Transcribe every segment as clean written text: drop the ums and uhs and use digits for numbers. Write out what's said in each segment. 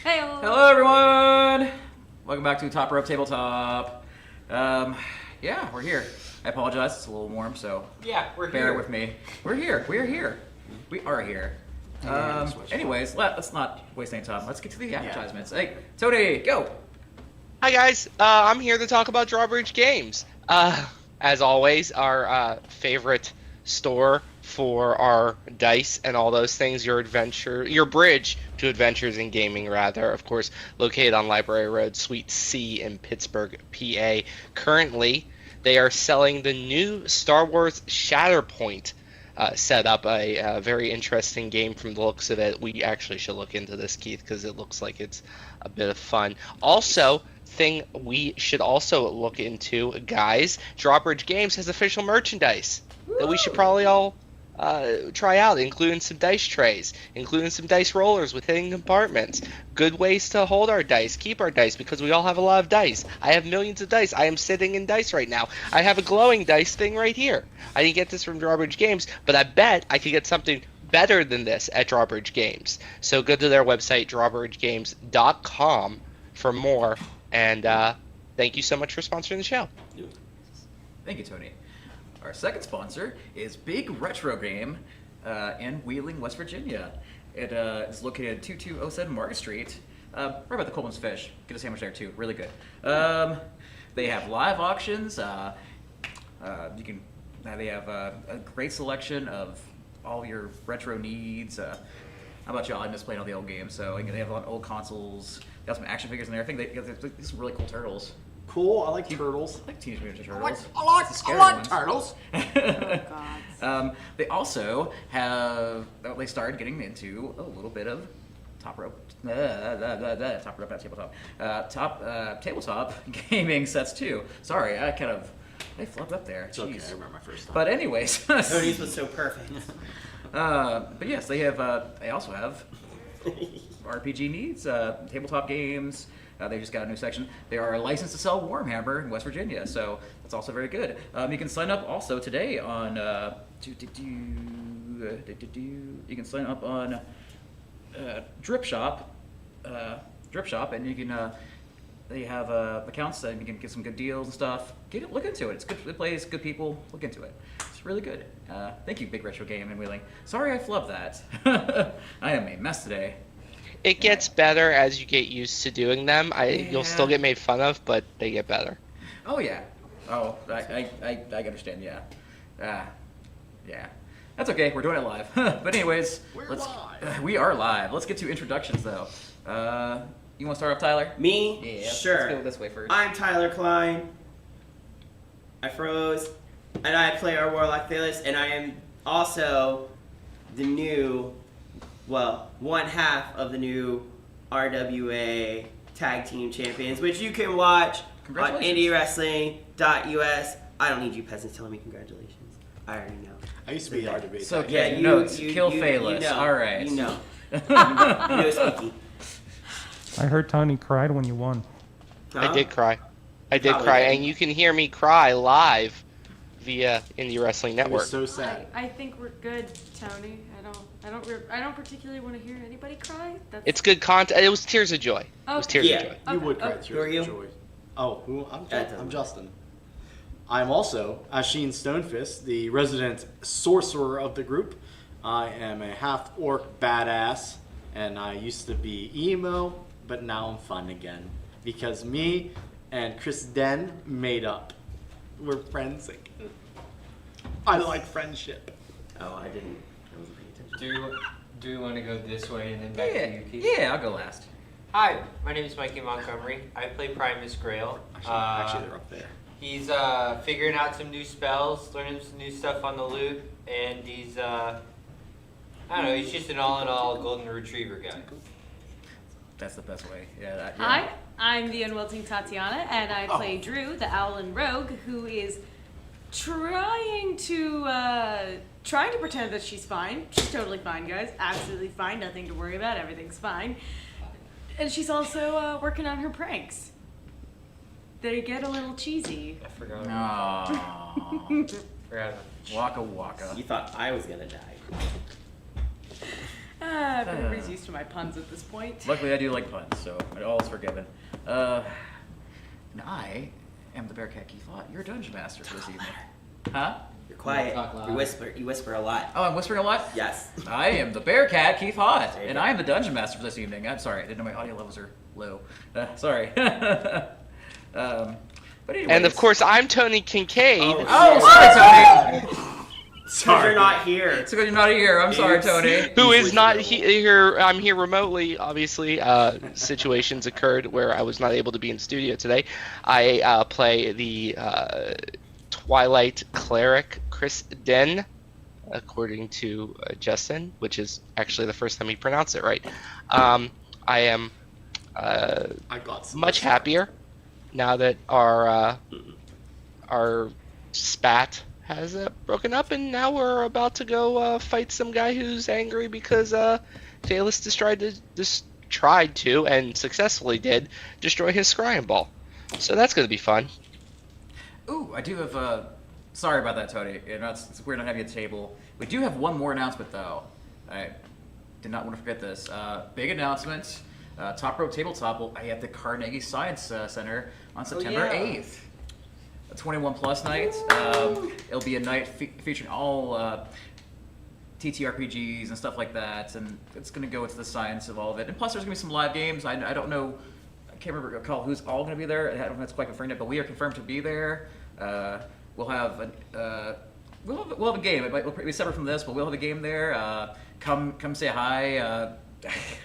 Hey-o. Hello, everyone. Welcome back to Top Rope Tabletop. Yeah, we're here. I apologize. It's a little warm, so bear with me. We're here. We are here. We are here. Anyways, let's not waste any time. Let's get to the advertisements. Hey, Tony, go. Hi guys, I'm here to talk about Drawbridge Games. As always, our favorite store for our dice and all those things, your bridge to adventures in gaming, rather. Of course, located on Library Road, Suite C in Pittsburgh, PA. Currently, they are selling the new Star Wars Shatterpoint setup, a very interesting game from the looks of it. We actually should look into this, Keith, because it looks like it's a bit of fun. Also, thing we should also look into, guys, Drawbridge Games has official merchandise that we should probably all try out, including some dice trays, including some dice rollers with hidden compartments. Good ways to hold our dice, keep our dice, because we all have a lot of dice. I have millions of dice. I am sitting in dice right now. I have a glowing dice thing right here. I didn't get this from Drawbridge Games, but I bet I could get something better than this at Drawbridge Games. So go to their website, drawbridgegames.com, for more. And thank you so much for sponsoring the show. Thank you, Tony. Our second sponsor is Big Retro Game in Wheeling, West Virginia. It is located at 2207 Market Street, right by the Coleman's Fish. Get a sandwich there too, really good. They have live auctions. They have a great selection of all your retro needs. How about y'all? I miss playing all the old games, so they have a lot of old consoles. They got some action figures in there. I think they have some really cool turtles. Cool. I like turtles. I like Teenage Mutant Ninja Turtles. I like turtles. Oh, God. They also have. They started getting into a little bit of top rope, top rope, not tabletop, tabletop gaming sets too. Sorry, I flubbed up there. It's okay. I remember my first time. But anyways, Tony's was so perfect. but yes, they have. They also have RPG needs, tabletop games. They just got a new section. They are licensed to sell Warhammer in West Virginia, so that's also very good. You can sign up also today on. You can sign up on Drip Shop, and you can. They have accounts and you can get some good deals and stuff. Look into it. It's good. Good place, good people. Look into it. It's really good. Thank you, Big Retro Game in Wheeling. Sorry I flubbed that. I am a mess today. It gets better as you get used to doing them. You'll still get made fun of, but they get better. Oh yeah. Oh, I understand. Yeah. Yeah. That's okay. We're doing it live. But anyways, we are live. Let's get to introductions though. You want to start off, Tyler? Me? Yeah. Sure. Let's go this way first. I'm Tyler Klein. I froze, and I play our Warlock Phyllis, and I am also the new, one half of the new RWA Tag Team Champions, which you can watch on IndyWrestling.us. I don't need you peasants telling me congratulations. I already know. I used to be the RWA. So yeah, notes. Kill Phaelus. You know. All right. You know. You know, Squeaky. I heard Tony cried when you won. I did cry. Probably Cry, did. and you can hear me cry live via Indie Wrestling It Network. was so sad. I think we're good, Tony. I don't particularly want to hear anybody cry. It's good content. It was tears of joy. It was tears Yeah. of joy. You would cry Okay. Who are you? tears of joy. Oh, who? I'm doesn't Justin. I'm also Asheen Stonefist, the resident sorcerer of the group. I am a half-orc badass, and I used to be emo, but now I'm fun again. Because me and Chris Den made up. We're friends again. I like friendship. Oh, I wasn't paying attention. Do we want to go this way and then back to you, Keith? Yeah, I'll go last. Hi, my name is Mikey Montgomery. I play Primus Grail. Actually, they're up there. He's figuring out some new spells, learning some new stuff on the loot, and he's, I don't know, he's just an all-in-all golden retriever guy. That's the best way. Yeah. Hi, I'm the unwilting Tatiana, and I play Drew, the Owlin Rogue, who is trying to pretend that she's fine. She's totally fine, guys. Absolutely fine. Nothing to worry about. Everything's fine. And she's also working on her pranks. They get a little cheesy. I forgot. No. Forgot about Waka waka. You thought I was gonna die. Everybody's used to my puns at this point. Luckily, I do like puns, so all is forgiven. And I am the Bearcat Keith Haught, your dungeon master for this evening. Huh? You're quiet. Talk loud. You whisper a lot. Oh, I'm whispering a lot? Yes. I am the Bearcat Keith Haught, There you and go. I am the dungeon master for this evening. I'm sorry, I didn't know my audio levels are low. Sorry. But anyways. And of course, I'm Tony Kincaid. Oh, sorry, Tony. Because you're not here. It's because you're not here. I'm sorry, Oops. Tony. Who is not here? I'm here remotely. Obviously, situations occurred where I was not able to be in studio today. I play the Twilight Cleric Chris Den, according to Justin, which is actually the first time he pronounced it right. I am I got some much happier now that our spat has broken up, and now we're about to go fight some guy who's angry because Phaelus tried to and successfully did destroy his scrying ball. So that's going to be fun. Ooh, I do have. Sorry about that, Tony. You know, it's weird not having you at the table. We do have one more announcement, though. I did not want to forget this. Big announcement. Top Rope Tabletop will be at the Carnegie Science Center on September 8th. A 21 plus night. It'll be a night featuring all TTRPGs and stuff like that, and it's going to go into the science of all of it. And plus, there's going to be some live games. I don't know. I can't recall who's all going to be there. I don't know if that's quite confirmed yet, but we are confirmed to be there. We'll have a game. It might be separate from this, but we'll have a game there. Come say hi.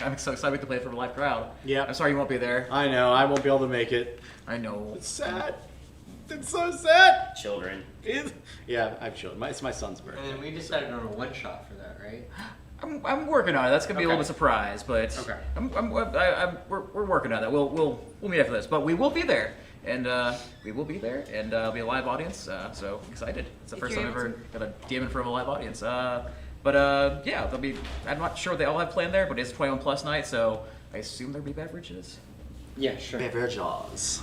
I'm so excited to play it for a live crowd. Yeah. I'm sorry you won't be there. I know, I won't be able to make it. I know. It's sad. It's so sad. Children. Yeah, I've children. It's my son's birthday. And then we decided on a one shot for that, right? I'm working on it. That's gonna be a little bit of a surprise, but Okay. we're working on that. We'll meet after this, but we will be there, and it'll be a live audience. So excited! It's the If first you're time I've able ever got a DM in front of a live audience. But yeah, there'll be. I'm not sure what they all have planned there, but it's a 21 plus night, so I assume there'll be beverages. Yeah, sure. Beverages.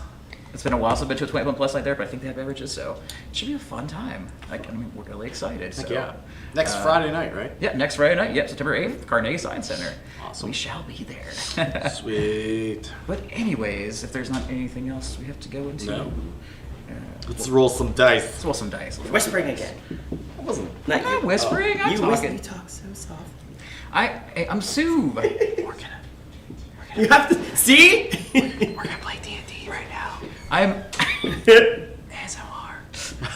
It's been a while since I've been to a 21 plus night there, but I think they have beverages, so it should be a fun time. I mean, we're really excited. Heck So, yeah. Next Friday night, right? Yeah, next Friday night. Yep, September 8th, Carnegie Science Center. Awesome. We shall be there. Sweet. But anyways, if there's not anything else we have to go into, No. Let's roll some dice. let's roll some dice. Whispering again. I wasn't. Not I'm not you. whispering. I'm You talking. You talk so soft. I'm Sue. You have to see. We're gonna play D&D right now. I'm ASMR.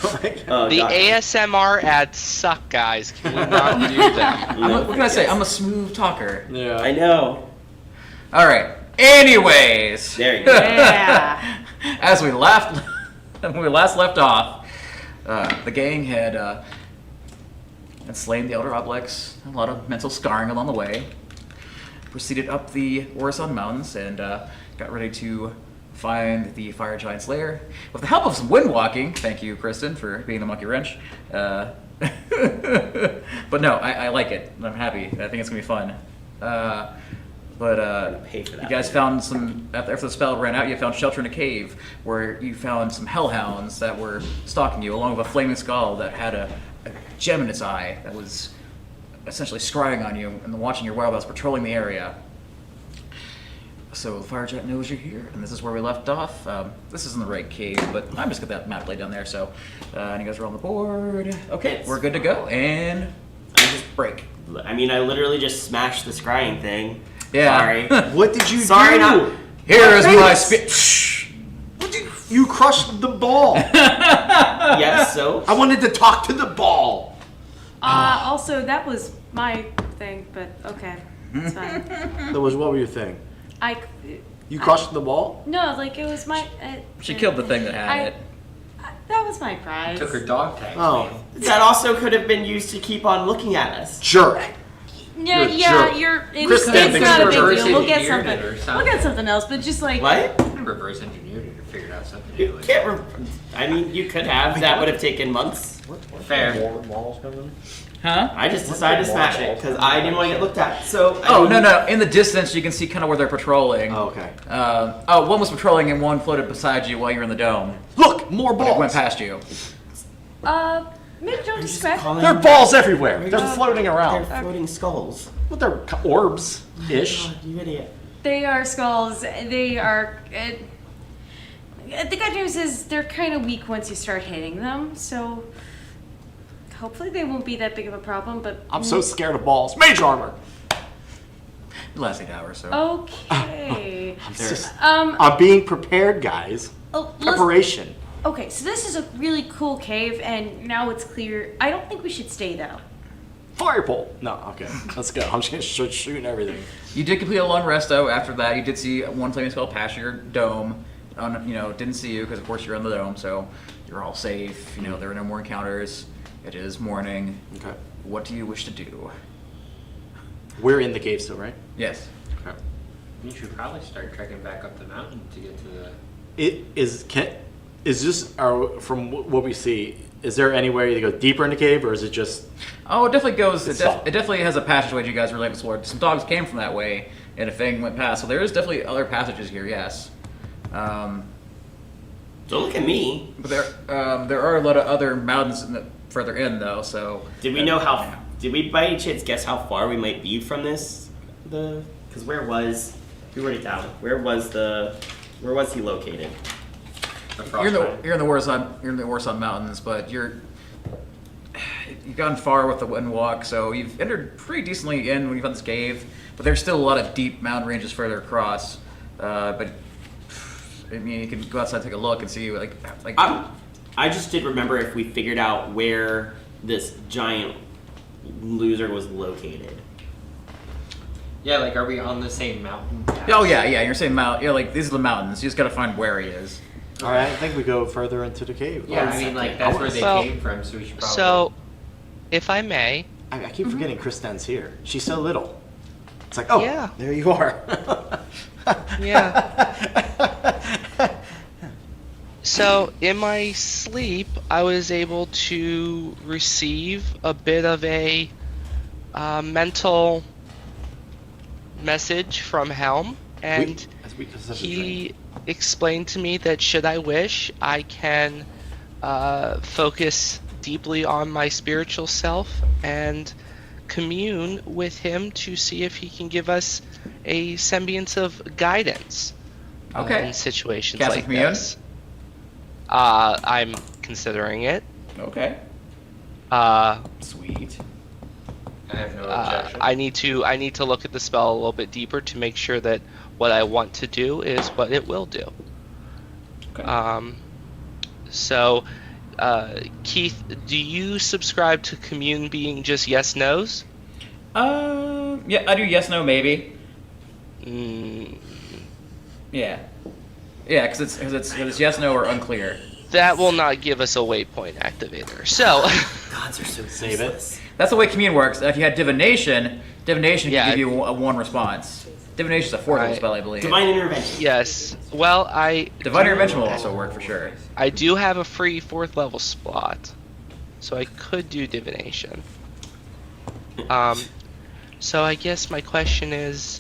Oh my God. Oh, The God. ASMR ads suck, guys. Can we not do them? What can I say? I'm a smooth talker. Yeah. I know. All right. Anyways. There you go. Yeah. As we when we last left off, the gang had slain the Elder Oblex, a lot of mental scarring along the way, proceeded up the Orison Mountains, and got ready to find the Fire Giant's lair. With the help of some wind walking, thank you, Kristen, for being the monkey wrench. But no, I like it. I'm happy. I think it's going to be fun. Pay for that You guys later. found some, after the spell ran out, you found shelter in a cave where you found some hellhounds that were stalking you, along with a flaming skull that had a gem in its eye that was essentially scrying on you and watching your wildlife patrolling the area. So the Fire Giant knows you're here, and this is where we left off. This isn't the right cave, but I'm just got that map laid down there, so and you guys are on the board. Okay, It's- we're good to go, and I just break. I mean, I literally just smashed the scrying thing. Yeah. Sorry. What did you Sorry, do? not. Here is my Thanks. spit. What did you crushed the ball? Yes. So. I wanted to talk to the ball. Also, that was my thing, but okay, it's fine. That was what were your thing? You crushed the ball? No, like it was my. She killed the thing that had it. That was my prize. Took her dog tag. Oh, That also could have been used to keep on looking at us. jerk. Yeah, You're a yeah, jerk. it's Kristen thinks not a you're big reverse deal. We'll get engineered something. it or We'll something. get something else, but just like What? Reverse engineered it or figured out something You new. with can't. it. I mean, you could have. That would have taken months. Fair. Huh? I just decided to smash it because I didn't want to get looked at. So. Oh, no. In the distance, you can see kind of where they're patrolling. Oh, okay. One was patrolling and one floated beside you while you were in the dome. Look, more But it went balls. past you. Maybe don't I'm just describe. calling- There are balls everywhere. They're They're just- floating around. They're floating skulls. Well, they're orbs-ish. God, you idiot. They are skulls. They are. The good news is they're kind of weak once you start hitting them, so hopefully they won't be that big of a problem. But I'm so scared of balls. Mage armor. It lasts 8 hours, so. okay. It's just- Um. I'm being prepared, guys. Oh, Preparation. okay, so this is a really cool cave, and now it's clear. I don't think we should stay though. Firepole. No, okay. Let's go. I'm just gonna start shooting everything. You did complete a long rest though. After that, you did see one flaming skull pass your dome. Didn't see you because of course you're on the dome, so you're all safe. There are no more encounters. It is morning. Okay. What do you wish to do? We're in the cave still, right? Yes. Okay. You should probably start trekking back up the mountain to get to the. Is this from what we see? Is there any way to go deeper in the cave, or is it just? Oh, it definitely goes. It It's solid. definitely has a passageway you guys really explored. Some dogs came from that way, and a thing went past. So there is definitely other passages here. Yes. Don't look at me. But there are a lot of other mountains further in though. So. Did we know how? Did we by any chance guess how far we might be from this? Because where was? We wrote it down. Where was he located? You're in the Warsaw Mountains, but you've gone far with the wind walk, so you've entered pretty decently in when you found this cave. But there's still a lot of deep mountain ranges further across. But I mean, you can go outside and take a look and see like. I just did remember if we figured out where this giant loser was located. Yeah, like, are we on the same mountain? Oh yeah, you're saying mountain. Yeah, like these are the mountains. You just gotta find where he is. All right, I think we go further into the cave. Yeah, I mean, like, that's where they Well, came from, so we should probably. So, if I may, I keep forgetting Kristen's here. She's so little. It's like, oh, Yeah. there you are. Yeah. So, in my sleep, I was able to receive a bit of a mental message from Helm, and he explained to me that should I wish, I can focus deeply on my spiritual self and commune with him to see if he can give us a semblance of guidance in situations Cast like commune? this. I'm considering it. Okay. Uh, Sweet. I have no objection. I need to look at the spell a little bit deeper to make sure that what I want to do is what it will do. Okay. So, Keith, do you subscribe to commune being just yes nos? Yeah, I do yes, no, maybe. Yeah, because it's yes, no, or unclear. That will not give us a waypoint activator. So, Gods are so Save it. useless. That's the way commune works. If you had divination can Yeah, give you a one response. Divination is a 4th level Right. spell, I believe. Divine intervention. yes. Well, Divine intervention will also work for sure. I do have a free 4th level slot, so I could do divination. So I guess my question is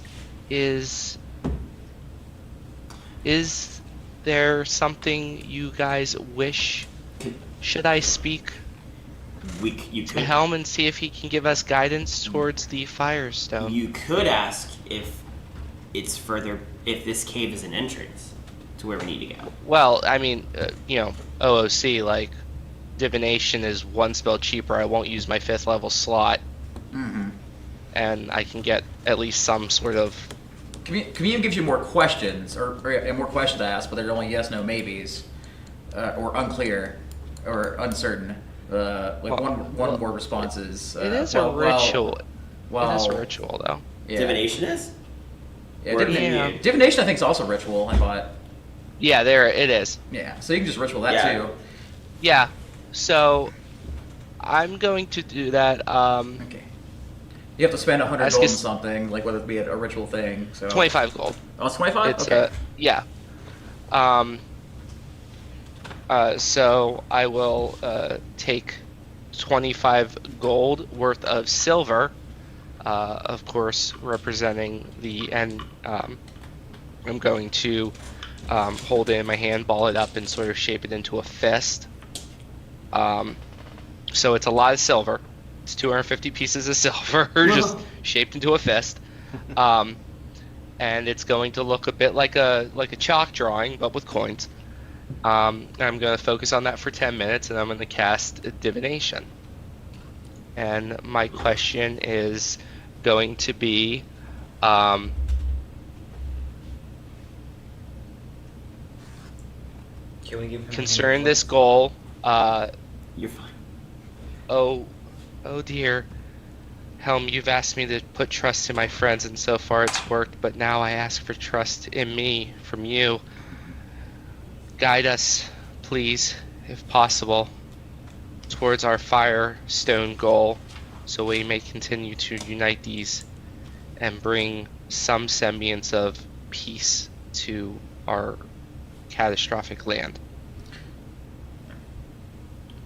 there something you guys wish? Should I speak You to could. Helm and see if he can give us guidance towards the Firestone? You could ask if it's further. If this cave is an entrance to where we need to go. Well, I mean, OOC, like, divination is 1 spell cheaper. I won't use my 5th level slot, Mm-hmm. and I can get at least some sort of. Commune gives you more questions, or more questions to ask, but they're only yes, no, maybes, or unclear, or uncertain. One word responses. It is a ritual. It is a ritual, though. Yeah. Divination is. Yeah, Or Yeah. divination I think is also ritual. I thought. Yeah, there it is. Yeah, so you can just ritual that Yeah. too. Yeah. So I'm going to do that. Okay. You have to spend 100 Ask gold on us- something, like whether it be a ritual thing. So 25 gold. Oh, it's 25. It's Okay. yeah. So I will take 25 gold worth of silver, of course, representing the and I'm going to hold it in my hand, ball it up, and sort of shape it into a fist. So it's a lot of silver. It's 250 pieces of silver, just shaped into a fist. And it's going to look a bit like a chalk drawing, but with coins. I'm going to focus on that for 10 minutes, and I'm going to cast divination. And my question is going to be, Can we give him concern this goal. You're fine. Oh dear. Helm, you've asked me to put trust in my friends, and so far it's worked, but now I ask for trust in me from you. Guide us, please, if possible, towards our Firestone goal, so we may continue to unite these and bring some semblance of peace to our catastrophic land.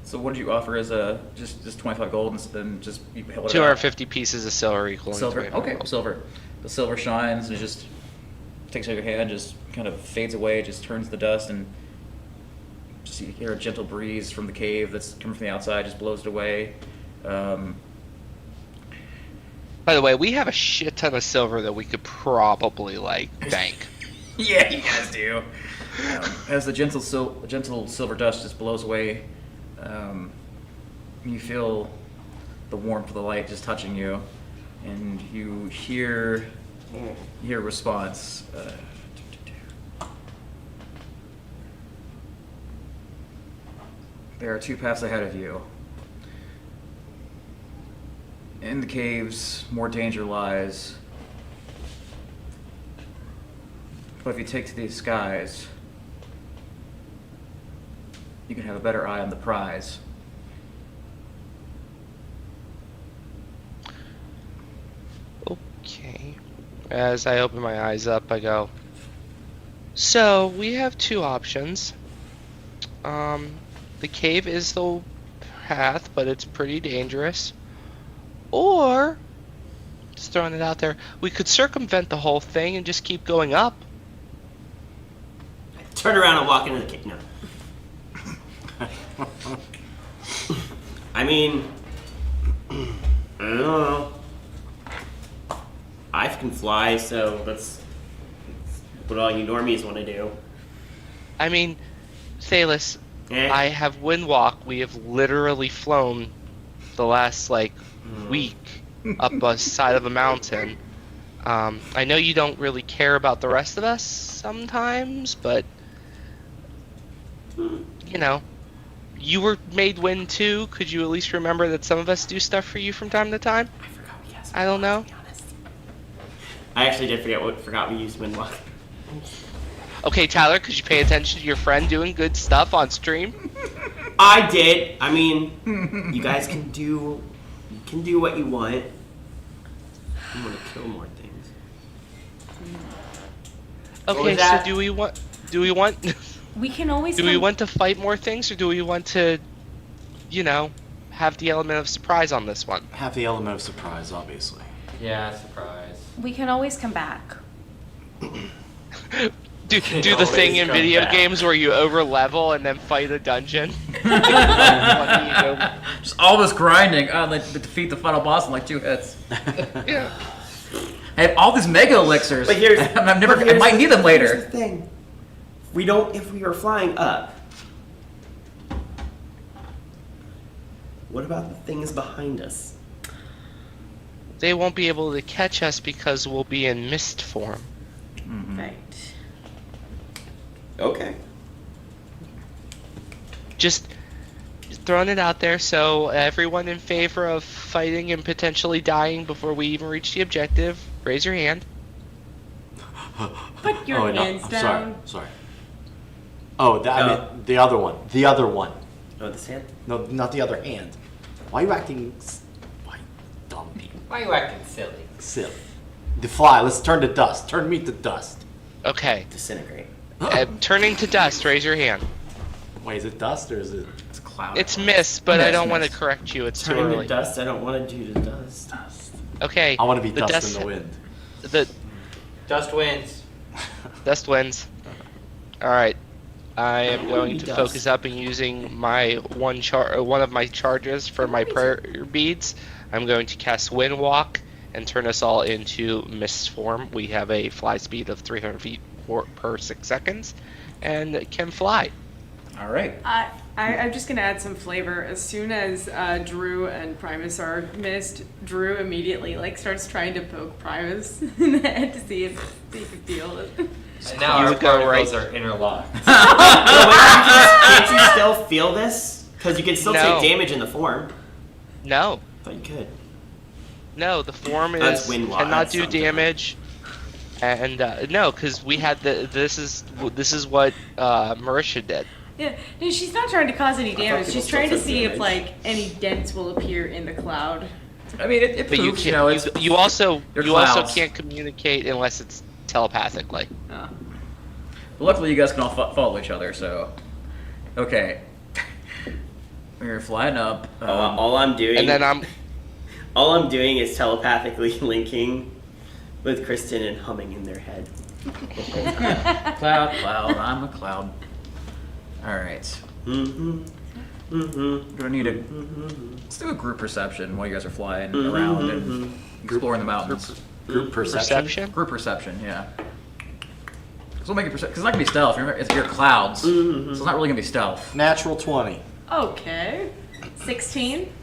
So what did you offer as a just 25 gold and then just you held it out? 250 pieces of silver equaling Silver. 25 Okay, gold. silver. The silver shines and just takes out your hand, just kind of fades away, just turns to dust, and just you hear a gentle breeze from the cave that's coming from the outside, just blows it away. By the way, we have a shit ton of silver that we could probably bank. Yeah, you guys do. As the gentle silver dust just blows away, you feel the warmth of the light just touching you, and you hear a response. There are two paths ahead of you. In the caves, more danger lies. But if you take to these skies, you can have a better eye on the prize. Okay. As I open my eyes up, I go, so we have two options. The cave is the path, but it's pretty dangerous. Or, just throwing it out there, we could circumvent the whole thing and just keep going up. Turn around and walk into the cave. No. I mean, I don't know. I can fly, so that's what all you normies want to do. I mean, Thalis, I have Windwalk. We have literally flown the last, week up a side of a mountain. I know you don't really care about the rest of us sometimes, but, you know, you were made wind too. Could you at least remember that some of us do stuff for you from time to time? I forgot we used I don't know. to be honest. I actually did forgot we used Windwalk. Okay, Tyler, could you pay attention to your friend doing good stuff on stream? I did. I mean, you guys can do what you want. I want to kill more things. Okay, was so that? do we want We can always. do we want to fight more things, or do we want to, have the element of surprise on this one? Have the element of surprise, obviously. Yeah, surprise. We can always come back. Do the thing in come video back. games where you over level and then fight a dungeon. Just all this grinding, to defeat the final boss in 2 hits. Yeah. I have all these mega elixirs. But here's, I might need them Here's later. the thing. If we are flying up, what about the things behind us? They won't be able to catch us because we'll be in mist form. Right. Okay. Just throwing it out there, so everyone in favor of fighting and potentially dying before we even reach the objective, raise your hand. Put your hands down. Sorry. Oh, I mean, the other one. The other one. Oh, this hand? No, not the other hand. Why are you acting... Why, dumb people? Why are you acting silly? Silly. The fly, let's turn to dust. Turn me to dust. Okay. Disintegrate. Turning to dust, raise your hand. Wait, is it dust or is it... It's a cloud. It's mist, but I Mist, don't want to mist. correct you. It's too Turning to early. dust, I don't want to do to dust. Okay. I want to be the dust in the wind. The Dust wins. dust wins. All right. I am going to focus up and using my one of my charges for my prayer beads. I'm going to cast Wind Walk and turn us all into mist form. We have a fly speed of 300 feet per 6 seconds, and can fly. All right. I'm just gonna add some flavor. As soon as Drew and Primus are missed, Drew immediately starts trying to poke Primus in the head to see if he can feel it. And now our particles are interlocked. Can't you still feel this? Because you can still take damage in the form. No. I thought you could. No, the form That's wind walk. cannot That's do something damage. And no, because we had this is what Marisha did. Yeah, no, she's not trying to cause any damage. people She's trying to still see take if damage. any dents will appear in the cloud. I mean, it But you poops, can't. it's, You also they're also clouds. can't communicate unless it's telepathically. Oh. But luckily, you guys can all follow each other, so. Okay. We're flying up. All I'm doing. And then I'm All I'm doing is telepathically linking with Kristen and humming in their head. Cloud, I'm a cloud. All right. Mm-hmm. Mm-hmm. Gonna need a. Let's do a group perception while you guys are flying around and exploring the mountains. Group perception. Group perception, yeah. Because we'll make it because it's not gonna be stealth. Remember, it's your clouds, so it's not really gonna be stealth. Natural 20. Okay. 16.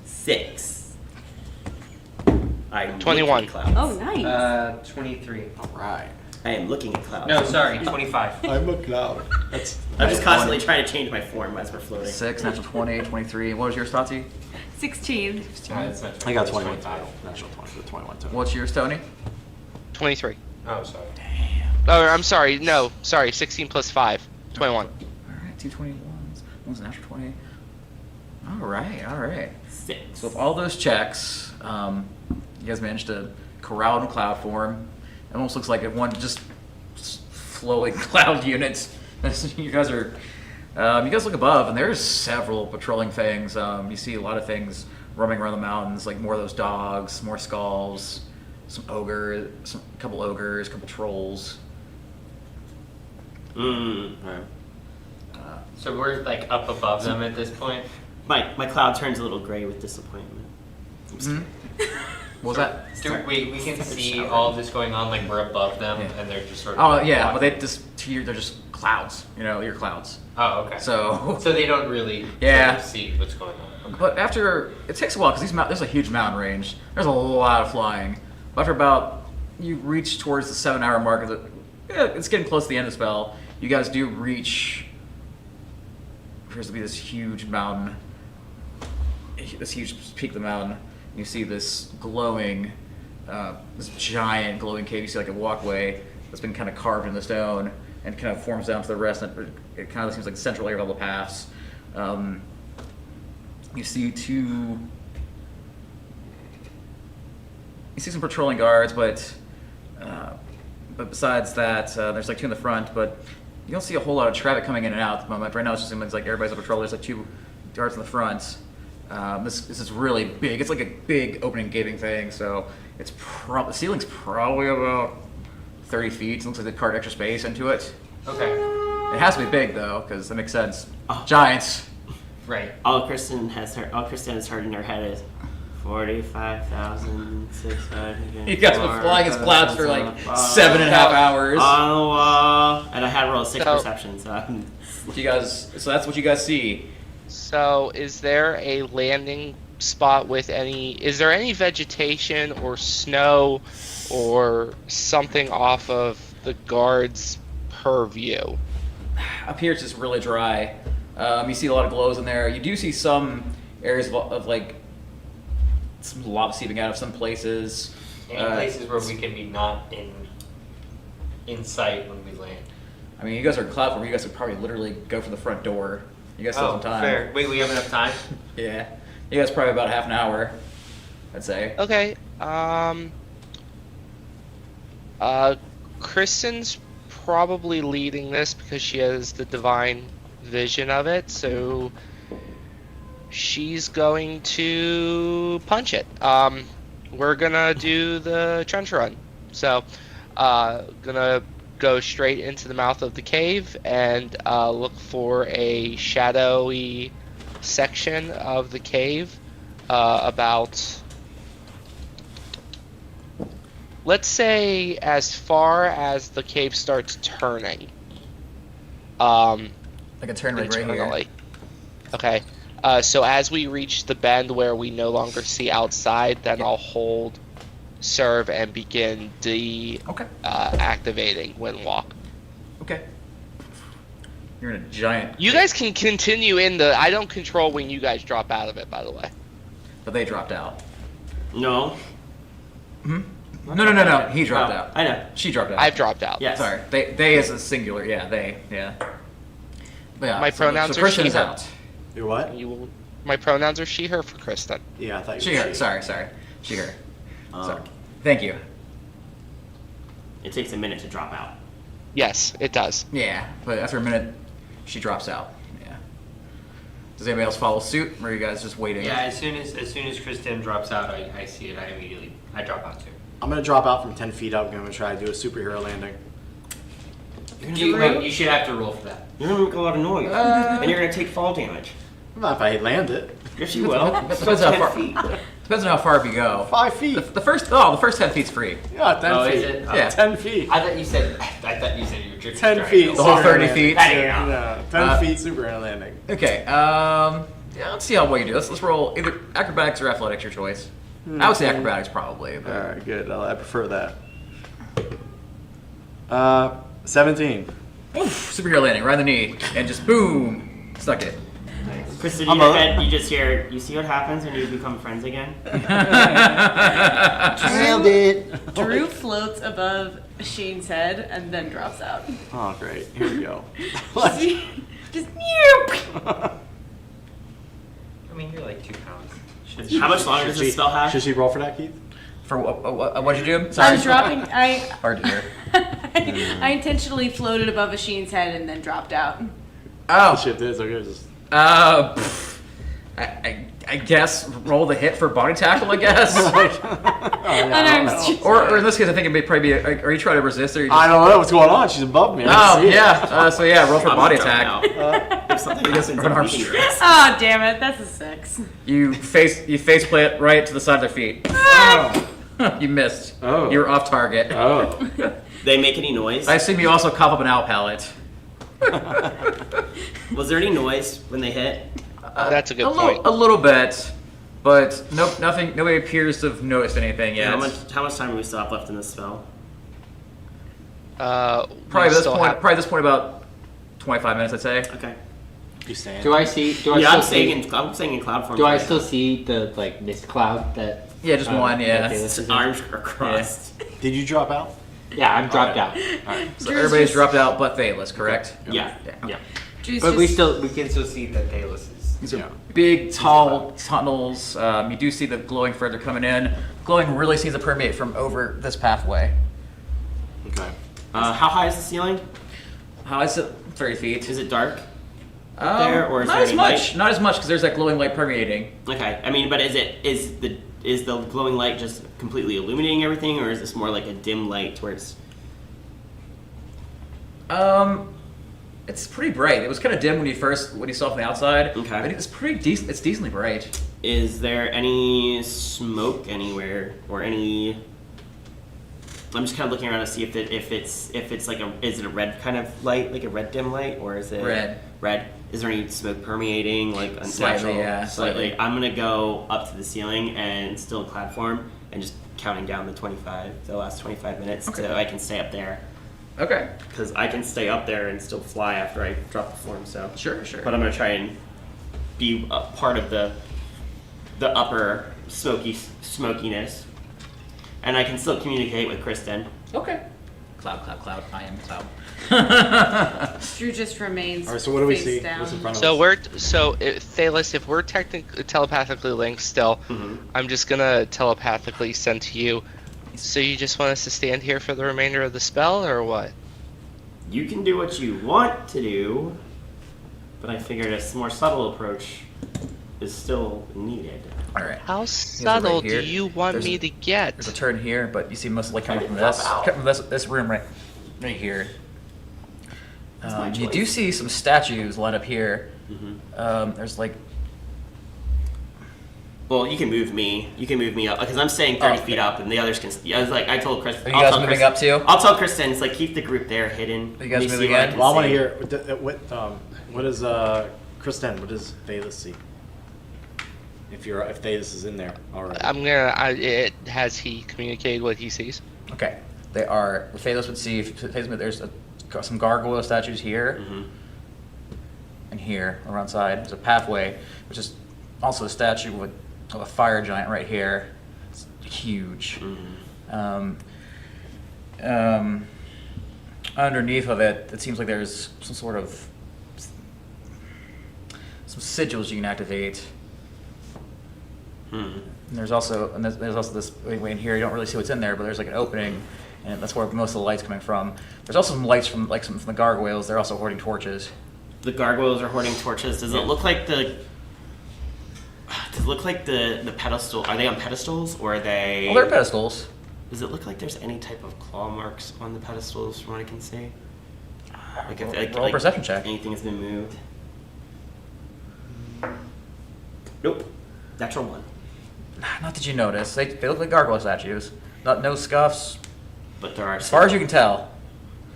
6. I'm 21. looking at clouds. Oh, nice. 23. All right. I am looking at clouds. No, sorry, 25. I'm a cloud. That's. I'm just constantly trying to change my form as we're floating. 6, natural 20, 23. What was yours, Tati? 16. That's not I got 20, 21 it's total. 25. Natural 20 for the 21 total. What's yours, Tony? 23. Oh, sorry. Oh, I'm sorry. No, sorry. 16 plus 5. 21. All right, 2 21s. One's a natural 20. All right. 6. So with all those checks, you guys managed to corral in cloud form. It almost looks like one just flowing cloud units. You guys are, you guys look above, and there's several patrolling things. You see a lot of things roaming around the mountains, like more of those dogs, more skulls, a couple ogres, a couple trolls. Mm. So we're like up above them at this point. My cloud turns a little gray with disappointment. I'm just kidding. What was that? Dude, we can see all of this going on, like we're above them, Yeah. and they're just sort of. Oh yeah, but walking. they're just clouds. Your clouds. Oh, okay. So they don't really Yeah. sort of see what's going on. Okay. But after, it takes a while because there's a huge mountain range. There's a lot of flying. But after about, you reach towards the 7-hour mark, it's getting close to the end of the spell. You guys do reach, appears to be this huge mountain, this huge peak of the mountain. You see this glowing, this giant glowing cave. You see like a walkway that's been kind of carved in the stone and kind of forms down to the rest. And it kind of seems like the central area of all the paths. You see some patrolling guards, but besides that, there's like 2 in the front, but you don't see a whole lot of traffic coming in and out at the moment. Right now, it just seems like everybody's on patrol. There's like 2 guards in the front. This is really big. It's like a big opening gaping thing, so it's the ceiling's probably about 30 feet. It looks like they carved extra space into it. Okay. It has to be big though, because that makes sense. Oh. Giants. Right. All Kristen has heard in her head is 45,600. You guys been flying his clouds for like 7.5 hours. On the wall, and I had rolled 6 So- perception, so I'm. So that's what you guys see. So, is there a landing spot with is there any vegetation or snow or something off of the guard's purview? Up here it's just really dry. You see a lot of glows in there. You do see some areas of like some lava seeping out of some places. Any places where we can be not in sight when we land. I mean, you guys are in cloud form. You guys could probably literally go for the front door. You guys still have some time. Fair. Wait, we have enough time? Yeah. You guys probably about half an hour, I'd say. Okay. Kristen's probably leading this because she has the divine vision of it, so she's going to punch it. We're gonna do the trench run. So, gonna go straight into the mouth of the cave and look for a shadowy section of the cave about, let's say, as far as the cave starts turning. Like a turn right here. Internally. Okay. So as we reach the bend where we no longer see outside, then I'll hold, serve, and begin activating wind walk. Okay. You're in a giant. You guys can continue in the. I don't control when you guys drop out of it, by the way. But they dropped out. No. Hmm? No. He dropped out. I know. She dropped out. I've dropped out. Yes. Sorry. They is a singular. Yeah, they. Yeah. But yeah, My pronouns so are Christian she, is her. out. You're what? My pronouns are she, her for Kristen. Yeah, I thought you She, were her. Sorry. She, her. Um, Sorry. Thank you. It takes a minute to drop out. Yes, it does. Yeah, but after a minute, she drops out. Yeah. Does anybody else follow suit, or are you guys just waiting? Yeah, as soon as Kristen drops out, I see it. I drop out too. I'm gonna drop out from 10 feet up. And I'm gonna try to do a superhero landing. You should have to roll for that. You're gonna make a lot of noise, and you're gonna take fall damage. Not if I land it. Yes, you will. Depends on how 10 far. feet. Depends on how far up you go. 5 feet. The first 10 feet's free. Yeah, 10 Oh, feet. is it? Yeah. 10 feet. I thought you said you were dripping. 10 feet. The whole 30 superhero feet. landing. Yeah. Yeah, 10 feet superhero landing. Okay. Yeah. Let's see how well you do. Let's roll either acrobatics or athletics, your choice. I would say acrobatics probably. But... All right, good. I prefer that. 17. Oof, superhero landing right on the knee, and just boom, stuck it. Kristen, in your head, you just hear, you see what happens when you become friends again? Nailed it. Drew floats above Sheen's head and then drops out. Oh, great. Here we go. Just I mean, you're like 2 pounds. How much longer does this spell have? Should she roll for that, Keith? For what'd you do? I'm dropping. Hard to hear. I intentionally floated above Sheen's head and then dropped out. Oh. Shit, this okay. Just... I guess roll the hit for body tackle. I guess. Or in this case, I think it may probably be. Are you trying to resist? Or you just... I don't know what's going on. She's above me. Oh yeah. So yeah, roll for body attack. If something happens, run arm I'm beating straight. you. Oh damn it! That's a 6. You face plant right to the side of their feet. Oh. You missed. Oh. You were off target. Oh. They make any noise? I assume you also cough up an owl palate. Was there any noise when they hit? That's a good point. A little bit, but nothing. Nobody appears to have noticed anything yet. How much time do we still have left in this spell? Probably this point about 25 minutes, I'd say. Okay. You stand. Do I still I'm see? saying in cloud form. Do I still see the mist cloud that? Yeah, just one. Yeah. His arms are crossed. Did you drop out? Yeah, I'm dropped out. Alright. So everybody's dropped out, but Thalos, correct? Yeah. Yeah. Drew's But we just- can still see that Thalos is. These are big, tall tunnels. You do see the glowing further coming in. Glowing really seems to permeate from over this pathway. Okay. How high is the ceiling? How is it? 30 feet. Is it dark there, or is not there as any much. light? Not as much because there's that glowing light permeating. Okay. I mean, but is the glowing light just completely illuminating everything, or is this more like a dim light towards? It's pretty bright. It was kind of dim when you saw it from the outside. Okay. But it's pretty decent. It's decently bright. Is there any smoke anywhere, or any? I'm just kind of looking around to see if it's like is it a red kind of light, like a red dim light, or is it Red. Red. Is there any smoke permeating, like Slightly, unnatural? yeah, Slightly. slightly. I'm gonna go up to the ceiling and still in cloud form and just counting down the last 25 minutes, Okay. so I can stay up there. Okay. Because I can stay up there and still fly after I drop the form. So. Sure. But I'm gonna try and be a part of the upper smokiness, and I can still communicate with Kristen. Okay. Cloud. I am cloud. Drew just remains. All right. So what do we face see? down. What's in front of us? Thalos, if we're telepathically linked still, Mm-hmm. I'm just gonna telepathically send to you. So you just want us to stand here for the remainder of the spell, or what? You can do what you want to do, but I figured a more subtle approach is still needed. All right. How right subtle here. do you want There's me to get? There's a turn here, but you see most like coming from Drop this. out. Coming from this room, right? right here. my You choice. do see some statues lined up here. Mhm. There's like Well, you can move me. You can move me up because I'm staying 30 feet up, and the others can. I was like, I told Chris. Are you guys moving up too? I'll tell Kristen. It's like keep the group there hidden. Are you guys Let me moving see what I in? can Well, I want to see. hear what is Kristen? What does Thalis see? If Thalis is in there already. It has he communicated what he sees? okay. They are. Phalos would see. There's some gargoyle statues here Mhm. and here around side. There's a pathway, which is also a statue of a fire giant right here. It's huge. Mhm. Underneath of it, it seems like there's some sort of some sigils you can activate. Hmm. And there's also this way in here. You don't really see what's in there, but there's like an opening, and that's where most of the light's coming from. There's also some lights from from the gargoyles. They're also hoarding torches. The gargoyles are hoarding torches. Does it look like the? Does it look like the pedestal? Are they on pedestals or are they? Well, they're pedestals. Does it look like there's any type of claw marks on the pedestals from what I can see? Like if Roll a perception check. anything has been moved. Nope. Natural one. Not that you notice. They look like gargoyle statues. No scuffs. But there are. As far as you can tell,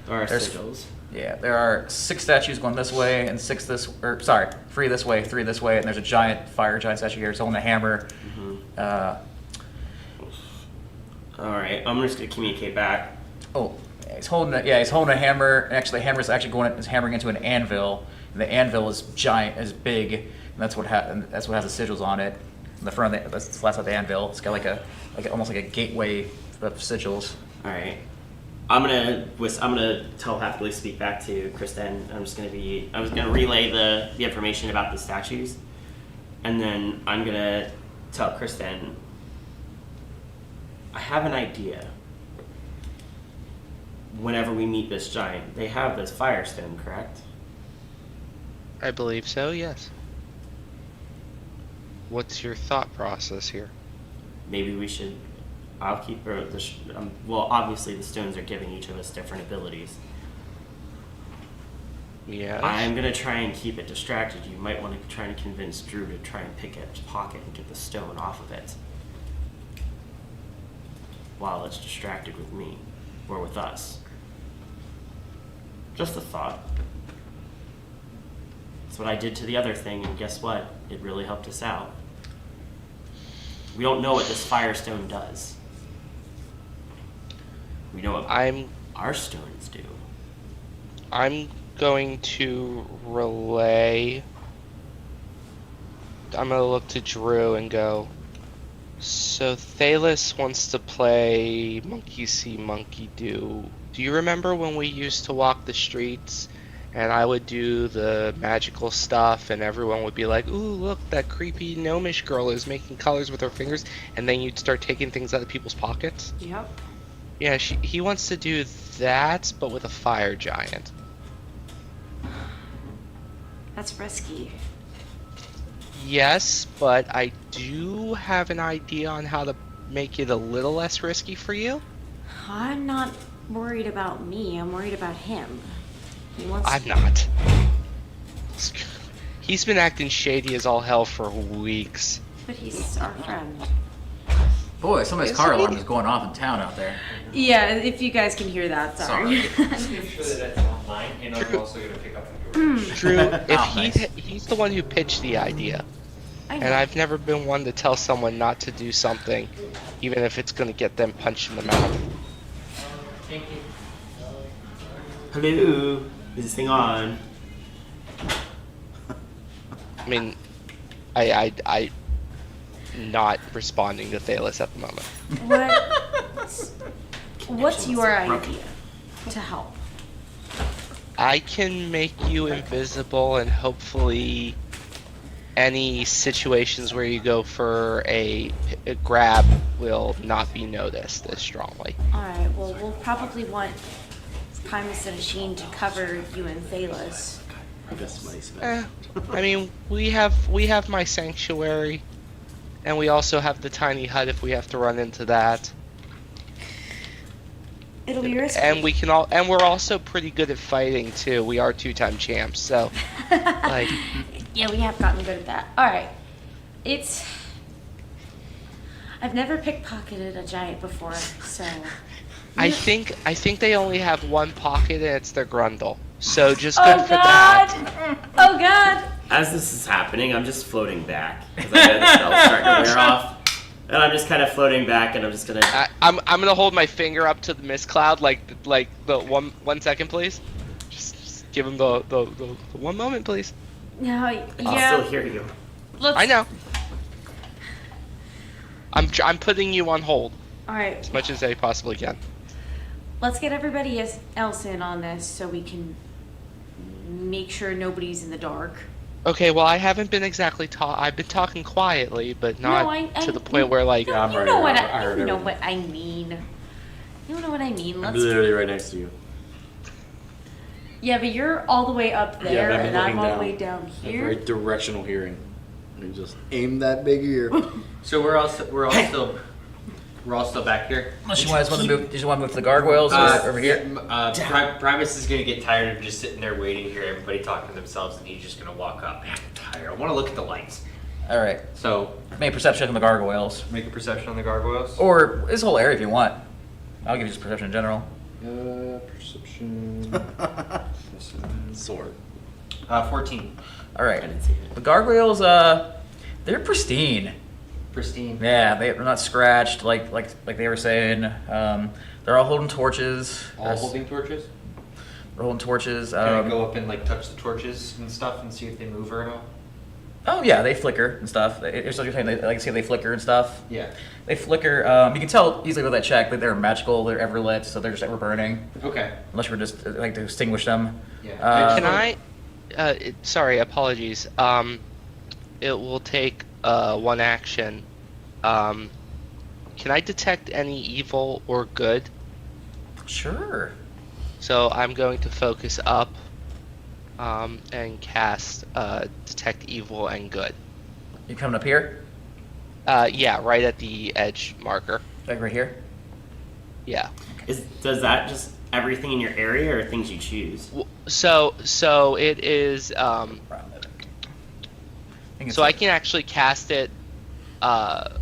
there are there's- sigils. yeah, there are 6 statues going this way and 3 this way, 3 this way, and there's a fire giant statue here. It's holding a hammer. Mm-hmm. All right. I'm just gonna communicate back. Yeah, he's holding a hammer. And actually, the hammer is actually hammering into an anvil, and the anvil is giant, is big, and that's what has the sigils on it. In the front, that's the flat side of the anvil. It's got almost like a gateway of sigils. All right. I'm gonna telepathically speak back to Kristen. I was gonna relay the information about the statues, and then I'm gonna tell Kristen. I have an idea. Whenever we meet this giant, they have this firestone, correct? I believe so, yes. What's your thought process here? Maybe we should. I'll keep her. Well, obviously the stones are giving each of us different abilities. Yeah. I'm gonna try and keep it distracted. You might want to try and convince Drew to try and pick its pocket and get the stone off of it, while it's distracted with me, or with us. Just a thought. That's what I did to the other thing, and guess what? It really helped us out. We don't know what this firestone does. We know what our stones do. I'm going to relay. I'm going to look to Drew and go, so Thalis wants to play Monkey See, Monkey Do. Do you remember when we used to walk the streets and I would do the magical stuff and everyone would be like, ooh, look, that creepy gnomish girl is making colors with her fingers, and then you'd start taking things out of people's pockets? Yep. Yeah, he wants to do that, but with a fire giant. That's risky. Yes, but I do have an idea on how to make it a little less risky for you. I'm not worried about me. I'm worried about him. He wants. I'm not. He's been acting shady as all hell for weeks. But he's our friend. Boy, somebody's car alarm is going off in town out there. Yeah, if you guys can hear that, sorry. Make sure that that's not mine, and I'm also going to pick up yours. Drew, if nice. he's the one who pitched the idea, I know. and I've never been one to tell someone not to do something, even if it's going to get them punched in the mouth. Thank you. Hello, is this thing on? I mean, I not responding to Thalis at the moment. What's your idea to help? I can make you invisible, and hopefully any situations where you go for a grab will not be noticed as strongly. Alright, well, we'll probably want Primus and Sheen to cover you and Thalos. I guess somebody spent. I mean, we have my sanctuary, and we also have the tiny hut if we have to run into that. It'll be risky. And we're also pretty good at fighting too. We are 2-time champs, so like Yeah, we have gotten good at that. All right, I've never pickpocketed a giant before, so. I think they only have one pocket and it's their grundle. So just good Oh for that. God! Oh God! As this is happening, I'm just floating back because I know the spell's starting to wear off, and I'm just kind of floating back, and I'm just gonna. I'm gonna hold my finger up to the mist cloud, like the 1 second, please. Just give him the 1 moment, please. No, I'll yeah. still hear you. Let's, I know. I'm putting you on hold All right, as much as I possibly can. let's get everybody else in on this so we can make sure nobody's in the dark. Okay, well I haven't been exactly I've been talking quietly, but not to the point where like. No, I'm you ready. know what I heard you know everything. what I mean. You know what I mean. I'm Let's. literally right next to you. Yeah, but you're all the way up Yeah, there, but I'm and I'm looking all the down. way down I have here. very directional hearing. You just aim that big ear. So we're all still back here. Unless you want to move, did you want to move to the gargoyles or over here? Primus is gonna get tired of just sitting there waiting, hear everybody talking to themselves, and he's just gonna walk up. Man, I'm tired. I want to look at the lights. All right. So Make a perception check on the gargoyles, make a perception on the gargoyles. or this whole area if you want. I'll give you just perception in general. Perception. Sword. 14. All right. I didn't see it. The gargoyles, they're pristine. Pristine. Yeah, they're not scratched like they were saying. They're all holding torches. All holding torches. They're holding torches. Can I go up and like touch the torches and stuff and see if they move or not? Oh yeah, they flicker and stuff. It's like you're saying, like you say, they flicker and stuff. Yeah. They flicker. You can tell easily with that check that they're magical. They're ever lit, so they're just ever burning. Okay. Unless we're just like to extinguish them. Yeah. Can I? Sorry, apologies. It will take 1 action. Can I detect any evil or good? Sure. So I'm going to focus up and cast detect evil and good. You coming up here? Yeah, right at the edge marker. Like right here? Yeah. Does that just everything in your area or things you choose? So it is. So I can actually cast it on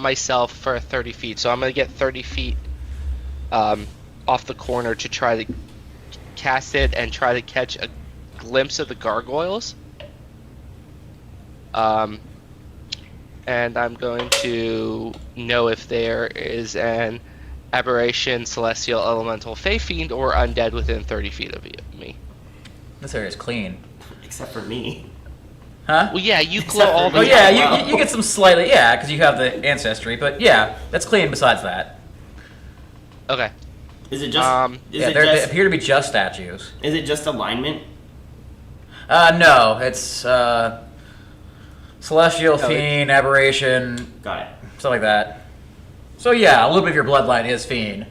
myself for 30 feet. So I'm gonna get 30 feet off the corner to try to cast it and try to catch a glimpse of the gargoyles. And I'm going to know if there is an aberration, celestial, elemental, fey fiend, or undead within 30 feet of me. This area's clean. Except for me. Huh? Well, yeah, you glow Except for all the Oh me. yeah, Wow. you get some slightly, yeah, because you have the ancestry, but yeah, that's clean besides that. Okay. Is it just? Yeah, they appear to be just statues. Is it just alignment? No, it's celestial, Oh, fiend, aberration, Got it. stuff like that. So yeah, a little bit of your bloodline is fiend.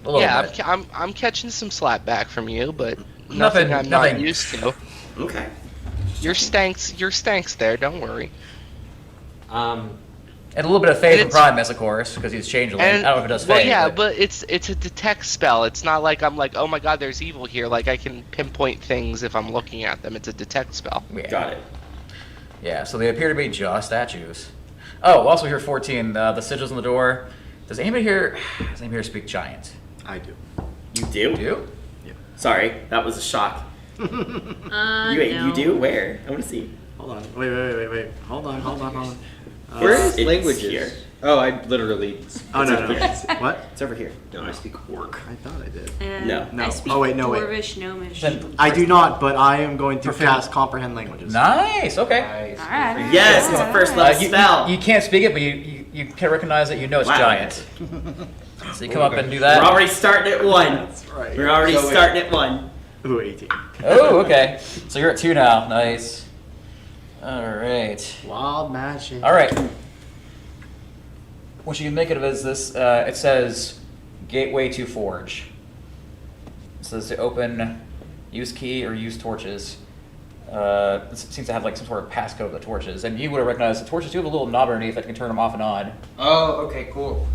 A little Yeah, bit. I'm catching some slap back from you, but Nothing- nothing I'm nothing. not used to. Okay. Your stanks there. Don't worry. And a little bit of faith And in it's- Primus, of course, because he's changeling. I don't know if it does well, fade. yeah, but but it's a detect spell. It's not like I'm like, oh my god, there's evil here. Like I can pinpoint things if I'm looking at them. It's a detect spell. yeah. Got it. Yeah, so they appear to be just statues. Oh, also here 14, the sigils on the door. Does anybody here speak giant? I do. You do? Do? Sorry, that was a shock. You No. do? Where? I want to see. Hold on. Wait. Hold on. Where It's- is it's languages? here. Oh, I literally. Oh no. over here. What? It's over here. No, I speak orc. I thought I did. No. I No. speak Oh, wait, no, wait. Dwarvish, Gnomish. Then- I do not, but I am going to cast comprehend languages. Nice, okay. Nice. Alright. Yes, it's a first level You, spell. you can't speak it, but you can recognize it, you know it's Wow. giant. So you come up and do We're that. already starting at 1. That's right. We're already So wait. starting at 1. Ooh, 18. Oh, okay. So you're at 2 now. Nice. Alright. Wild magic. Alright. What you can make of it is this, it says Gateway to Forge. It says to open, use key, or use torches. It seems to have like some sort of passcode with the torches. And you would have recognized the torches do have a little knob underneath that can turn them off and on. Oh, okay, cool.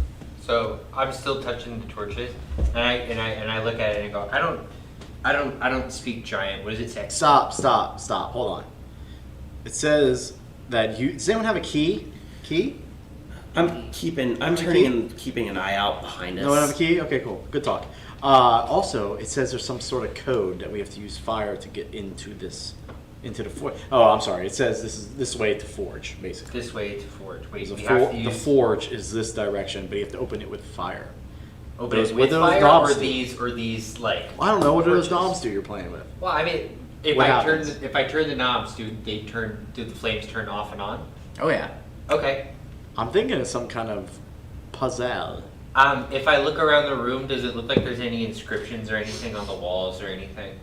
So I'm still touching the torches, and I look at it and go, I don't speak giant. What does it say? Stop. Hold on. It says that you. Does anyone have a key? Key? I'm keeping an eye out behind us. No one have a key? Okay, cool. Good talk. Also, it says there's some sort of code that we have to use fire to get into the forge. Oh, I'm sorry. It says this way to forge, basically. This way to forge. Wait, The forge is this direction, but you have to open it with fire. Open Those- it what with those fire, knobs or do? these like. I don't know. What do those torches? knobs do you're playing with? Well, I mean, if What I happens? turn the knobs, do the flames turn off and on? Oh yeah. Okay. I'm thinking of some kind of puzzle. If I look around the room, does it look like there's any inscriptions or anything on the walls or anything?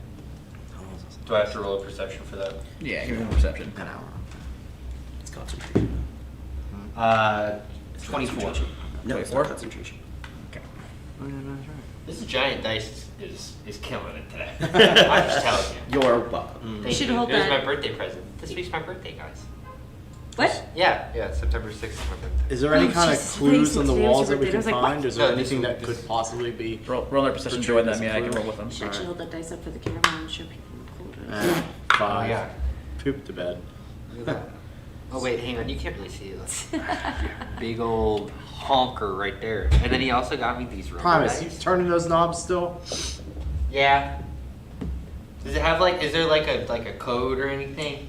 Do I have to roll a perception for that? Yeah, give me a perception. An hour. It's concentration. 24. No, it's 24? not concentration. Okay. This giant dice is killing it today. I'm just telling you. You're welcome. Thank should you. hold There's that. my birthday present. This week's my birthday, guys. What? Yeah, September 6th is my birthday. Is there any Oh, kind Jesus, of clues thanks, on the it's walls your that we birthday. can I was like, what? find? Is there No, anything this- that this- could possibly be? Roll another perception Portrayed with as them. a Yeah, I can clue. roll with them. Should actually hold that dice up for the camera and show people the Eh, photos. 5. Oh, yeah. Poop to bed. Oh wait, hang on. You can't really see it. Big old honker right there. And then he also got me these rubber Promise, you dice. turning those knobs still? Yeah. Does it have is there like a code or anything?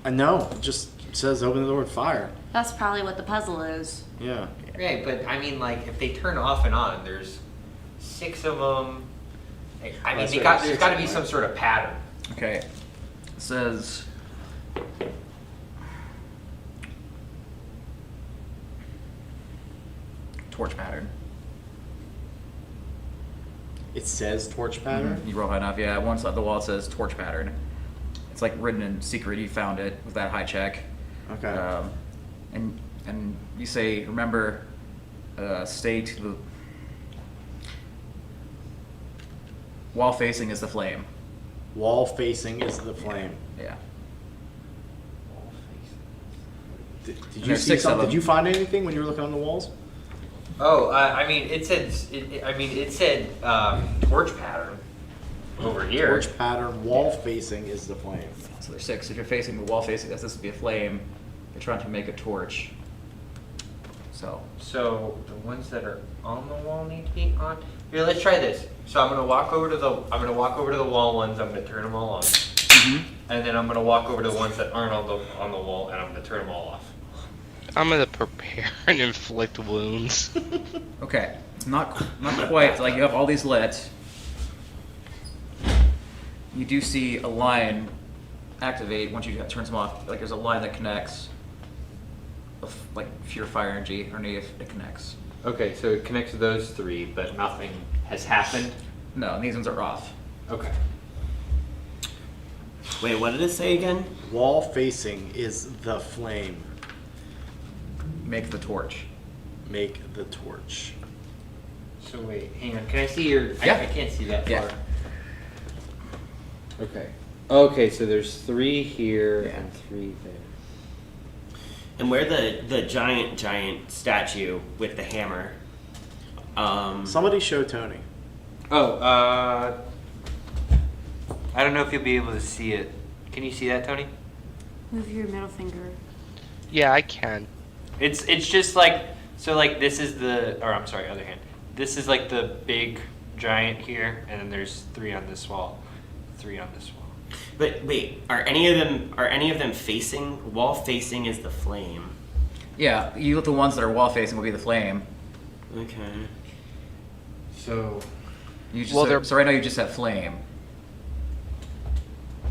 No, it just says open the door with fire. That's probably what the puzzle is. Yeah. Right, but I mean, if they turn off and on, there's 6 of them. I mean, That's there's right, got 6 to of be them, some right? sort of pattern. Okay. It says. Torch pattern. It says torch pattern. You roll high enough, yeah. One side of the wall it says torch pattern. It's like written in secret. You found it with that high check. Okay. And you say, remember, stay to the wall facing is the flame. Wall facing is the flame. Yeah. Did And you there's see 6 of something? them. Did you find anything when you were looking on the walls? Oh, I mean, it said torch pattern over here. Torch pattern. Wall facing is the flame. So there's 6. If you're facing the wall facing, this would be a flame. You're trying to make a torch. So the ones that are on the wall need to be on. Here, let's try this. So I'm gonna walk over to the wall ones. I'm gonna turn them all on, and then I'm gonna walk over to the ones that aren't on the wall, and I'm gonna turn them all off. I'm gonna prepare and inflict wounds. Okay, not quite. Like you have all these lit. You do see a line activate once you turn them off. Like there's a line that connects. Of like pure fire energy underneath it connects. Okay, so it connects to those 3, but nothing has happened. No, these ones are off. Okay. Wait, what did it say again? Wall facing is the flame. Make the torch. Make the torch. So wait, hang on. Can I see your? Yeah. I can't see that Yeah. far. Okay. Okay, so there's 3 here Yeah. and 3 there. And where the giant statue with the hammer. Somebody show Tony. Oh, I don't know if you'll be able to see it. Can you see that, Tony? Move your middle finger. Yeah, I can. It's just this is other hand. This is like the big giant here, and then there's 3 on this wall. 3 on this wall. But wait, are any of them facing? Wall facing is the flame. Yeah, you look the ones that are wall facing will be the flame. Okay. So You just Well, have, they're- so right now you just have flame.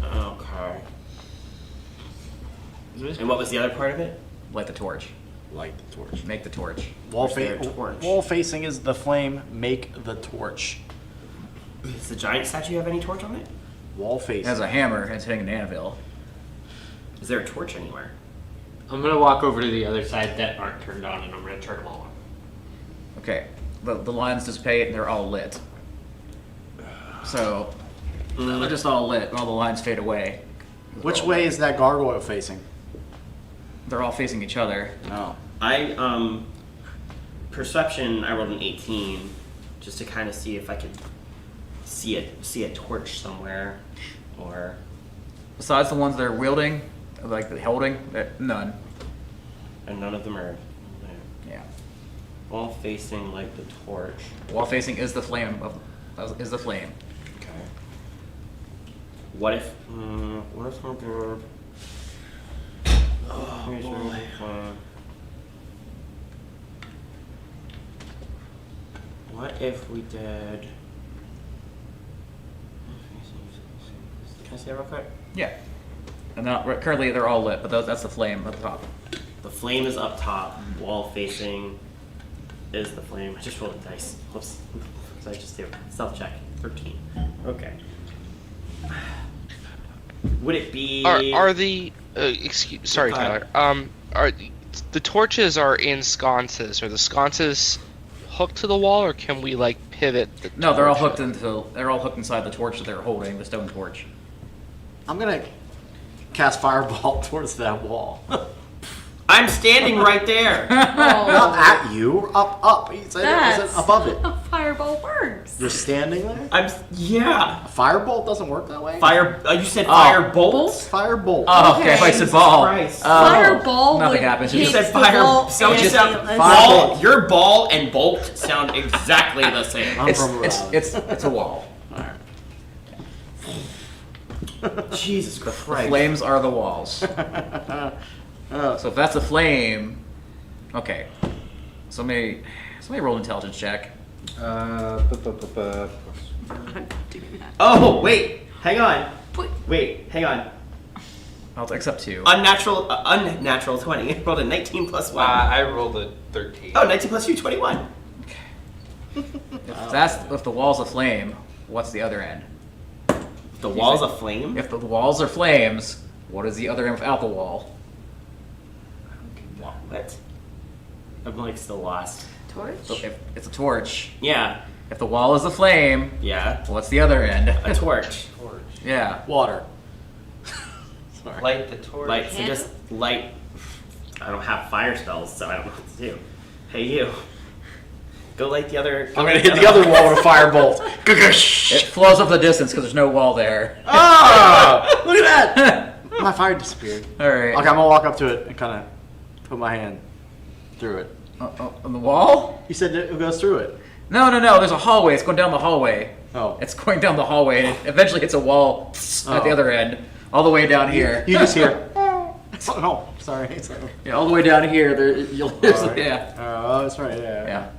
Okay. And what was the other part of it? Light the torch. Light the torch. Make the torch. Wall, Where's their torch? wall facing is the flame. Make the torch. Does the giant statue have any torch on it? Wall It facing. has a hammer and it's hitting an anvil. Is there a torch anywhere? I'm gonna walk over to the other side that aren't turned on, and I'm gonna turn them all on. Okay, the lines dissipate and they're all lit. So they're just all lit and all the lines fade away. Which way is that gargoyle facing? They're all facing each other. No. perception, I rolled an 18, just to kind of see if I could see a torch somewhere, or Besides the ones that are wielding, like the holding, none. and none of them are Yeah. all facing like the torch. Wall facing is the flame is the flame. Okay. What if we're good? Oh boy. What if we did? Can I say it real quick? Yeah. And currently they're all lit, but that's the flame at the top. The flame is up top. Wall facing is the flame. I just rolled a dice. Whoops. So I just do self check. 13. Okay. Would it be? Are the sorry, Tyler. Are the torches are in sconces? Are the sconces hooked to the wall, or can we like pivot the? No, they're all torch hooked they're all hooked inside the torch that they're holding, the stone torch. I'm gonna cast fireball towards that wall. I'm standing right there. Not at you, up. He said it was above it. How fireball works. You're standing there. Yeah. A firebolt doesn't work that way. You said firebolt? Firebolt. Oh, okay. If I said Jesus ball. Christ. Fireball nothing would happens. You You hit said the fire. wall So and just the- ball. Your ball and bolt sound exactly the same. I'm from Rhode Island. It's a wall. Jesus The Christ. flames are the walls. So if that's a flame, okay. Somebody roll an intelligence check. I'm doing that. Oh wait, hang on. Wait. Wait, hang on. I'll accept 2. Unnatural 20. Rolled a 19 plus 1. I rolled a 13. Oh, 19 plus 2, 21. If the wall's a flame, what's the other end? The wall's aflame? If the walls are flames, what is the other end without the wall? What? I'm like still lost. Torch? So if it's a torch, Yeah. if the wall is a flame, Yeah. what's the other end? A torch. Torch. Yeah. Water. Sorry. Light the torch. Light. So just light. I don't have fire spells, so I don't know what to do. Hey, you. Go light the other. I'm gonna hit the other wall with a firebolt. It flows up the distance because there's no wall there. Ah! Look at that! My fire disappeared. All right. Okay, I'm gonna walk up to it and kind of put my hand through it. On the wall? You said it goes through it. No. There's a hallway. It's going down the hallway. Oh. It's going down the hallway, and it eventually hits a wall at the other end, all the way down here. You just hear. Oh, no, sorry. Yeah, all the way down here. Alright. Yeah. Oh, that's right. Yeah.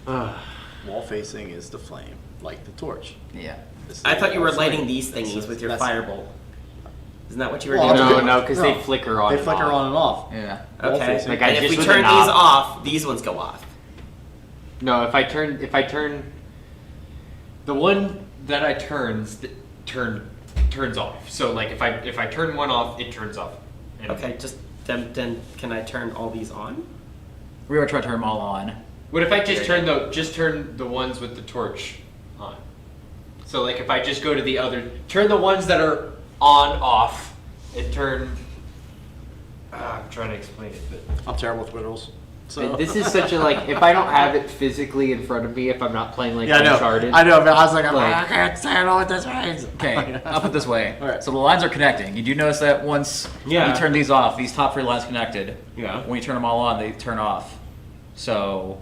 Yeah. Wall facing is the flame, like the torch. Yeah. I thought you were lighting Flame. these thingies with your That's- firebolt. Isn't that what you were Well, doing? No, because they No. flicker on. They and flicker off. on and off. Yeah. Wall Okay. facing. Like I And if just we with turn the these knob. off, these ones go off. No, if I turn the one that I turns off. So like if I turn one off, it turns off. And Okay, just then can I turn all these on? We were trying to turn them all on. What if I just turn the ones with the torch on? So like if I just go to the other, turn the ones that are on off, and turn. I'm trying to explain it, but I'm terrible with riddles. So this is such a like. If I don't have it physically in front of me, if I'm not playing like yeah, I know. Uncharted, I know, but I was like, Like- I can't stand all this means. Okay, I'll put it this way. Alright. So the lines are connecting. You do notice that once Yeah. you turn these off, these top 3 lines connected. Yeah. When you turn them all on, they turn off. So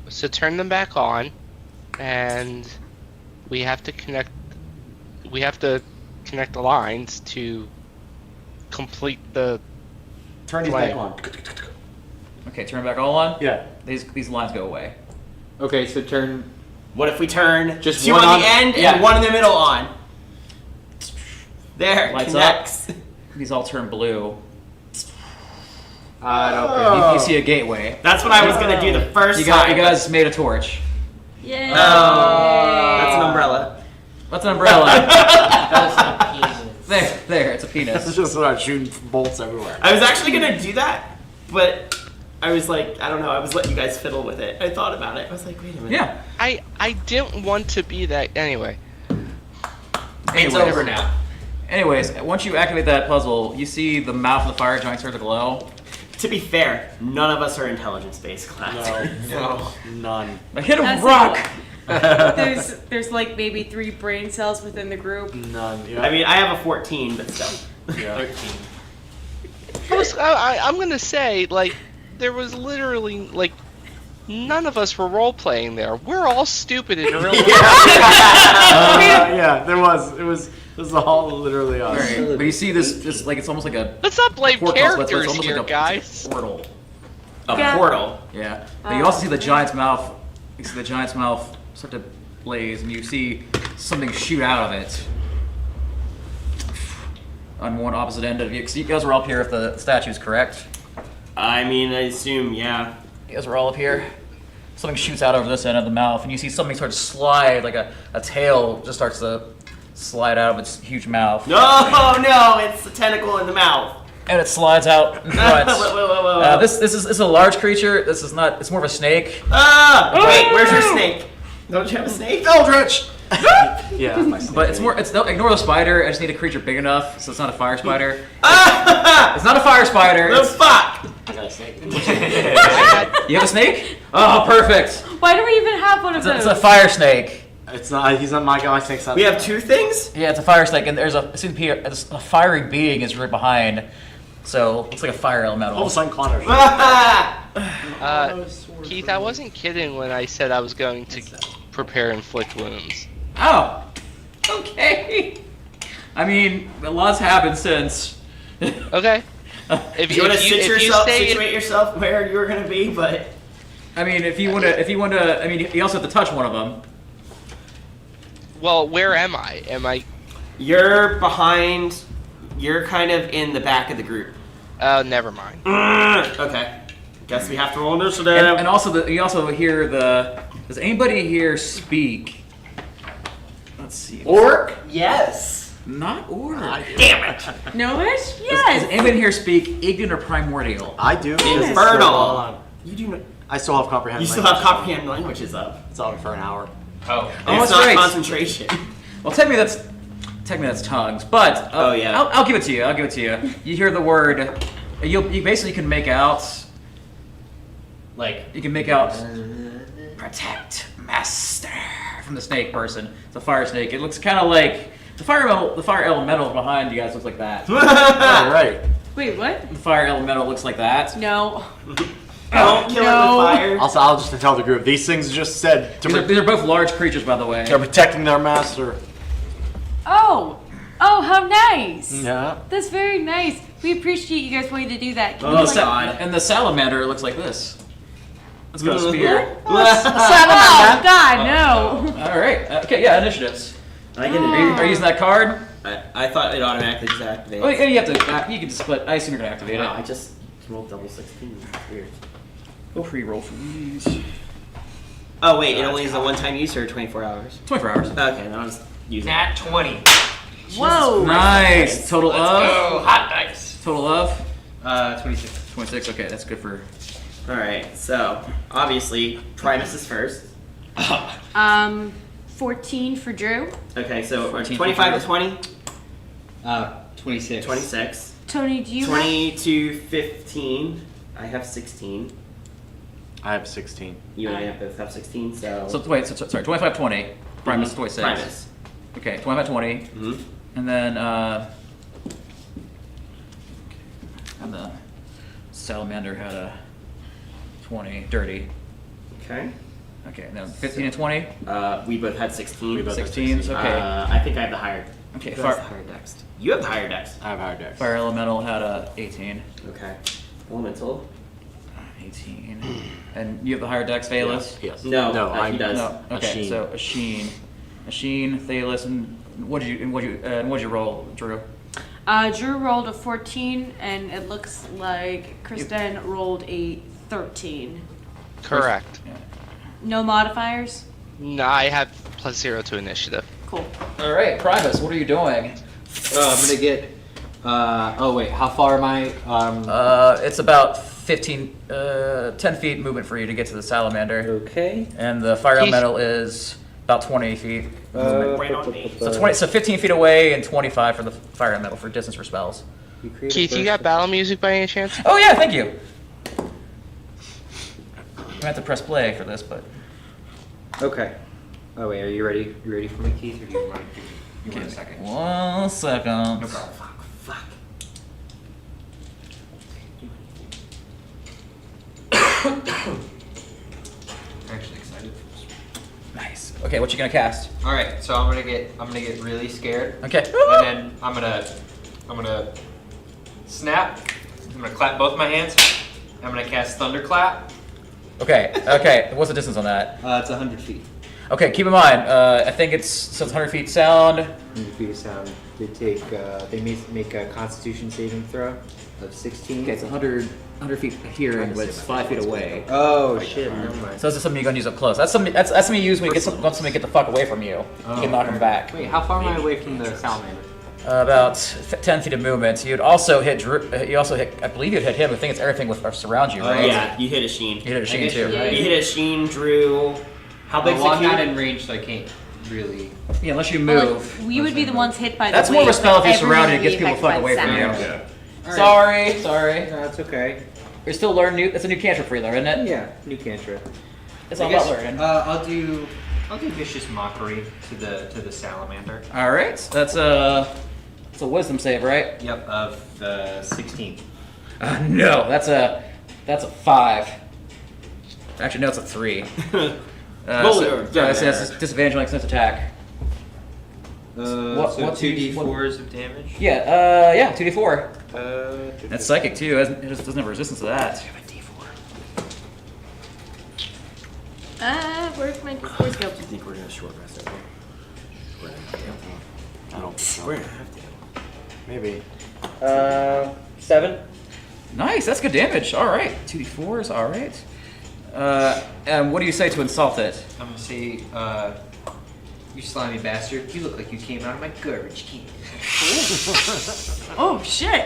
So turn them back on, and we have to connect. We have to connect the lines to complete the. Turn these Flame. back on. okay, turn it back all on. Yeah. These lines go away. okay, so turn. What if we turn Just 2 one on the on- end yeah. and 1 in the middle on? There, Lights connects. These all turn blue. Okay. You see a gateway. That's what I was gonna do the first You time. guys made a torch. Yay! That's an umbrella. What's an umbrella? That's not penis. there, it's a It's penis. just start shooting bolts everywhere. I was actually gonna do that, but I was like, I don't know. I was letting you guys fiddle with it. I thought about it. I was like, wait a minute. Yeah. I didn't want to be that anyway. It's over now. Anyways, once you activate that puzzle, you see the mouth of the fire giant start to glow, To be fair, none of us are intelligence-based class. No, none. I hit a That's rock. There's like maybe 3 brain cells within the group. None. Yeah. I mean, I have a 14, but still. yeah. 13. I'm gonna say, like, there was literally, like, none of us were role playing there. We're all stupid in real life. Yeah, there was. It was all literally us. Alright, but you see this like it's almost like a Let's not blame portal, but it's characters almost here, like a guys. portal. A Yeah. portal. Yeah. But you also see the giant's mouth. You see the giant's mouth start to blaze, and you see something shoot out of it. On one opposite end of you. 'Cause you guys were all up here if the statue's correct. I mean, I assume, yeah. You guys are all up here. Something shoots out over this end of the mouth, and you see something start to slide, like a tail just starts to slide out of its huge mouth. No, it's a tentacle in the mouth. And it slides out in front. Whoa. This is a large creature. This is not. It's more of a snake. Wait, where's your snake? Don't you have a snake? Eldritch. Yeah, that's my snake. But it's more. It's no, ignore the spider. I just need a creature big enough, so it's not a fire spider. Ah! It's not a fire spider. The It's, fuck! I got a snake. you have a snake? Oh, perfect. Why do we even have one of It's those? a fire snake. It's not. He's not my guy. My snake's not. We have 2 things? Yeah, it's a fire snake, and there's a fiery being is right behind. So it's like a fire elemental. All of a sudden, Connor. Keith, I wasn't kidding when I said I was going to prepare inflict wounds. Oh, okay. I mean, a lot's happened since. Okay. If You want to stay situate yourself where you're gonna be, but I mean, if you want to, I mean, you also have to touch one of them. well, where am I? Am I? you're behind. You're kind of in the back of the group. Oh, never mind. Okay. Guess we have to roll initiative. And also, you also hear the. Does anybody here speak? Let's see. Orc? Yes. Not orc. Damn it. No-ish? Does Yes. anybody here speak Ignan or Primordial? I do. Infernal. You do not. I still have comprehend. You still language. have comprehend languages up. It's on for an hour. Oh. Oh, It's that's not right. concentration. Well, technically that's tongues, but Oh, yeah. I'll give it to you. I'll give it to you. You hear the word. You basically can make out. Like. You can make out. Protect master from the snake person. It's a fire snake. It looks kind of like the fire elemental behind you guys looks like that. All right. Wait, what? The fire elemental looks like that. No. Don't kill it No. with fire. Also, I'll just tell the group these things just said to These are both large creatures, by the way. they're protecting their master. Oh. Oh, how nice. Yeah. That's very nice. We appreciate you guys wanting to do that. Can Oh, you, The like- God. and the salamander looks like this. Let's go spear. Oh, God, no. All right. Okay. Yeah. Initiatives. I get Are you using that card? I thought it automatically just activated. Oh, yeah, you have to. You can just split. I assume you're gonna activate Wow, I it. just rolled double 16. That's weird. Go free roll for these. Oh wait, it only is a one-time use or 24 hours? 24 hours. Okay, then I'll just use it. Nat 20. Whoa. Nice. Total Let's of. go. Hot dice. Total of. 26. 26. Okay, that's good for. All right, so obviously Primus is first. 14 for Drew. Okay, so 14 25 for to 20, 26. 26. Tony, do you 20 to 15. I have 16. I have 16. You and I both have 16, so. So wait. So, sorry. 25, 20. Primus is 26. Primus. Okay. 25, 20. Mm-hmm. And then. And the salamander had a 20. Dirty. Okay. Okay. Now 15 and 20. We both had 16. We both had 16s. 16. Okay. I think I have the higher. Okay. Who has the Fire, higher dex? You have the higher dex. I have higher dex. fire elemental had a 18. Okay. Elemental. 18. And you have the higher dex, Thalos? Yes. No, No, he does. No. Okay. Asheen. So Asheen, Thalos, and what'd you roll, Drew? Drew rolled a 14, and it looks like Kristen rolled a 13. Correct. Yeah. No modifiers? No, I have +0 to initiative. Cool. All right, Primus, what are you doing? I'm gonna get. Oh wait, how far am I? It's about 10 feet movement for you to get to the salamander, Okay. and the fire He's- elemental is about 20 feet. Right on me. So 15 feet away and 25 for the fire elemental for distance for spells. You create a Keith, you burst got of- battle music by any chance? Oh yeah, thank you. I have to press play for this, but Okay. Oh wait, are you ready? You ready for me, Keith, or do you want a second? 1 second. No problem. Fuck. I'm actually excited for this. Nice. Okay, what you gonna cast? All right, so I'm gonna get really scared. Okay. And then I'm gonna snap. I'm gonna clap both my hands. I'm gonna cast Thunderclap. Okay. Okay. What's the distance on that? It's 100 feet. Okay. Keep in mind. I think it's 100 feet sound. 100 feet of sound. They take. They make a Constitution saving throw of 16. Okay, it's 100 feet here, and it's 5 feet away. Oh shit! Never mind. So this is something you're gonna use up close. That's something you use when you want somebody to get the fuck away from you. You can knock them back. Wait, how far am I away from the salamander? About 10 feet of movement. You'd also hit Drew. You also hit. I believe you'd hit him. I think it's everything with surround you, right? Yeah, you hit a Sheen. You hit a I Sheen guess too. you're right. You hit a Sheen, Drew. How big's Well, the I'm not cube? in range, so I can't really. Yeah, unless you Well, move. like, we would be the ones hit by the That's more of a wave, spell but if you're surrounded. It everyone gets would be people the fuck away affected from by you. sound. Alright. Sorry. No, it's okay. You're still learning new. That's a new cantrip for you, though, isn't it? Yeah, new cantrip. It's I all guess, about learning. I'll do vicious mockery to the salamander. All right. That's a wisdom save, right? Yep, of the 16. No, that's a 5. Actually, no, it's a 3. That's disadvantage on next attack. So what 2d4s of damage. Yeah, 2d4. That's That's psychic too. It doesn't have resistance to that. Where's my D4 skill? I think we're gonna short rest it. I don't think We're so. gonna have to. Maybe. 7. Nice, that's good damage. All right, 2d4s. All right. And what do you say to insult it? I'm gonna say, you slimy bastard. You look like you came out of my garbage can. Oh shit!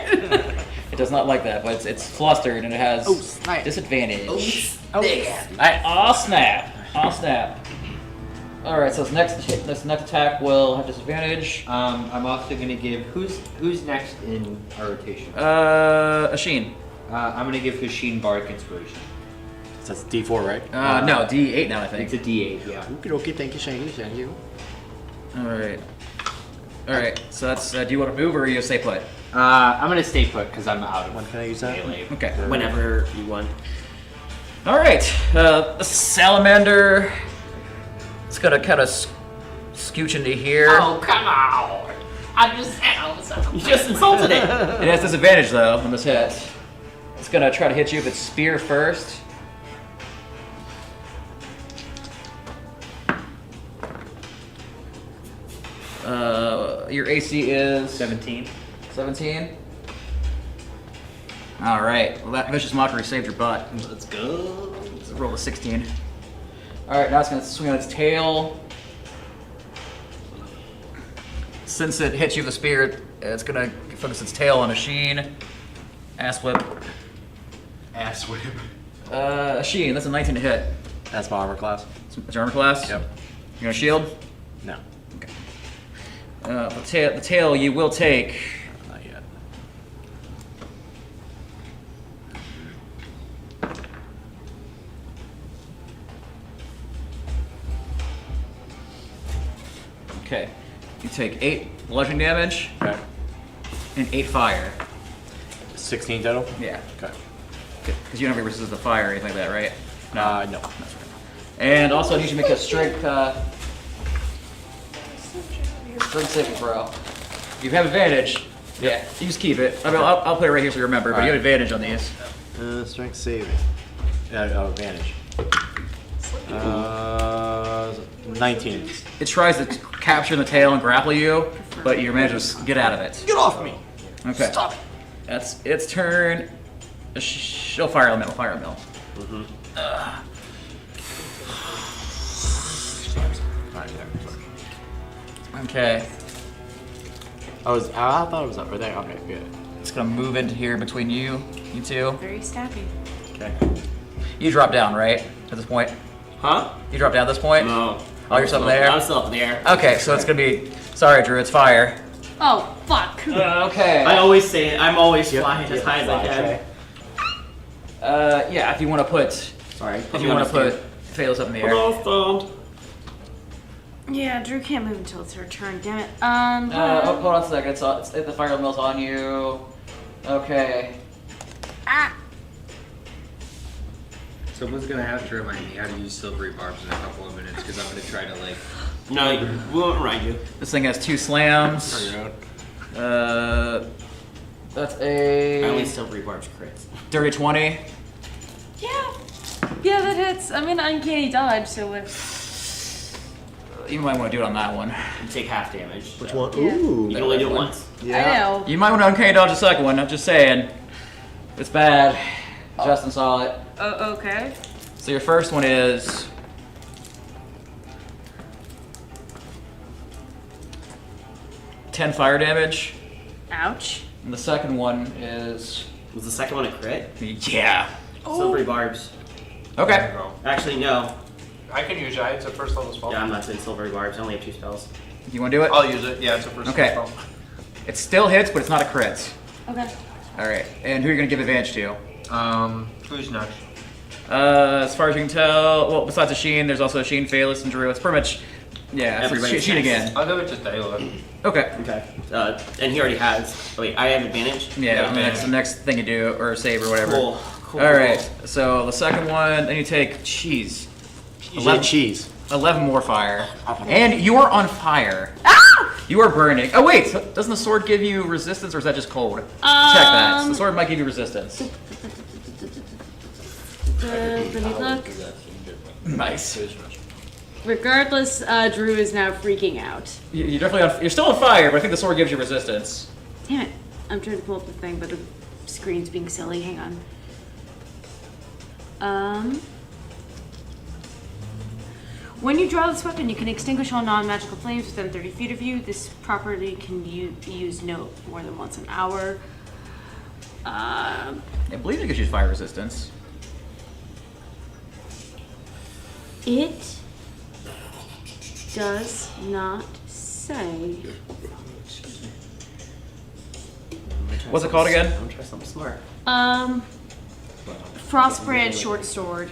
It does not like that, but it's flustered and it has snap. disadvantage. Oh snap! Oh snap! All right, so this next attack will have disadvantage. I'm also gonna give who's next in our rotation. Ashin. I'm gonna give Hushin Bardic Inspiration. So that's D4, right? No, D8 now I think. It's a D8, yeah. Okie dokie, thank you, Shaggy. Thank you. All right. All right. So that's. Do you want to move or are you stay put? I'm gonna stay put because I'm out of When can I use that? melee. Okay. Whenever you want. All right. The salamander. It's gonna kind of scooch into here. Oh, come on! I just said You just insulted it! It has disadvantage though on this hit. It's gonna try to hit you with its spear first. Your AC is 17. 17. All right. Well, that vicious mockery saved your butt. Let's go. Let's roll a 16. All right. Now it's gonna swing on its tail. Since it hit you with a spear, it's gonna focus its tail on Ashin. Ass whip. Ass whip. Ashin, that's a 19 to hit. That's my armor class. It's your armor class? Yep. You gonna shield? No. Okay. The tail you will take. Not yet. Okay. You take 8 bludgeoning damage Okay. and 8 fire. 16 total? Yeah. Okay. Because you don't have any resistance to fire or anything like that, right? No. That's right. And also, I need you to make a strength saving throw. You have advantage. Yeah. You just keep it. I mean, I'll put it right here so you remember, but you have advantage on these. Strength saving. Advantage. 19. It tries to capture the tail and grapple you, but you manage to get out of it. Get off me! Okay. Stop it! That's its turn. She'll fire elemental. Fire elemental. Alright, there. Okay. I thought it was over there. Okay, good. It's gonna move into here between you two. Very stabby. Okay. You drop down, right? At this point? Huh? You drop down at this point? No. Oh, you're still up in the air? I'm still up in the air. Okay, so it's gonna be. Sorry, Drew. It's fire. Oh, fuck. Okay. I always say it. I'm always Yep, flying as yep, high as I fly can. tray. Yeah, if you want to put, Sorry. if you want to put Phalos up in the air. Yeah, Drew can't move until it's her turn. Damn it. Hold on a second. It's the fire elemental's on you. Okay. Ah. Someone's gonna have to remind me how to use silvery barbs in a couple of minutes because I'm gonna try to like. No, we won't remind you. This thing has 2 slams. That's a I only silvery barbs crits. dirty 20. Yeah, that hits. I'm in uncanny dodge, so if. You might want to do it on that one. You take half damage. Which one? Yeah. Ooh. You can only do it once. I know. You might want to uncanny dodge the second one. I'm just saying. It's bad. Justin saw it. Oh, okay. So your first one is 10 fire damage, Ouch. and the second one is Was the second one a crit? yeah. Silvery barbs. Okay. Actually, no. I can use it. It's a first level spell. Yeah, I'm not doing silvery barbs. I only have 2 spells. You want to do it? I'll use it. Yeah, it's a first Okay. level spell. It still hits, but it's not a crit. Okay. All right. And who are you gonna give advantage to? Who's next? As far as you can tell, well, besides Sheen, there's also Sheen, Phalos, and Drew. It's pretty much, yeah, it's Everybody's Sheen next. again. I'll give it to Taylor. Okay. Okay. And he already has. Oh, wait, I have advantage? Yeah, the next thing you do, or save, or whatever. Cool. Cool. All right. So the second one, then you take cheese. You said cheese. 11 more fire. And you are on fire. You are burning. Oh, wait. So doesn't the sword give you resistance, or is that just cold? Check that. So the sword might give you resistance. Let me look. Nice. Regardless, Drew is now freaking out. You're definitely on. You're still on fire, but I think the sword gives you resistance. Damn it. I'm trying to pull up the thing, but the screen's being silly. Hang on. When you draw this weapon, you can extinguish all non-magical flames within 30 feet of you. This property can be used no more than once an hour. I believe it gives you fire resistance. It does not say. What's it called again? I'm gonna try something smart. Frostbrand short sword.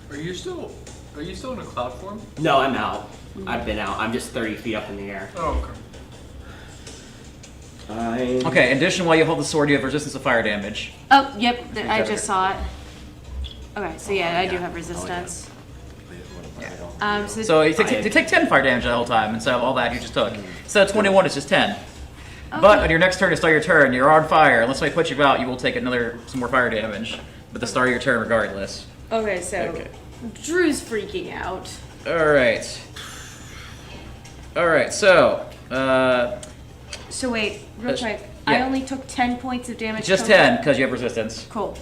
Are you still in a cloud form? No, I'm out. I've been out. I'm just 30 feet up in the air. Oh, okay. Okay, in addition, while you hold the sword, you have resistance to fire damage. Oh, yep. I just saw it. Okay, so yeah, I do have resistance. So you take 10 fire damage the whole time instead of all that you just took. Instead of 21, it's just 10. But on your next turn, to start your turn, you're on fire. Unless I put you out, you will take some more fire damage. But the start of your turn, regardless. Okay, so Okay. Drew's freaking out. All right. All right. So, So wait, real quick. yeah. I only took 10 points of damage. just total. 10 because you have resistance. Cool.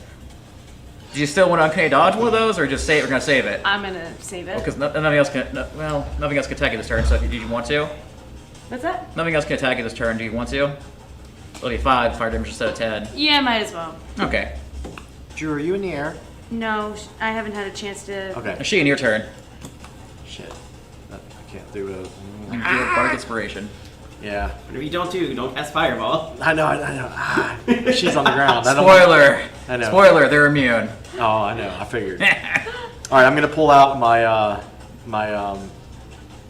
Do you still want to uncanny dodge one of those, or just save? We're gonna save it. I'm gonna save it. Because nothing else can. Nothing else can attack you this turn. So, do you want to? What's that? Nothing else can attack you this turn. Do you want to? It'll be 5 fire damage instead of 10. Yeah, might as well. Okay. Drew, are you in the air? No, I haven't had a chance to. Okay. Sheen, your turn. Shit. I can't do it. You can do a bardic inspiration. Yeah. Whatever you don't cast fireball. I know. Ah, she's on the ground. I don't- Spoiler. I know. Spoiler. They're immune. Oh, I know. I figured. All right, I'm gonna pull out my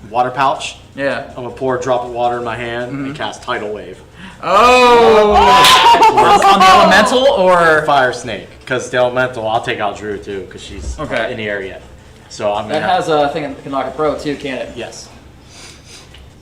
water pouch. Yeah. I'm gonna pour a drop of water in my hand and cast tidal wave. Oh! On the elemental or Fire snake, because the elemental, I'll take out Drew too, because she's Okay. in the air yet. So I'm that gonna. has a thing that can knock a pro too, can't it? Yes.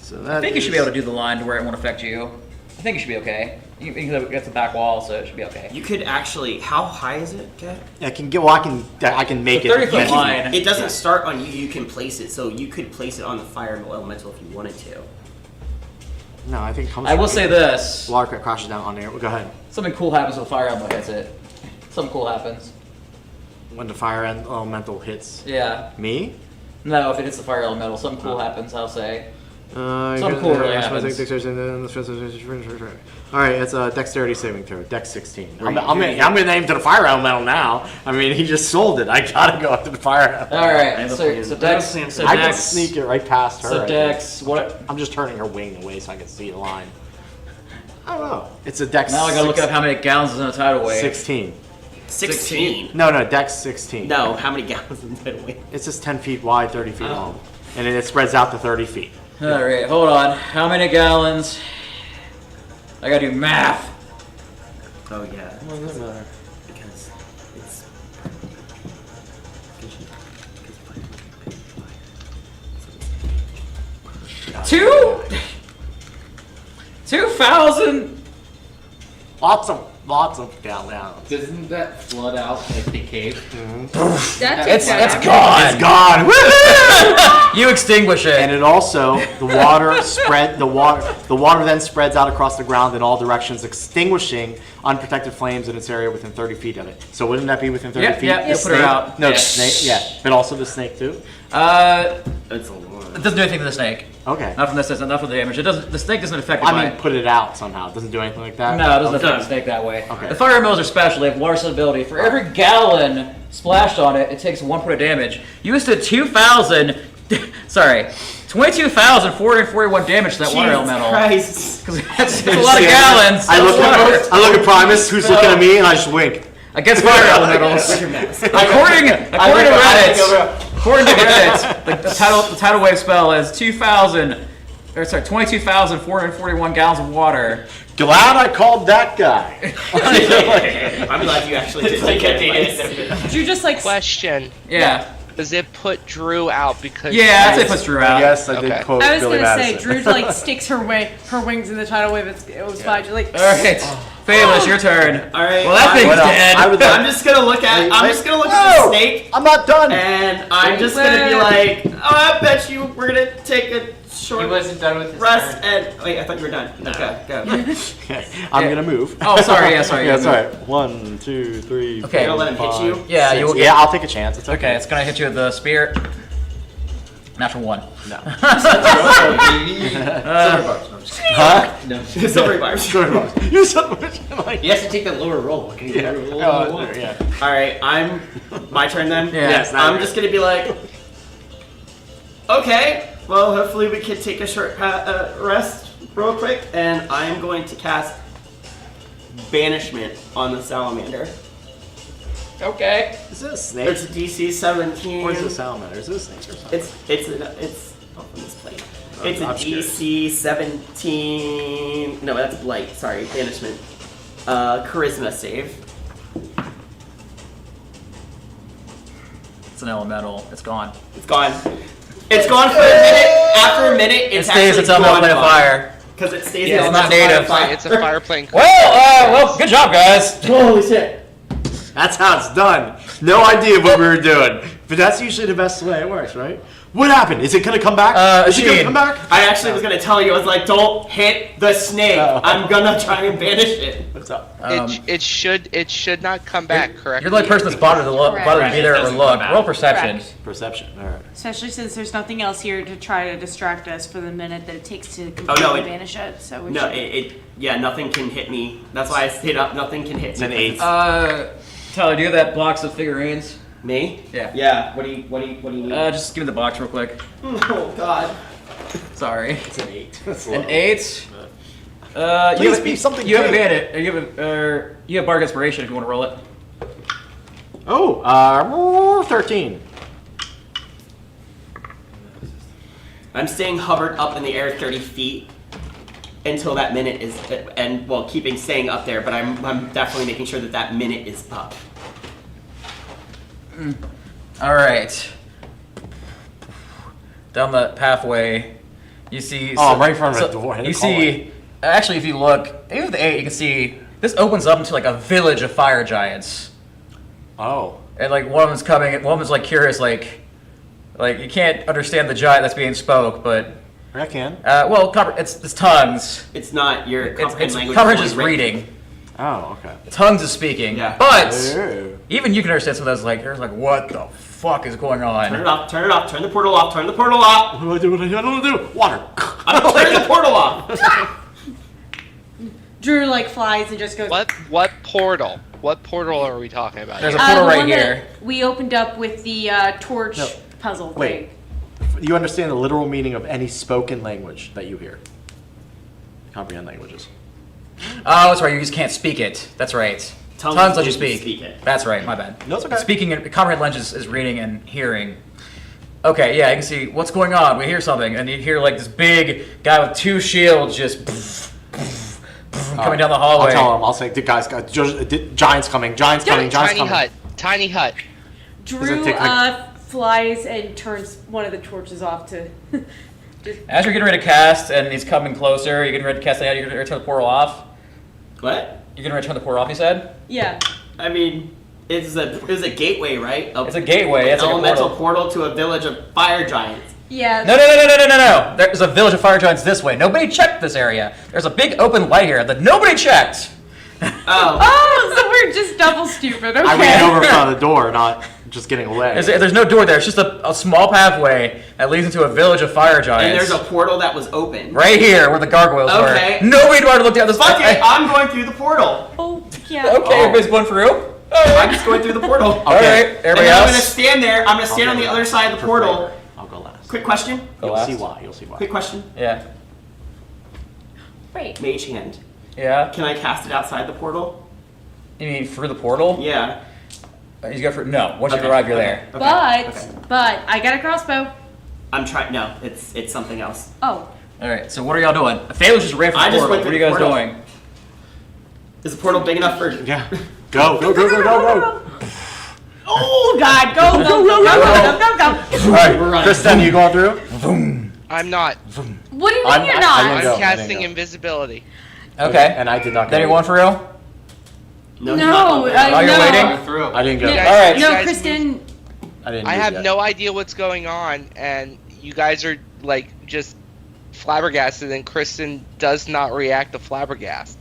So that I think you should be able to do the line to where it won't affect you. I think you should be okay. You can get the back wall, so it should be okay. You could actually. How high is it, Kat? I can get. Well, I can make So 30 it. foot line. It doesn't start on you. You can place it, so you could place it on the fire elemental if you wanted to. No, I think it comes. I will say this: Water crashes down on there. Go ahead. something cool happens with fire element hits it. Something cool happens. When the fire elemental hits Yeah. me. No, if it hits the fire elemental, something cool happens. I'll say. Something cool really happens. All right, it's a dexterity saving throw. Dex 16. I'm gonna aim to the fire elemental now. I mean, he just sold it. I gotta go after the fire elemental. All right, so Dex. I can sneak it right past her. So I Dex, think. what? I'm just turning her wing away so I can see the line. I don't know. It's a Dex. Now I gotta look up how many gallons is in a tidal wave. 16. 16. No, Dex 16. No, how many gallons in that way? It's just 10 feet wide, 30 feet long, and then it spreads out to 30 feet. All right, hold on. How many gallons? I gotta do math. Oh yeah. What does that matter? Because it's. 2,000. Lots of gallons. Doesn't that flood out like the cave? It's That's gone. It's gone. Woo! You extinguish it. And it also the water then spreads out across the ground in all directions, extinguishing unprotected flames in its area within 30 feet of it. So wouldn't that be within 30 feet? Yeah, The you'll put her snake- out. No, Yeah. the snake. Yeah, but also the snake too. It's a lot. It doesn't do anything to the snake. Okay. Not from this. Enough of the damage. It doesn't. The snake doesn't affect it. I mean, put it out somehow. It doesn't do anything like that. No, it doesn't Okay. affect the snake that way. Okay. The fire mills are special. They have water solubility. For every gallon splashed on it, it takes 1 point of damage. You used 2,000. Sorry, 22,441 damage to that water elemental. Christ. Because that's a lot of gallons. I look That's water. I look at Primus, who's looking at me, and I just wink. Against fire elementals. According to Reddit, the tidal wave spell is 22,441 gallons of water. Glad I called that guy. I'm glad you actually did take it. Did you just like Question: Yeah. Does it put Drew out because? Yeah, I'd say it puts Drew out. Yes, I did Okay. quote I was Billy gonna Madison. say Drew like sticks her wings in the tidal wave. It was fine. She's like, All right, Famous, your turn. All right. Well, that thing's What else? dead. I would I'm just gonna look at. I'm just gonna look at the snake, I'm not done. and I'm just gonna be like, oh, I bet you we're gonna take a He short wasn't done with his rest. turn. And wait, I thought you were done. Okay, go. Okay, I'm Yeah. gonna move. Oh, sorry. Yeah, sorry. Yeah, you it's gotta alright. 1, 2, 3. Okay. You're gonna let him hit you? Yeah, six. you- Yeah, I'll take a chance. It's move. Okay, okay. it's gonna hit you with the spear. Natural 1. No. Huh? No. Silvery bars. Sorry, boss. You son of a bitch. Like, He has to take that lower roll. Can you yeah. roll Oh, yeah. All right, I'm my turn then. Yeah. Yes, now I'm you're- just gonna be like, okay, well, hopefully we can take a short rest real quick, and I'm going to cast Banishment on the salamander. Okay. Is it a snake? It's a DC 17. Or is it a salamander? Is it a snake or something? It's oh, on this plate. It's a I'm scared. DC 17. No, that's blight. Sorry, banishment. Charisma save. It's an elemental. It's gone. It's gone. It's gone for a minute. After a minute, It it's stays actually its elemental plane of gone. fire. Because it stays Yeah, in it's not native. It's a fire plane. Well, good job, guys. Holy shit. That's how it's done. No idea what we were doing. But that's usually the best way it works, right? What happened? Is it gonna come back? Is it gonna Sheen. come back? I actually was gonna tell you, I was like, don't hit the snake. Oh. I'm gonna try and banish it. What's up? It should not come back, correct? You're the only person that's bothered to look, Correct. bothered to be there or Doesn't look. come out. Roll perception. Correct. Perception. All right. especially since there's nothing else here to try to distract us for the minute that it takes to Oh, completely no, banish it. So we No, should. yeah, nothing can hit me. That's why I stayed up. Nothing can hit It's me. an 8. Tyler, do you have that box of figurines? Me? Yeah. Yeah. What do you need? Just give me the box real quick. Oh God. Sorry. It's an 8. That's An low. 8. Please You have, be something You have a good. bandit. You have bark inspiration if you want to roll it. Oh, 13. I'm staying hovered up in the air 30 feet until that minute is, and well, staying up there. But I'm definitely making sure that that minute is up. All right. Down the pathway, you see. Oh, I'm right in front of the door. Hit You the hallway. see. Actually, if you look, even with the 8, you can see this opens up into like a village of fire giants. Oh. And like one of them's coming. One of them's like curious, like you can't understand the giant that's being spoke, but I can. well, it's tongues. It's not your comprehend language. Coverage is is only reading. Oh, okay. Tongues is speaking. Yeah. But Ooh. even you can understand some of those. Like there's like, what the fuck is going on? Turn it off. Turn it off. Turn the portal off. Turn the portal off. What do I do? What do I do? Water. I'm gonna turn the portal off. Drew like flies and just goes. What portal? What portal are we talking about? There's here? a portal the right one here. that we opened up with the torch No. puzzle Wait. thing. You understand the literal meaning of any spoken language that you hear? Comprehend languages. Oh, that's right. You just can't speak it. That's right. Tongues Tongues let you let you speak. speak it. That's right. My bad. No, it's okay. Speaking and comprehend languages is reading and hearing. Okay, yeah, you can see what's going on. We hear something, and you hear like this big guy with 2 shields just coming down the hallway. I'll tell him. I'll say, giants coming. Giants coming. Giants Tiny coming. hut. Tiny hut. Drew take, like- flies and turns one of the torches off to. As you're getting ready to cast, and he's coming closer, you're getting ready to cast it out. You're getting ready to turn the portal off. What? You're getting ready to turn the portal off. You said Yeah. I mean, it's a gateway, right? it's a gateway. It's like a elemental portal. portal to a village of fire giants. Yeah. No. There's a village of fire giants this way. Nobody checked this area. There's a big open light here that nobody checked. Oh. Oh, so we're just double stupid. Okay. I ran over from the door, not just getting away. There's no door there. It's just a small pathway that leads into a village of fire And giants. there's a portal that was open. Right here, where the gargoyles Okay. were. Nobody wanted to look down this. Fuck it, I'm going through the portal. Oh, yeah. Okay, everybody's going through. I'm just going through the portal. All right, Okay. everybody And I'm gonna else. stand there. I'm gonna stand on the go other last. side of the For portal. flavor. I'll go last. Quick question. Go You'll last. see why. You'll see why. Quick question. Yeah, Right. Mage hand. yeah. Can I cast it outside the portal? You mean through the portal? Yeah. He's got for no. Once you Okay, arrive, you're okay, there. okay, But okay. I got a crossbow. I'm trying. No, it's something else. Oh. All right. So what are y'all doing? Thalos just ran for the I just portal. went What are through you guys the portal. doing? Is the portal big enough for? Yeah. Go. Oh God! Go! All right, We're running. Kristen, you going through? I'm not. What do you mean I'm- you're I not? didn't I'm go. I casting didn't go. invisibility. Okay. And I did not go. Then you going for real? No. he's No, not going through. Oh, you're no. waiting? Through. I didn't go. No, guys- All right. you no, guys Kristen. I didn't. I do have that. no idea what's going on, and you guys are like just flabbergasted, and Kristen does not react to flabbergast.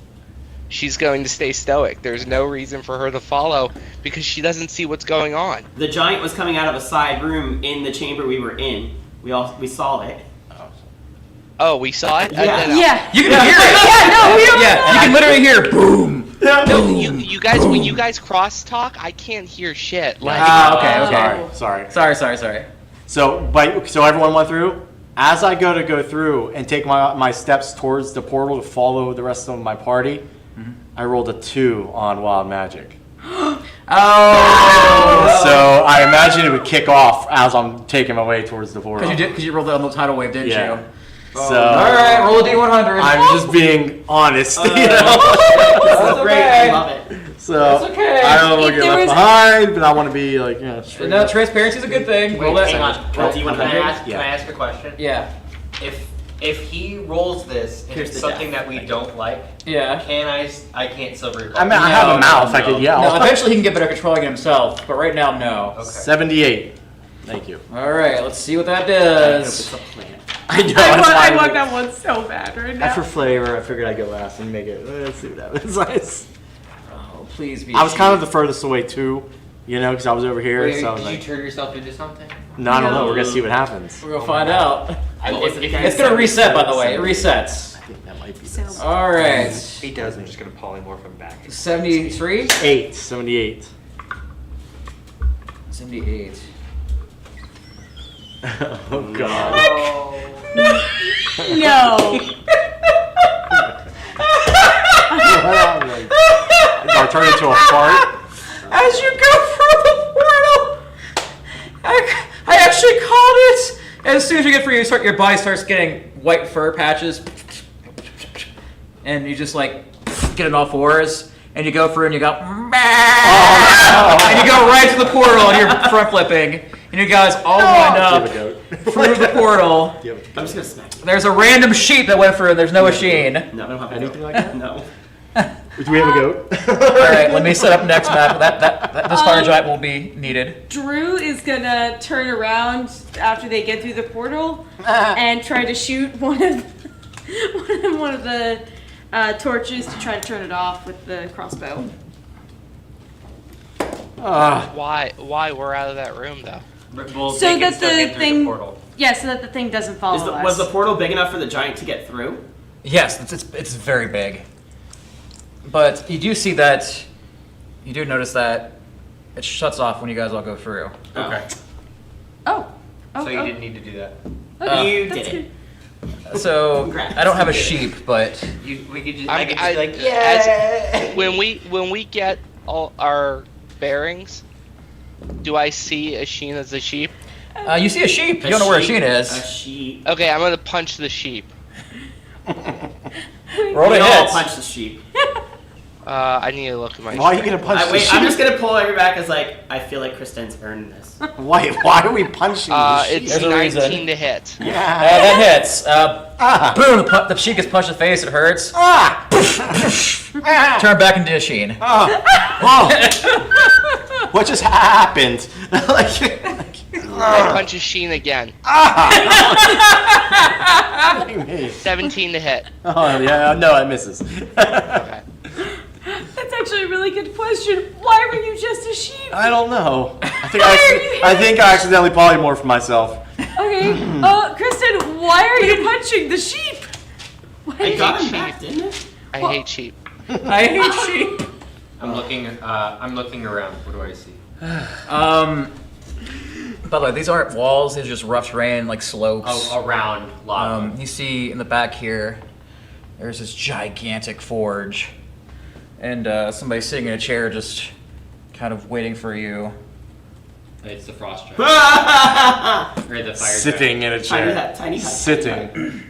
She's going to stay stoic. There's no reason for her to follow because she doesn't see what's going on. The giant was coming out of a side room in the chamber we were in. We saw it. Oh, we saw it? Yeah. Yeah. You can hear it. Yeah. No, we don't. Yeah, you can literally hear boom. No, you guys, when you guys cross talk, I can't hear shit. Like, Okay. Sorry. Sorry. So everyone went through. As I go through and take my steps towards the portal to follow the rest of my party, I rolled a 2 on Wild Magic. Oh. So I imagine it would kick off as I'm taking my way towards the portal. Because you rolled it on the tidal wave, didn't Yeah. you? So All right, roll a d100. I'm just being honest, you know. This is That's great. okay. I love it. So That's okay. I don't want If to get there left was- behind, but I want to be like, straight No, up. transparency is a good thing. Roll that. Hang on. Roll Can D100. can I ask a question? Yeah. If he rolls this and Here's it's the something death. that we don't like, Yeah. I can't silver your I mean, I have a mouth. I could yell. No, eventually he can get better controlling it himself, but right now, no. Okay. 78. Thank you. All right, let's see what that I hope does. it's a plant. I know. I want that one so bad right now. For flavor, I figured I'd go last and make it. Let's see what happens. Nice. Oh, please be. I was kind of the furthest away too, because I was over here. Wait, so I was did you like, turn yourself into something? no, I don't know. We're gonna see what happens. We're gonna find out. What was it again? It's gonna reset, by the way. It resets. I think that might be So- this. All right. If he does, I'm just gonna polymorph him back. 73. 78. 78. Oh god. No. I turned into a fart. As you go through the portal, I actually called it. As soon as you get through, your body starts getting white fur patches, and you just like get on all fours, and you go through and you go, and you go right to the portal, and you're front flipping, and you guys all wind up Do you have a goat? through the portal. Do you have I'm just gonna smack you. There's a random sheep that went through, and there's no machine. No, I don't have a Anything goat. like that? No. Do we have a goat? All right, let me set up next map. This fire giant will be needed. Drew is gonna turn around after they get through the portal and try to shoot one of the torches to try to turn it off with the crossbow. Why we're out of that room though? Well, So they can that still the get through thing- portal. Yeah, so that the thing doesn't follow us. Was the portal big enough for the giant to get through? Yes, it's very big. But you do see that. You do notice that it shuts off when you guys all go through. Okay. Oh. So you didn't need to do that. Okay, You that's did it. good. So Congrats. I don't have a sheep, but We could just, I- I could I- just be like, yeah. When we get all our bearings, do I see Asheen as a sheep? you see a sheep. You don't know where a sheep A is. sheep. Okay, I'm gonna punch the sheep. Roll We to all hit. punch the sheep. I need to look at my. Why are you gonna punch the Wait, sheep? I'm just gonna pull everybody back as like, I feel like Kristen's earned this. Why are we punching the sheep? It's There's a 19 reason. to hit. Yeah. That hits. Boom! The sheep gets punched in the face. It hurts. Turn back into a sheen. What just happened? I punch Asheen again. 17 to hit. Oh yeah, no, it misses. Okay. That's actually a really good question. Why were you just a sheep? I don't know. I Why are think I accidentally polymorphed myself. Okay. Kristen, why are you punching the sheep? Why I did got you- him back, didn't it? I hate sheep. I hate sheep. I'm looking around. What do I see? By the way, these aren't walls. These are just rough terrain, like slopes. Oh, around lava. You see in the back here, there's this gigantic forge, and somebody sitting in a chair, just kind of waiting for you. It's the frost giant. Or the fire Sitting in a chair. Tiny hut. Sitting.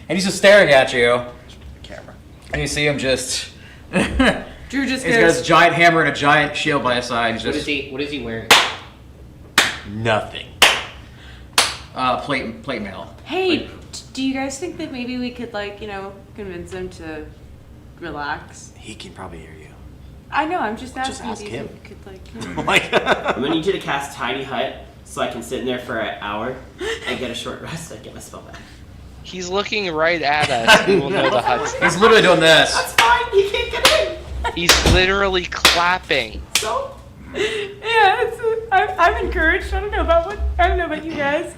And he's just staring at you, Camera. and you see him just. Drew just He's got goes. his giant hammer and a giant shield by his side. He's What just is he wearing? Nothing. plate mail. Hey, do you guys think that maybe we could, like, convince him to relax? He can probably hear you. I know. I'm just Just asking. ask do you him. think we could, like, Like. I'm gonna need you to cast Tiny Hut so I can sit in there for an hour and get a short rest so I get my spell back. He's looking right at us. We will know the hut's. He's literally doing this. That's fine, you can't get in! He's literally clapping. So? Yeah, I'm encouraged. I don't know about you guys.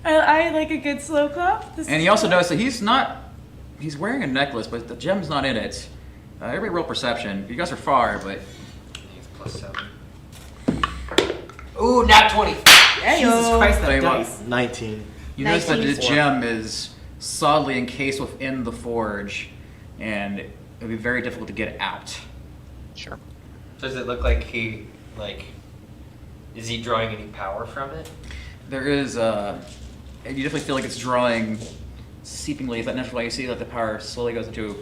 I like a good slow clap. And he also noticed that he's wearing a necklace, but the gem's not in it. Everybody roll perception. You guys are far, but He's +7. Ooh, nat 20. Jesus Christ, that Tell you what. dice. 19. you notice that the 19. gem is solidly encased within the forge, and it would be very difficult to get it out. Sure. Does it look like is he drawing any power from it? There is, you definitely feel like it's drawing seepingly. Is that natural? You see that the power slowly goes into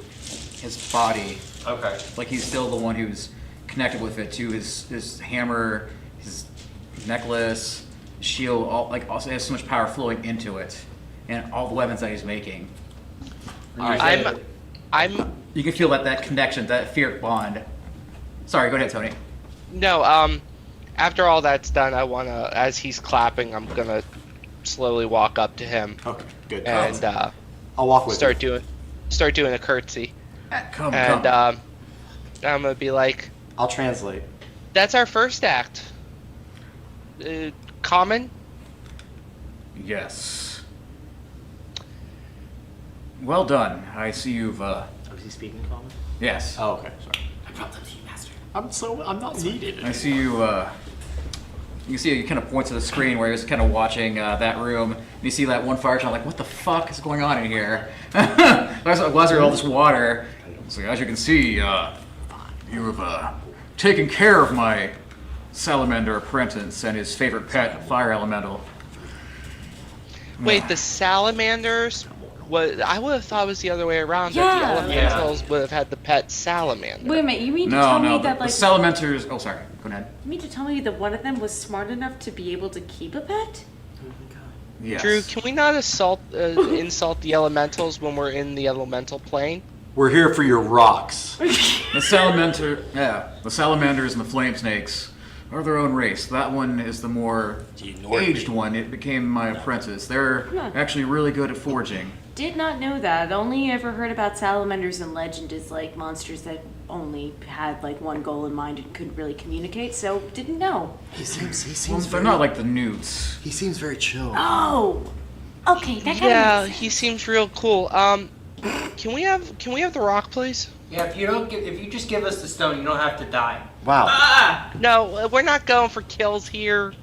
his body. Okay. Like he's still the one who's connected with it to his hammer, his necklace, shield. Also has so much power flowing into it, and all the weapons that he's making. I'm You can feel that connection, that fear bond. Sorry, go ahead, Tony. no. After all that's done, I wanna, as he's clapping, I'm gonna slowly walk up to him Okay, good. and I'll walk with start you. doing a curtsy, Come. and I'm gonna be like, I'll translate. "That's our first act. Common." Yes. Well done. I see you've. Oh, is he speaking common? Yes. Oh, okay. Sorry. I brought them to you, Master. I'm not needed. I see you. You can see he kind of points to the screen where he was kind of watching that room, and you see that one fire giant. Like, what the fuck is going on in here? Why is there all this water? So as you can see, you have taken care of my salamander apprentice and his favorite pet, fire elemental. Wait, the salamanders? I would have thought it was the other way around. That the Yeah. elementals would have had the pet salamander. Wait a minute. You mean to tell me that the like salamanders. Oh, sorry. Go ahead. you mean to tell me that one of them was smart enough to be able to keep a pet? Yes. Drew, can we not insult the elementals when we're in the elemental plane? We're here for your rocks. The salamanders and the flame snakes are their own race. That one is the more aged one. It became my apprentice. They're actually really good at forging. Did not know that. Only ever heard about salamanders in legend as like monsters that only had like one goal in mind and couldn't really communicate. So didn't know. He seems Well, they're not like the newts. He seems very chill. Oh, Okay, that kind Yeah, of makes he sense. seems real cool. Can we have the rock, please? Yeah, if you just give us the stone, you don't have to die. Wow. Ah! No, we're not going for kills here,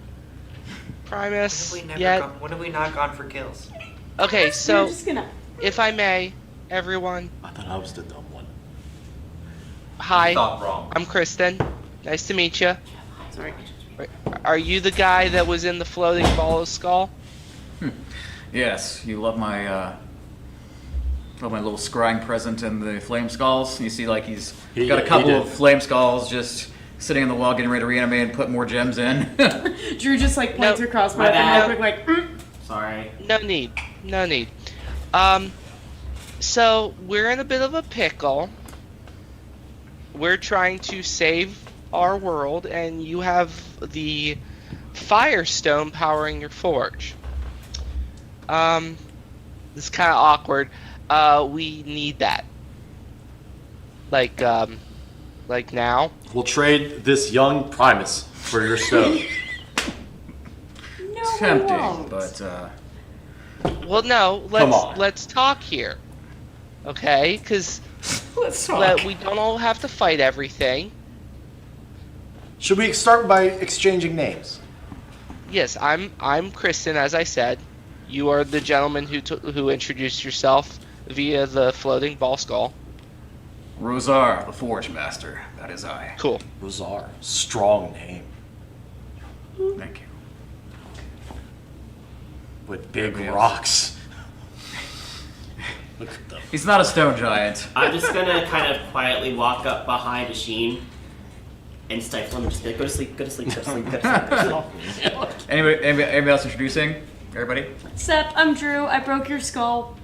Primus. Yet. When have we not gone for kills? Okay, We're so just gonna. if I may, everyone, I thought I was the dumb one. hi. Thought wrong. I'm Kristen. Nice to meet you. Sorry. Are you the guy that was in the floating ball of skull? Yes, you love my little scrying present in the flame skulls. You see, like he's got a he couple did. of flame skulls just sitting on the wall, getting ready to reanimate and put more gems in. Drew just like points No, her crossbow my at them bad. real quick, like. Sorry. No need. No need. So we're in a bit of a pickle. We're trying to save our world, and you have the firestone powering your forge. This is kind of awkward. We need that. Like now. We'll trade this young Primus for your stone. No, we Tempting, won't. but Well, no. Come on. Let's talk here. Okay? Because let's talk. we don't all have to fight everything. Should we start by exchanging names? Yes, I'm Kristen, as I said. You are the gentleman who introduced yourself via the floating ball skull. Rosar, the Forge Master. That is I. Cool. Rosar. Strong name. Thank you. With big Everybody else? rocks. Look at them. He's not a stone giant. I'm just gonna kind of quietly walk up behind Asheen and stifle him and just be like, go to sleep, go to sleep, go to sleep, go to sleep, go to sleep. Anybody else introducing? Everybody? Seth, I'm Drew. I broke your skull.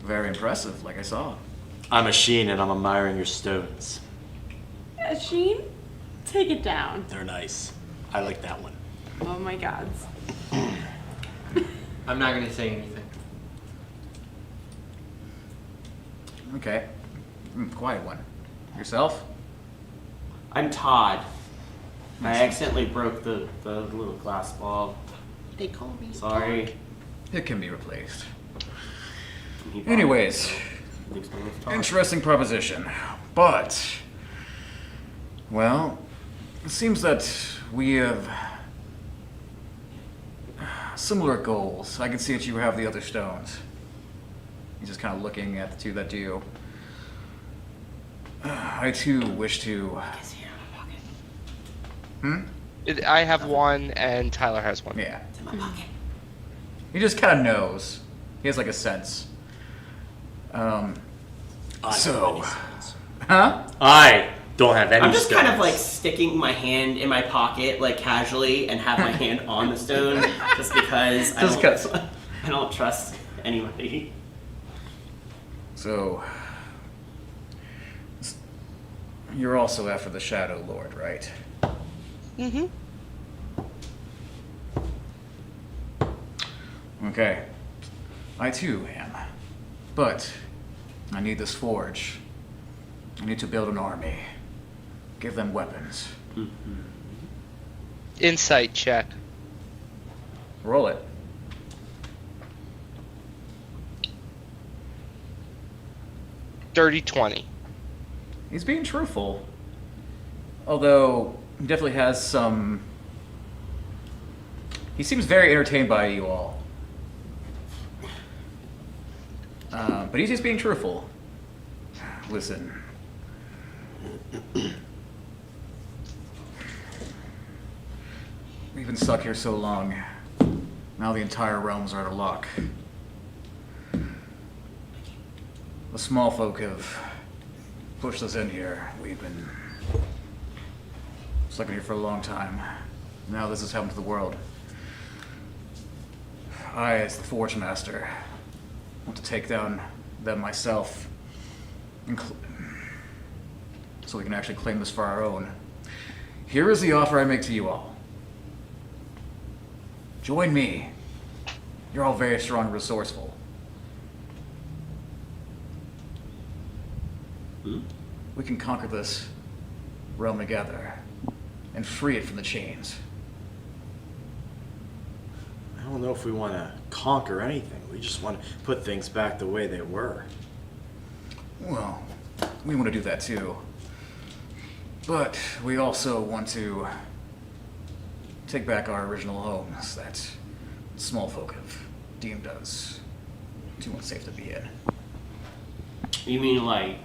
Very impressive, like I saw. I'm a Sheen and I'm admiring your stones. Sheen, take it down. They're nice. I like that one. Oh my gods. I'm not gonna say anything. Okay. Quiet one. Yourself? I'm Todd. I accidentally broke the little glass ball. They call me. Sorry. It can be replaced. He bought Anyways, it. Thinks my name's Todd. interesting proposition. But, well, it seems that we have similar goals. I can see that you have the other stones. He's just kind of looking at the two that do. I too wish to. It's here in my pocket. Hmm? I have one, and Tyler has one. Yeah. It's in my pocket. He just kind of knows. He has like a sense. So, huh? I don't have any I'm just kind of stones. like sticking my hand in my pocket, like casually, and have my hand on the stone, just because Just 'cause. I don't trust anybody. So, you're also after the Shadow Lord, right? Mm-hmm. Okay. I too am. But I need this forge. I need to build an army. Give them weapons. Insight check. Roll it. Dirty 20. He's being truthful. Although, he definitely has some... He seems very entertained by you all. But he's just being truthful. Listen. We've been stuck here so long. Now the entire realms are out of luck. The small folk have pushed us in here. We've been stuck in here for a long time. Now this has happened to the world. I, as the Forge Master, want to take down them myself, so we can actually claim this for our own. Here is the offer I make to you all. Join me. You're all very strong and resourceful. We can conquer this realm together and free it from the chains. don't know if we want to conquer anything. We just want to put things back the way they were. Well, we want to do that too. But we also want to take back our original homes that small folk have deemed us too unsafe to be in. You mean like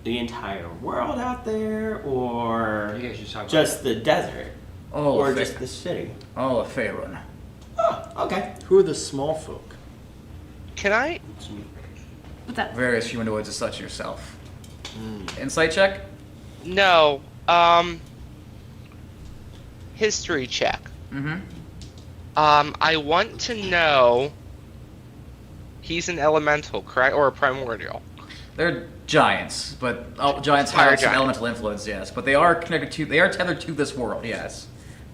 the entire world out there, or You guys should talk just the desert, All or of just the city? All of Faerun. Oh, okay. Who are the small folk? Can I? What's that? Various humanoids as such yourself. Insight check? No. History check. Mm-hmm. I want to know. He's an elemental, correct, or a primordial? They're giants, but giants Fire have some giant. elemental influence, yes. But they are connected to, they are tethered to this world, yes.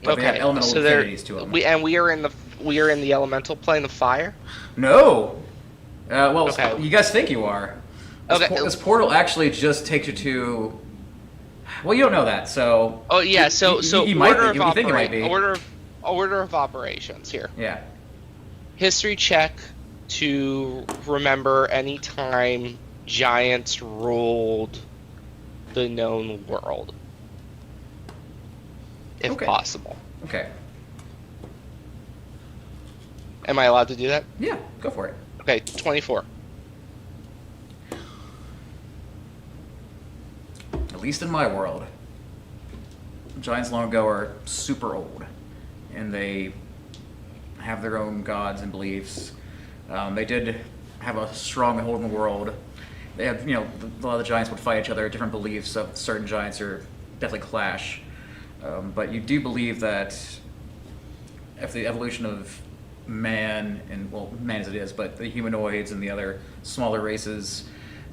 But they have elemental so affinities to them. we are in the elemental plane of fire. No. Well, Okay. you guys think you are. Okay. This portal actually just takes you to. Well, you don't know that, so. Oh yeah, so you might order be, of you think it might be. order of operations here. Yeah. History check to remember any time giants ruled the known world, if Okay. possible. Okay. Am I allowed to do that? Yeah, go for it. Okay, 24. At least in my world, giants long ago are super old, and they have their own gods and beliefs. They did have a strong hold in the world. They have, a lot of the giants would fight each other. Different beliefs of certain giants are definitely clash. But you do believe that if the evolution of man, and well, man as it is, but the humanoids and the other smaller races,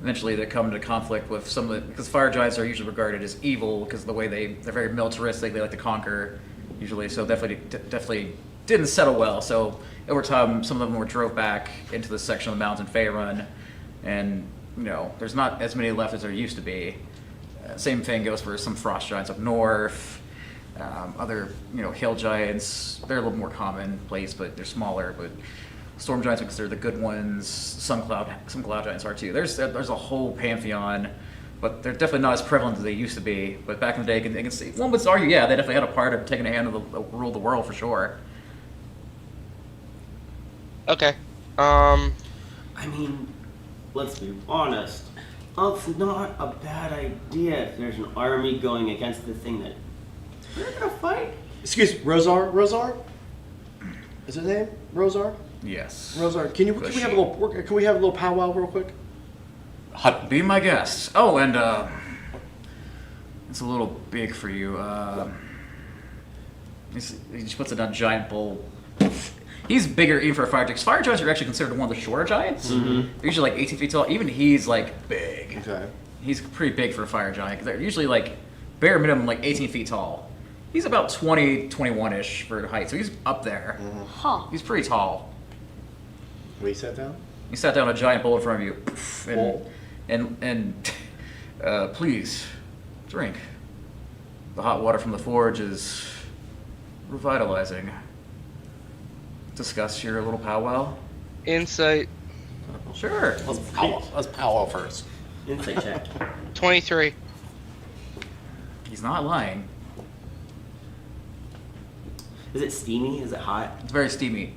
eventually they come into conflict with some of the, because fire giants are usually regarded as evil because of the way they're very militaristic, they like to conquer usually, so definitely didn't settle well. So over time, some of them were drove back into the section of the mountains in Faerun, and there's not as many left as there used to be. Same thing goes for some frost giants up north. Other, hill giants, they're a little more commonplace, but they're smaller. But storm giants are considered the good ones. Some cloud giants are too. There's a whole pantheon, but they're definitely not as prevalent as they used to be. But back in the day, you can see, one would argue, yeah, they definitely had a part of taking a hand of the rule of the world for sure. Okay. I mean, let's be honest. It's not a bad idea if there's an army going against the thing that we're gonna fight. Excuse me, Rosar? Is his name Rosar? Yes. Rosar, can we have a little powwow real quick? Be my guest. Oh, and it's a little big for you. He just puts it on a giant bowl. He's bigger even for a fire giant. Fire giants are actually considered one of the shorter giants. Mm-hmm. They're usually like 18 feet tall. Even he's like big. Okay. He's pretty big for a fire giant. They're usually like bare minimum like 18 feet tall. He's about 20, 21-ish for height, so he's up there. Mm-hmm. Huh. He's pretty tall. Will you sit down? He sat down a giant bowl in front of you. Bowl? And please, drink. The hot water from the forge is revitalizing. Discuss your little powwow? Insight Sure. Let's powwow first. Insight check. 23. He's not lying. Is it steamy? Is it hot? It's very steamy.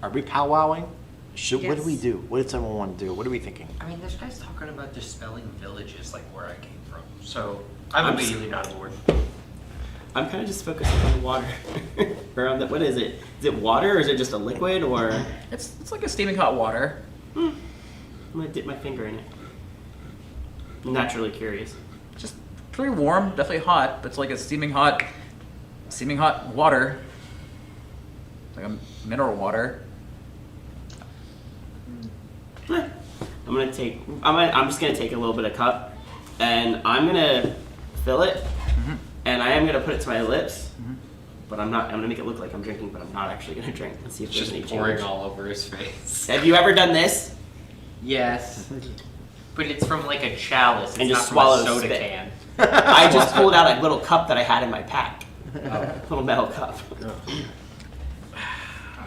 Are we powwowing? What do we Yes. do? What does everyone want to do? What are we thinking? I mean, this guy's talking about dispelling villages like where I came from. So I'm I'm immediately not aboard. I'm kind of just focusing on the water. Or on the, what is it? Is it water or is it just a liquid or? It's like a steaming hot water. I'm gonna dip my finger in it. I'm naturally curious. Just pretty warm, definitely hot, but it's like a steaming hot water. Like a mineral water. I'm just gonna take a little bit of cup, and I'm gonna fill it, and I am gonna put it to my lips. But I'm gonna make it look like I'm drinking, but I'm not actually gonna drink. Let's see if there's Just any pouring change. all over his face. Have you ever done this? Yes. But it's from like a chalice. It's And not just from a swallow soda spit. can. I just pulled out a little cup that I had in my pack. Little metal cup.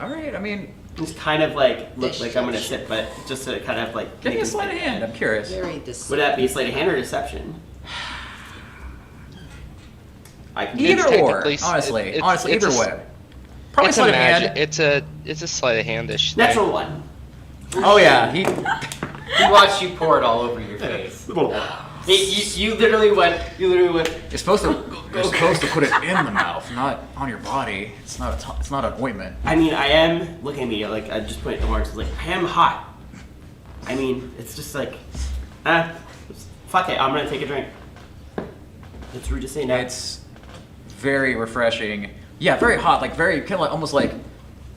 All right. I mean, Just kind of like look like I'm gonna sip, but just to kind of like. give me make a me sleight of think. hand. I'm curious. Very deceptive. Would that be sleight of hand or deception? I can Either It's or. technically- Honestly, it's- honestly, it's either a- way. Probably It's a sleight of magic. hand. It's a sleight of handish thing. Natural one. Oh yeah. He. He watched you pour it all over your face. You literally went. You're supposed to. You're supposed to put it in the mouth, not on your body. It's not. It's not an ointment. I mean, I am. Look at me. Like I just put it in words. Like I am hot. I mean, it's just like, fuck it. I'm gonna take a drink. It's rude to say no. It's very refreshing. Yeah, very hot. Like very kind of like almost like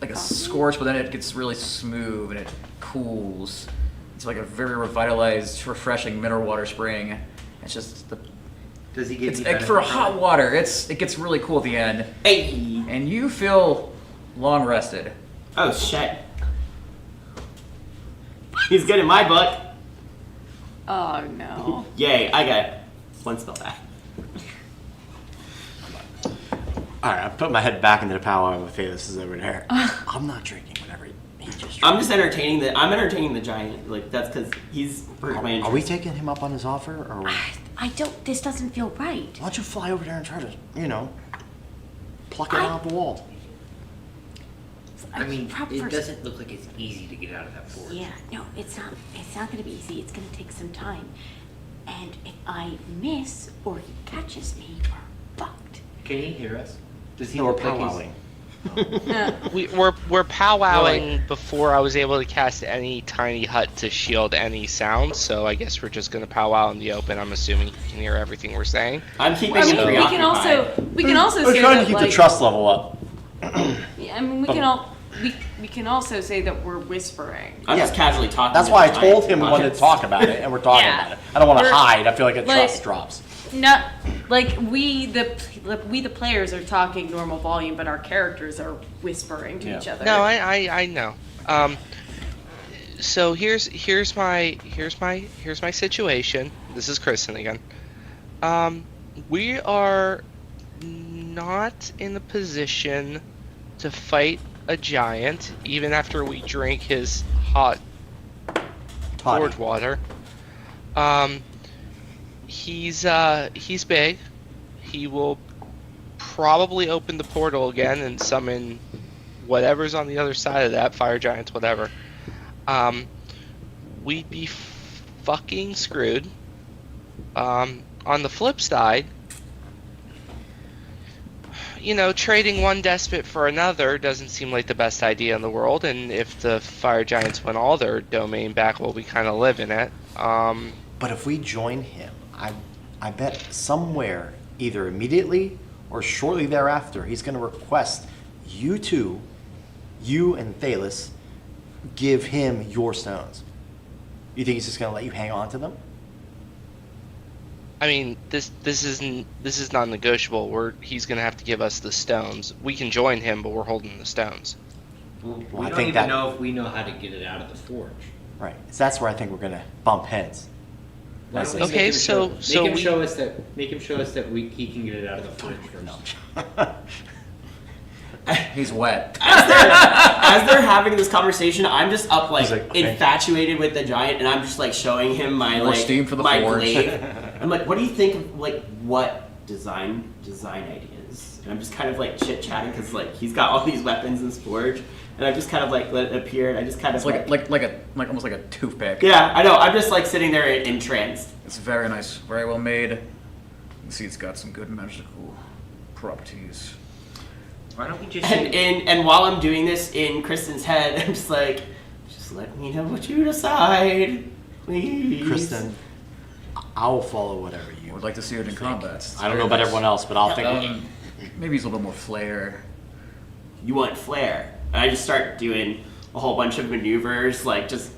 a scorch, but then it gets really smooth and it cools. It's like a very revitalized, refreshing mineral water spring. It's just the. Does he give It's you like for hot water. It gets really cool at the end, Hey. and you feel long rested. Oh shit. He's good in my book. Oh no. Yay! I got one spell back. All right, I put my head back into the powwow with This is over there. I'm not drinking whatever he just drank. I'm just entertaining the. I'm entertaining the giant. Like that's because he's hurt my interest. Are we taking him up on his offer, or why I don't. This doesn't feel right. don't you fly over there and try to, pluck it out of the wall? I mean, Prop it first. doesn't look like it's easy to get out of that forge. Yeah, no, it's not. It's not going to be easy. It's going to take some time. And if I miss or he catches me, we're fucked. Can he hear us? Does he No, we're look like powwowing. We're powwowing before I was able to cast any tiny hut to shield any sound, so I guess we're just gonna powwow in the open. I'm assuming you can hear everything we're saying. I'm keeping I mean, him we can also We're say trying that to keep like, the trust level up. Yeah, I mean, we can also say that we're whispering. I'm just casually talking. That's to why I the told giant. him we wanted to talk about it, and we're talking Yeah. about it. I don't want to We're- hide. I feel like a like- trust drops. Not like we the players are talking normal volume, but our characters are whispering to each other. No, I know. So here's my situation. This is Kristen again. We are not in a position to fight a giant, even after we drink his hot forge water. He's big. He will probably open the portal again and summon whatever's on the other side of that, fire giants, whatever. We'd be fucking screwed. On the flip side, trading one despot for another doesn't seem like the best idea in the world, and if the fire giants win all their domain back, well, we kind of live in it. But if we join him, I bet somewhere, either immediately or shortly thereafter, he's going to request you two, you and Thalis, give him your stones. You think he's just going to let you hang on to them? I mean, this is non-negotiable. He's gonna have to give us the stones. We can join him, but we're holding the stones. Well, Well, we I don't think even that- know if we know how to get it out of the forge. Right. So that's where I think we're going to bump heads. Why don't we Okay, make him so- show, so make him we- show us that he can get it out of the forge first. He's wet. As they're having this conversation, I'm just up He's like, okay. infatuated with the giant, and I'm just like showing him my More steam for the my forge. glaive. I'm like, what do you think of what design ideas? And I'm just kind of like chit chatting because like he's got all these weapons in his forge, and I just kind of like let it appear, and I just kind of It's like almost like a toothpick. yeah, I know. I'm just like sitting there entranced. It's very nice, very well made. You can see it's got some good magical properties. Why don't we just And while I'm doing this in Kristen's head, I'm just like, just let me know what you decide, please. Kristen, I'll follow whatever I you would like to see it in combat. It's I don't know very about nice. everyone else, but I'll think. Maybe he's a little bit more flair. You want flair. And I just start doing a whole bunch of maneuvers, like just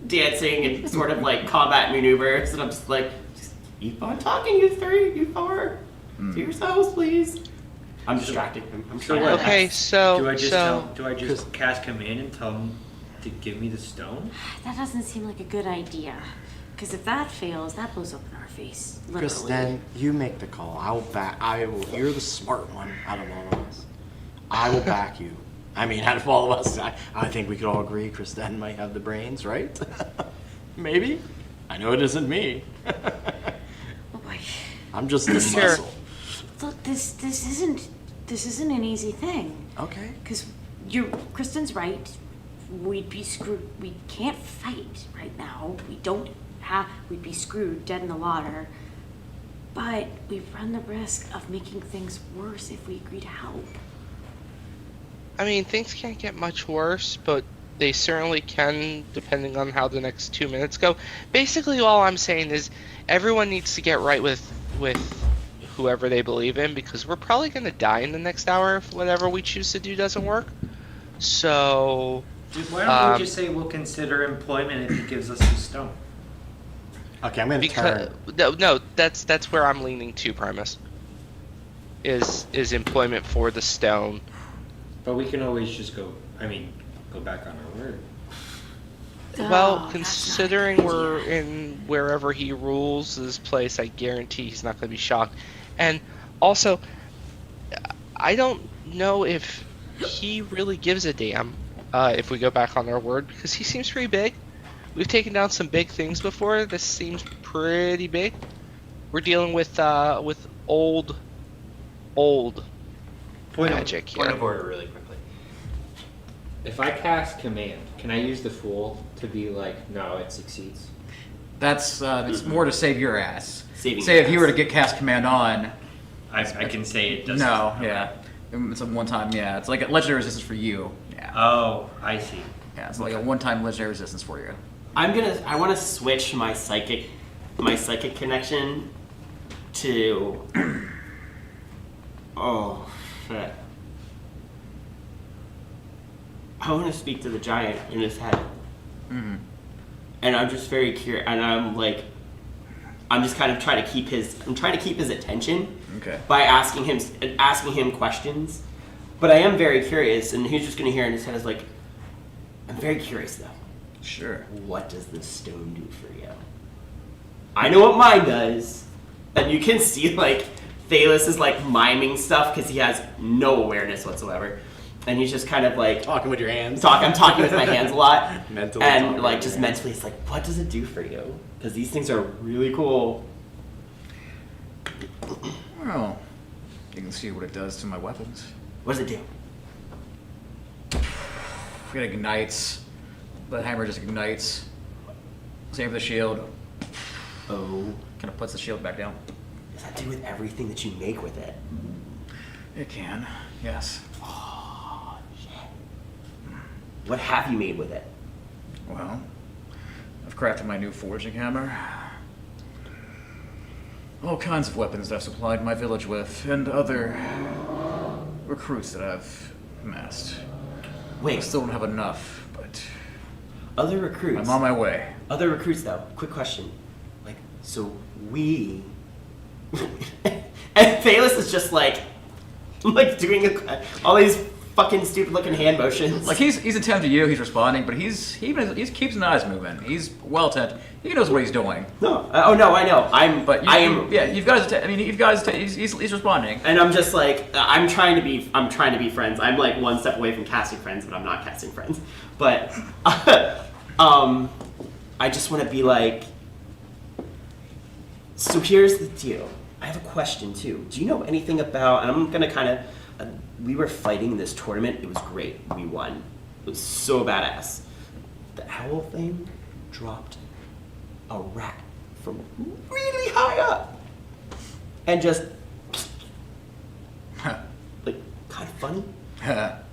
dancing and sort of like combat maneuvers, and I'm just like, just keep on talking, you three, you four. To yourselves, please. I'm distracting him. I'm So trying what? to Okay, so do I just cast command and tell him to give me the stone? That doesn't seem like a good idea. Because if that fails, that blows up in our face. Literally. Kristen, you make the call. You're the smart one out of all of us. I will back you. I mean, out of all of us, I think we could all agree Kristen might have the brains, right? Maybe. I know it isn't me. Oh boy. I'm just the muscle. Look, this isn't an easy thing. Okay. Because Kristen's right. We'd be screwed. We can't fight right now. We'd be screwed, dead in the water. But we run the risk of making things worse if we agree to help. I mean, things can't get much worse, but they certainly can, depending on how the next 2 minutes go. Basically, all I'm saying is everyone needs to get right with whoever they believe in, because we're probably going to die in the next hour if whatever we choose to do doesn't work. So... Dude, why don't we just say we'll consider employment if he gives us the stone? Okay, I'm going to turn. No, that's where I'm leaning to, Primus. Is employment for the stone. But we can always just go back on our word. Well, considering we're in wherever he rules his place, I guarantee he's not going to be shocked. And also, I don't know if he really gives a damn if we go back on our word, because he seems pretty big. We've taken down some big things before. This seems pretty big. We're dealing with old magic here. Point of order really quickly. If I cast command, can I use the fool to be like, no, it succeeds? That's it's more to save your ass. Saving Say your if you ass. were to get cast command on. I can say it doesn't. No, yeah. It's a one-time, yeah. It's like a legendary resistance for you. Yeah. Oh, I see. Yeah, it's like a one-time legendary resistance for you. I want to switch my psychic connection to. Oh shit! I want to speak to the giant in his head, and I'm just very curious. And I'm just kind of trying to keep his attention. Okay. By asking him questions, but I am very curious, and he's just gonna hear in his head is like, I'm very curious though. Sure. What does the stone do for you? I know what mine does, and you can see like Thalos is like miming stuff because he has no awareness whatsoever, and he's just kind of like Talking with your hands. I'm talking with my hands a lot, Mentally and talking like with just your hands. mentally, it's like, what does it do for you? Because these things are really cool. Well, you can see what it does to my weapons. What does it do? It ignites. The hammer just ignites. Same for the shield. Oh, Kind of puts the shield back down. does that do with everything that you make with it? It can, yes. Oh shit! What have you made with it? Well, I've crafted my new forging hammer. All kinds of weapons that I've supplied my village with, and other recruits that I've amassed. I Wait, still don't have enough, but other recruits. I'm on my way. Other recruits, though. Quick question. Like, so we. And Thalos is just like doing all these fucking stupid looking hand motions. Like he's attending to you, he's responding, but he keeps his eyes moving. He's well attentive. He knows what he's doing. No. Oh no, I know. You've got his he's responding. And I'm just like, I'm trying to be friends. I'm like one step away from casting friends, but I'm not casting friends. But, I just want to be like, so here's the deal. I have a question too. Do you know anything about, and I'm going to we were fighting this tournament. It was great. We won. It was so badass. The owl thing dropped a rat from really high up. And just, like, kind of funny.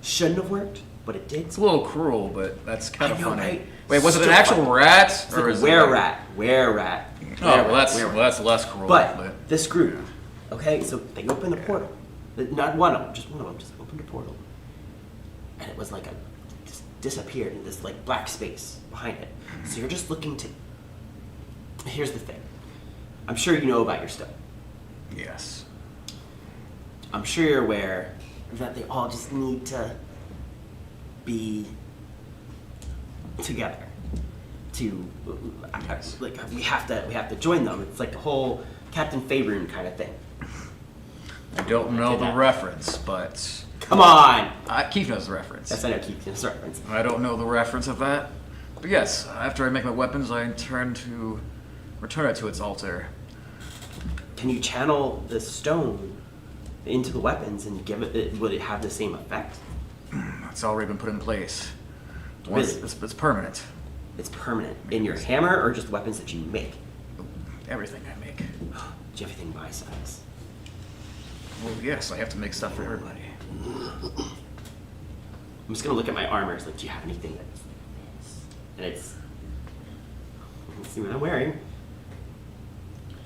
Shouldn't have worked, but it did. It's a little cruel, but that's kind of I know, funny. right? Wait, was it an Still actual funny. rat? It's Or like is were-rat. Oh, well, that's less cruel. But this group, okay, so they opened the portal. Not one of them, just one of them just opened a portal. And it was like just disappeared in this like black space behind it. So you're just looking to, here's the thing. I'm sure you know about your stuff. Yes. I'm sure you're aware that they all just need to be together. to like we have to join them. It's like a whole Captain Fabian kind of thing. I don't know the reference, but Come on. Keith knows the reference. Yes, I know Keith knows the reference. I don't know the reference of that, but yes, after I make my weapons, I intend to return it to its altar. Can you channel the stone into the weapons and give it? Would it have the same effect? It's already been put in place. Really? It's permanent. It's permanent in your hammer or just weapons that you make? Everything I make. Do you have anything my size? Well, yes, I have to make stuff for everybody. I'm just gonna look at my armor. It's like, do you have anything that's this? And it's. Let's see what I'm wearing.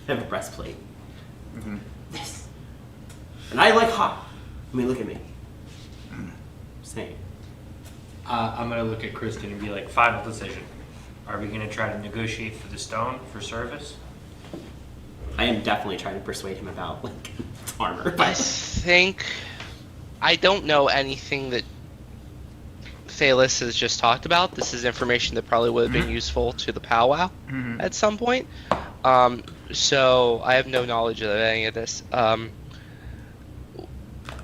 I have a breastplate. Mm-hmm. This. And I like Haught. I mean, look at me. Saying. I'm gonna look at Kristen and be like, final decision. Are we gonna try to negotiate for the stone for service? I am definitely trying to persuade him about like armor. I think I don't know anything that Thalis has just talked about. This is information that probably would have been useful to the powwow at some point. So I have no knowledge of any of this.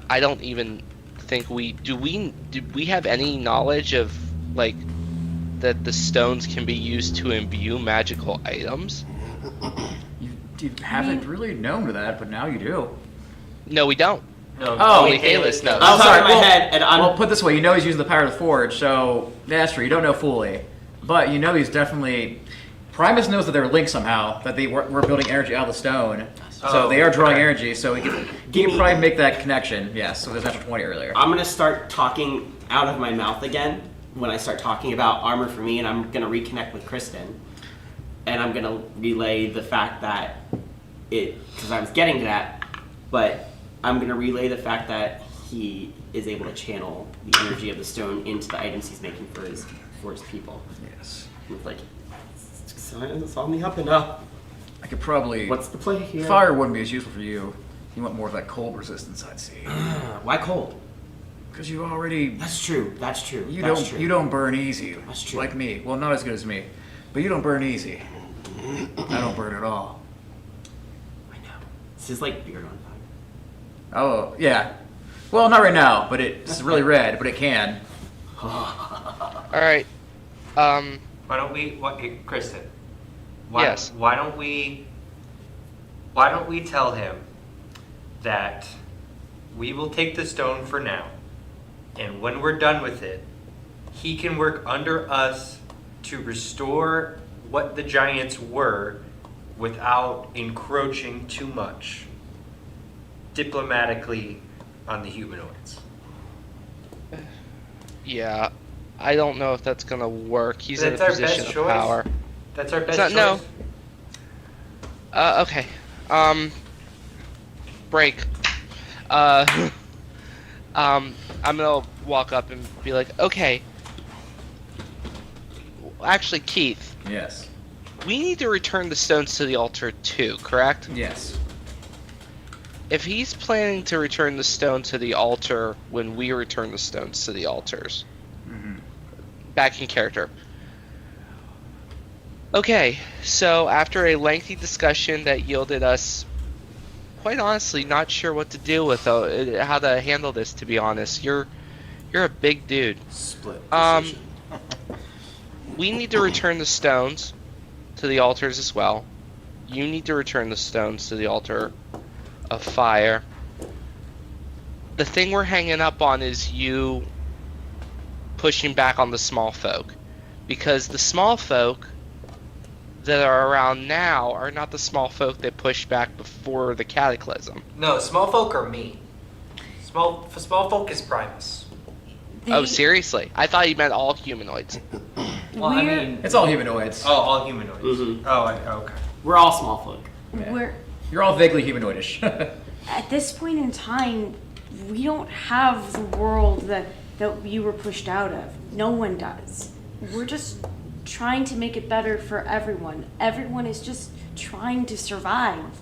I don't even think do we have any knowledge of like that the stones can be used to imbue magical items? You haven't really known that, but now you do. No, we don't. No. Only Thalis knows. I'm sorry, in my head, and I'm. Well, put this way, you know he's using the power of the forge, so that's true. You don't know fully, but you know he's definitely. Primus knows that they're linked somehow. That we're building energy out of the stone, so they are drawing energy. So he can probably make that connection. Yes, so there's an extra 20 earlier. I'm gonna start talking out of my mouth again when I start talking about armor for me, and I'm gonna reconnect with Kristen, and I'm gonna relay the fact that because I was getting to that, but I'm gonna relay the fact that he is able to channel the energy of the stone into the items he's making for his people. Yes. It's like it's on the up and up. I could probably. What's the play here? Fire wouldn't be as useful for you. You want more of that cold resistance, I'd see. Why cold? Because you already. That's true. That's true. You That's don't. true. You don't burn easy. That's true. Like me. Well, not as good as me, but you don't burn easy. I don't burn at all. I know. This is like beard on fire. Oh yeah. Well, not right now, but it's really red, but it can. All right. Why don't we? Hey, Kristen. Yes. Why don't we tell him that we will take the stone for now, and when we're done with it, he can work under us to restore what the giants were without encroaching too much diplomatically on the humanoids. Yeah, I don't know if that's gonna work. He's in a That's our position best of choice. power. That's our best So- choice. no. Okay. Break. I'm gonna walk up and be like, okay. Actually, Keith, Yes. we need to return the stones to the altar too, correct? Yes. If he's planning to return the stone to the altar when we return the stones to the altars, back in character. Okay, so after a lengthy discussion that yielded us, quite honestly, not sure what to do with how to handle this. To be honest, you're a big dude. Split Um, decision. We need to return the stones to the altars as well. You need to return the stones to the altar of fire. The thing we're hanging up on is you pushing back on the small folk, because the small folk that are around now are not the small folk that pushed back before the cataclysm. No, small folk are mean. Small folk is Primus. Oh, seriously? I thought you meant all humanoids. Well, I mean, It's all humanoids. oh, all humanoids. Mhm. Oh, okay. We're all small folk. Yeah. We're You're all vaguely humanoidish. at this point in time, we don't have the world that you were pushed out of. No one does. We're just trying to make it better for everyone. Everyone is just trying to survive.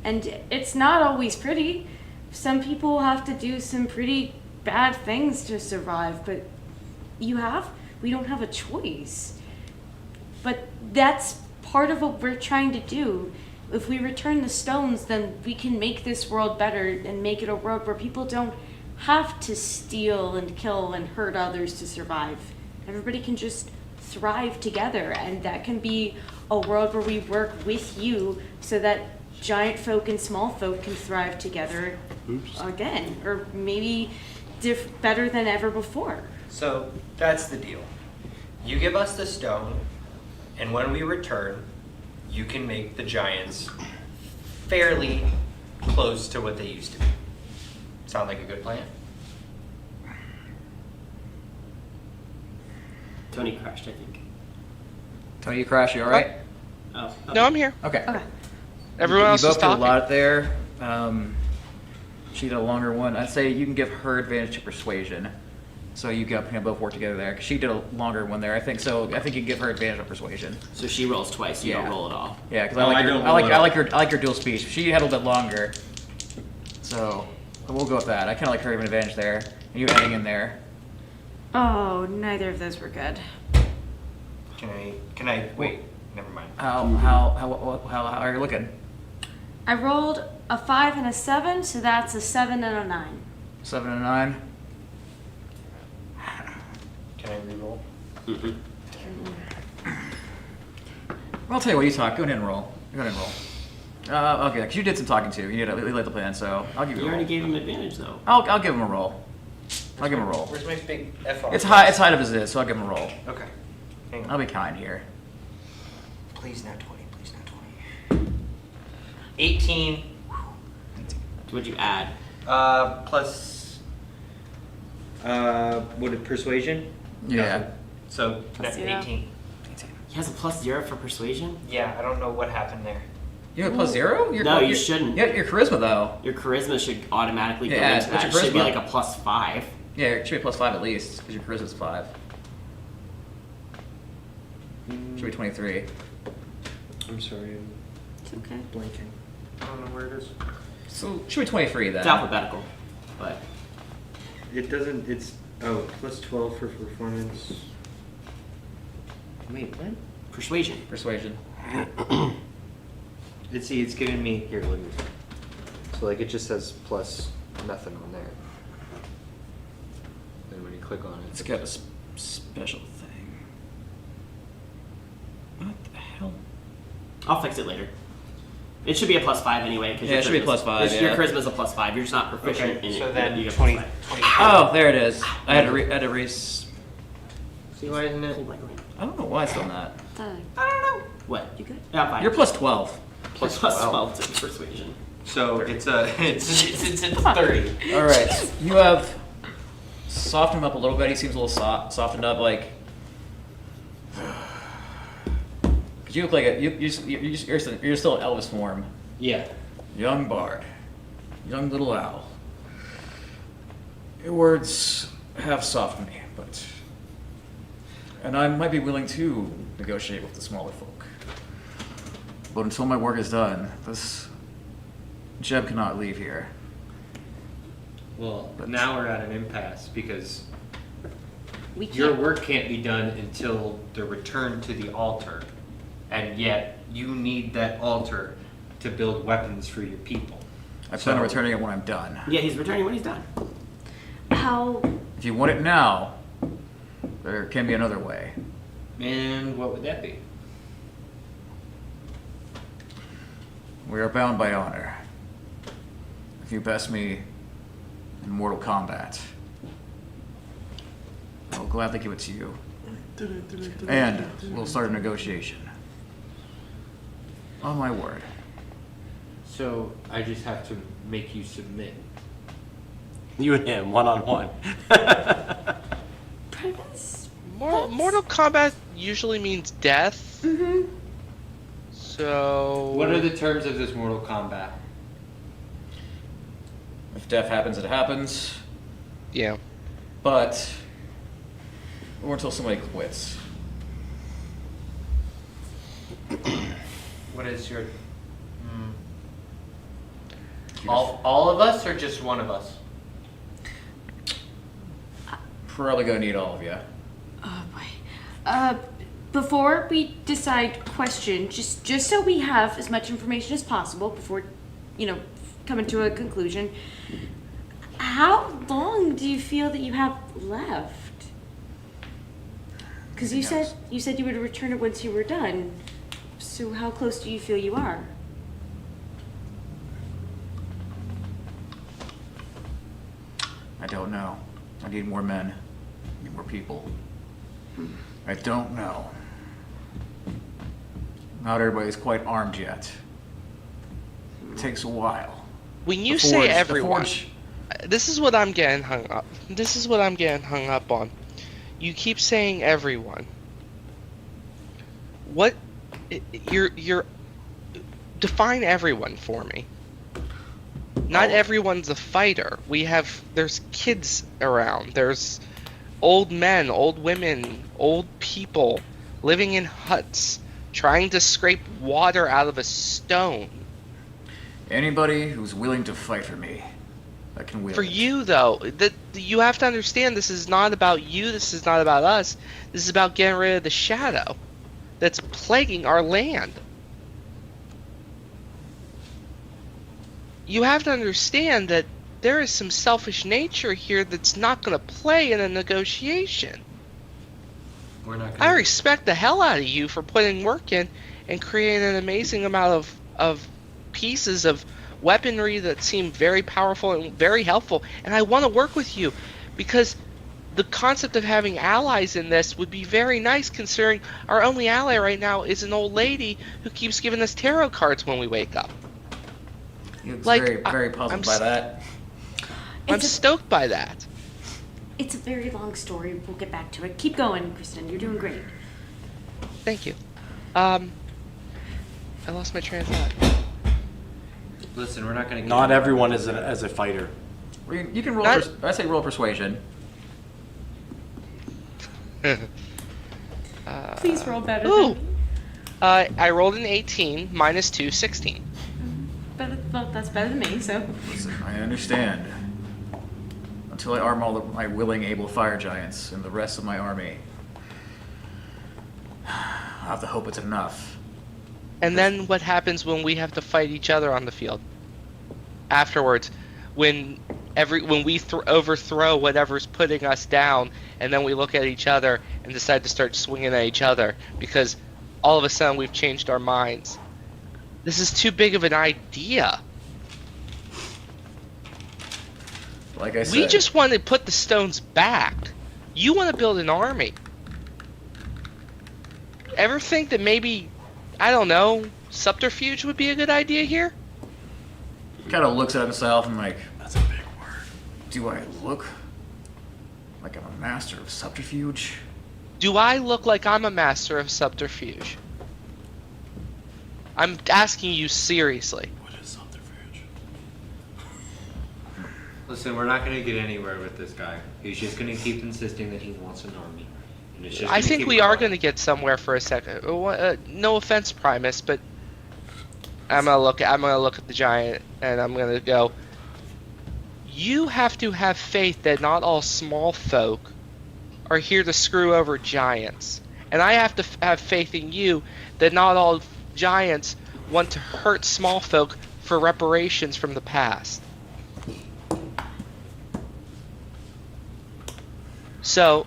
And it's not always pretty. Some people have to do some pretty bad things to survive, but we don't have a choice. but that's part of what we're trying to do. If we return the stones, then we can make this world better and make it a world where people don't have to steal and kill and hurt others to survive. Everybody can just thrive together, and that can be a world where we work with you so that giant folk and small folk can thrive together again, or maybe better than ever before. So that's the deal. You give us the stone, and when we return, you can make the giants fairly close to what they used to be. Sound like a good plan? Tony crashed, I think. Tony, you crash. You all right? Oh. No, I'm here. Okay. Okay. Everyone else you is both did a talking. lot there. She did a longer one. I'd say you can give her advantage to persuasion. So you can both work together there. 'Cause she did a longer one there. I think so. I think you can give her advantage on persuasion. So she rolls twice. You Yeah. don't roll at all. Yeah, because Oh, I don't roll at all. I like your dual speech. She had a little bit longer. So we'll go with that. I kind of like her having an advantage there. And you adding in there. Oh, neither of those were good. Can I wait? Never mind. How are you looking? I rolled a 5 and a 7, so that's a 7 and a 9. 7 and 9. Can I reroll? I'll tell you what, you talk. Go ahead and roll. Okay, because you did some talking too. You laid the plan, so I'll give you You a roll. already gave him advantage, though. I'll give him a roll. I'll give him a roll. Where's my big FR? It's high as it is, so I'll give him a roll. Okay. Hang on. I'll be kind here. Please not 20. Please not 20. 18. What'd you add? Plus. What did persuasion? Yeah. Nothing. So Plus 0. 18. He has a +0 for persuasion? Yeah, I don't know what happened there. You have a +0? No, you shouldn't. Yeah, your charisma though. Your charisma should automatically go Yeah, into what's that. your It should be charisma? like a +5. Yeah, it should be +5 at least, because your charisma's 5. Should be 23. I'm sorry, It's okay. I'm blanking. I don't know where it is. So should be 23 then. It's alphabetical, but It doesn't. It's plus 12 for performance. Wait, what? persuasion. Persuasion. It's giving me here. Look at this. So like it just says plus nothing on there. Then when you click on it, It's got a special thing. What the hell? I'll fix it later. It should be a +5 anyway. Cause Yeah, your it should be charisma's- +5, Your yeah. charisma's a +5. You're just not proficient in it. So but then you get 20. +5. Oh, there it is. I had to raise. See why isn't it? Hold my green. I don't know why it's done that. I don't know. What? You good? Yeah, I'm fine. You're +12. plus 12 to persuasion. So it's a it's 30. All right, you have softened him up a little bit. He seems a little softened up, like. Cause you look like you're still Elvis form. Yeah. Young bard, young little owl. Your words have softened me, and I might be willing to negotiate with the smaller folk. But until my work is done, this Jeb cannot leave here. Well, now we're at an impasse because We can't. your work can't be done until the return to the altar. And yet, you need that altar to build weapons for your people. I plan on returning it when I'm done. Yeah, he's returning when he's done. How? If you want it now, there can be another way. And what would that be? We are bound by honor. If you best me in Mortal Kombat, I will gladly give it to you. And we'll start a negotiation. On my word. So I just have to make you submit. You and him, one-on-one. Mortal Kombat usually means death. Mm-hmm. So. What are the terms of this Mortal Kombat? If death happens, it happens. Yeah. But, or until somebody quits. What is your... All of us or just one of us? Probably gonna need all of you. Oh boy. before we decide question, just so we have as much information as possible before, coming to a conclusion, how long do you feel that you have left? Because you said you would return it once you were done. So how close do you feel you are? I don't know. I need more men. I need more people. I don't know. Not everybody's quite armed yet. It takes a while. When you The say forge- the everyone, forge- this is what I'm getting hung up. This is what I'm getting hung up on. You keep saying everyone. What you're define everyone for me. Not everyone's a fighter. There's kids around. There's old men, old women, old people living in huts trying to scrape water out of a stone. Anybody who's willing to fight for me, that can wield For it. you, though, you have to understand this is not about you, this is not about us. This is about getting rid of the shadow that's plaguing our land. You have to understand that there is some selfish nature here that's not going to play in a negotiation. We're not I gonna. respect the hell out of you for putting work in and creating an amazing amount of pieces of weaponry that seem very powerful and very helpful, and I want to work with you because the concept of having allies in this would be very nice, considering our only ally right now is an old lady who keeps giving us tarot cards when we wake up. He looks Like, very puzzled I'm by that. I'm stoked by that. It's a very long story. We'll get back to it. Keep going, Kristen. You're doing great. Thank you. I lost my train of thought. Listen, we're not gonna. Get Not anywhere everyone with is this. as a fighter. You can roll. Not- I say roll persuasion. Please roll better. Ooh. Than me. I rolled an 18 minus 2, 16. Well, that's better than me. So. Listen, I understand. Until I arm all of my willing, able fire giants and the rest of my army, I have to hope it's enough. And then what happens when we have to fight each other on the field? Afterwards, when we overthrow whatever's putting us down, and then we look at each other and decide to start swinging at each other because all of a sudden we've changed our minds. This is too big of an idea. Like I said, We just want to put the stones back. You want to build an army. Ever think that maybe, I don't know, subterfuge would be a good idea here? kind of looks at himself and like, That's a big word. do I look like I'm a master of subterfuge? Do I look like I'm a master of subterfuge? I'm asking you seriously. What is subterfuge? Listen, we're not gonna get anywhere with this guy. He's just gonna keep insisting that he wants an army. And it's just I gonna think keep we are growing. going to get somewhere for a second. No offense, Primus, but I'm gonna look at the giant and I'm gonna go. You have to have faith that not all small folk are here to screw over giants, and I have to have faith in you that not all giants want to hurt small folk for reparations from the past. So,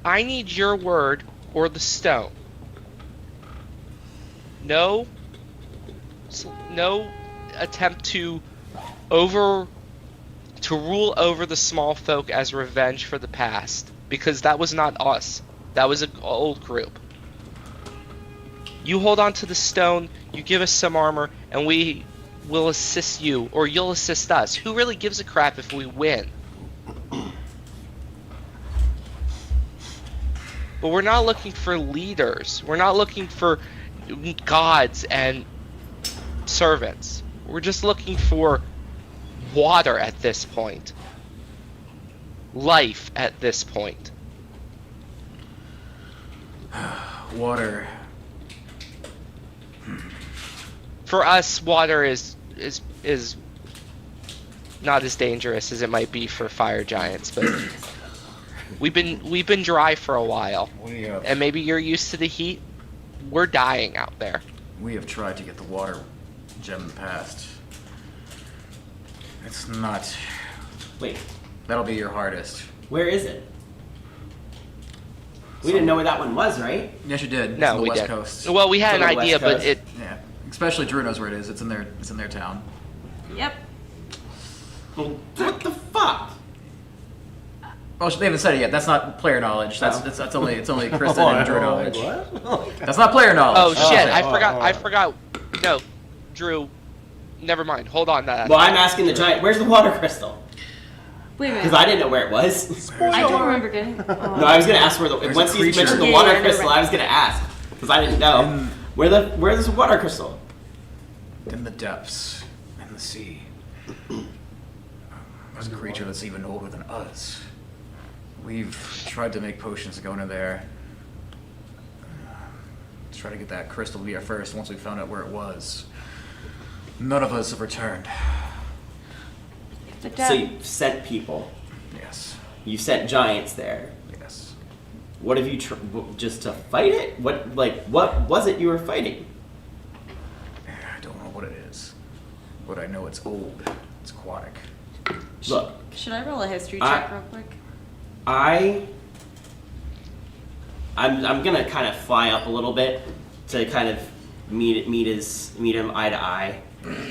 I need your word or the stone. No attempt to rule over the small folk as revenge for the past, because that was not us. That was an old group. You hold on to the stone, you give us some armor, and we will assist you, or you'll assist us. Who really gives a crap if we win? But we're not looking for leaders. We're not looking for gods and servants. We're just looking for water at this point. Life at this point. Water. For us, water is not as dangerous as it might be for fire giants, but We've been dry for a while, and maybe you're used to the heat. We're dying out there. We have tried to get the water gem in the past. It's not. Wait, That'll be your hardest. where is it? We didn't know where that one was, right? Yes, you did. It's No, on the we West did. Coast. Well, we had It's an on the idea, West but Coast. it. Yeah, especially Drew knows where it is. It's in their town. Yep. Well, what the fuck? Oh, they haven't said it yet. That's not player knowledge. That's only Kristen Oh, and Drew knowledge. What? That's not player knowledge. Oh shit! I oh, forgot. oh. I forgot. No, Drew. Never mind. Hold on. That. Well, I'm asking the giant. Where's the water crystal? Wait a minute. Because I didn't know where it was. I don't remember getting. No, I was gonna ask where the. There's Once a you creature. mentioned the Yeah, water yeah, no, crystal, right. I was gonna ask because I didn't know where's the water crystal. In the depths, in the sea. There's a creature that's even older than us. We've tried to make potions to go into there. To try to get that crystal to be our first once we found out where it was. None of us have returned. But So you sent people. Yes. You sent giants there. Yes. What have you just to fight it? What was it you were fighting? I don't know what it is. But I know it's old. It's aquatic. Look, should I roll a history I- check real quick? I'm gonna kind of fly up a little bit to kind of meet him eye to eye,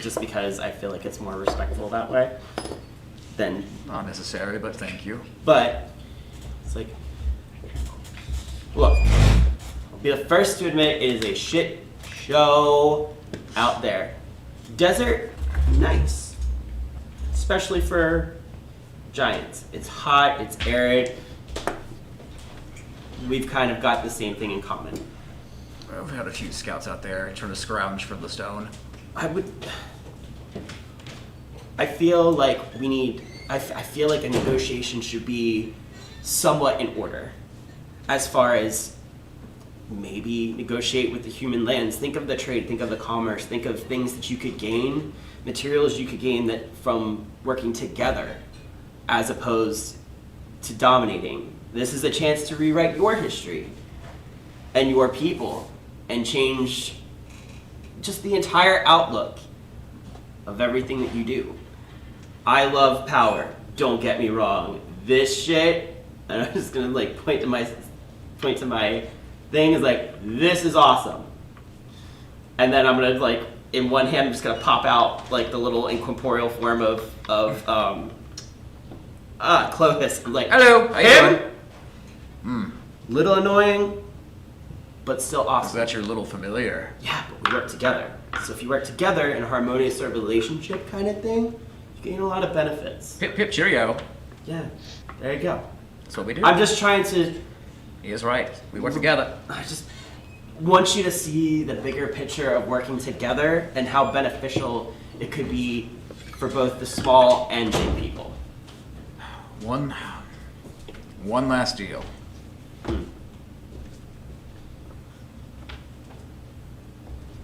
just because I feel like it's more respectful that way. Than, Not necessary, but thank you. but it's like, look, I'll be the first to admit it is a shit show out there. Desert, nice, especially for giants. It's hot, it's arid. We've kind of got the same thing in common. We've had a few scouts out there trying to scrounge for the stone. I feel like I feel like a negotiation should be somewhat in order. As far as maybe negotiate with the human lands. Think of the trade, think of the commerce, think of things that you could gain, materials you could gain that from working together as opposed to dominating. This is a chance to rewrite your history and your people and change just the entire outlook of everything that you do. I love power, don't get me wrong. This shit, and I'm just gonna like point to my thing, is like, this is awesome. And then I'm gonna like, in one hand, I'm just gonna pop out like the little incorporeal form of Clovis. I'm like, Hello, how you him? doing? Little annoying, but still Is awesome. that your little familiar? Yeah, but we work together. So if you work together in a harmonious sort of relationship kind of thing, you gain a lot of benefits. Pip pip cheerio. Yeah, there you go. That's what we do. I'm just trying to, He is right. We work together. I just want you to see the bigger picture of working together and how beneficial it could be for both the small and big people. One last deal.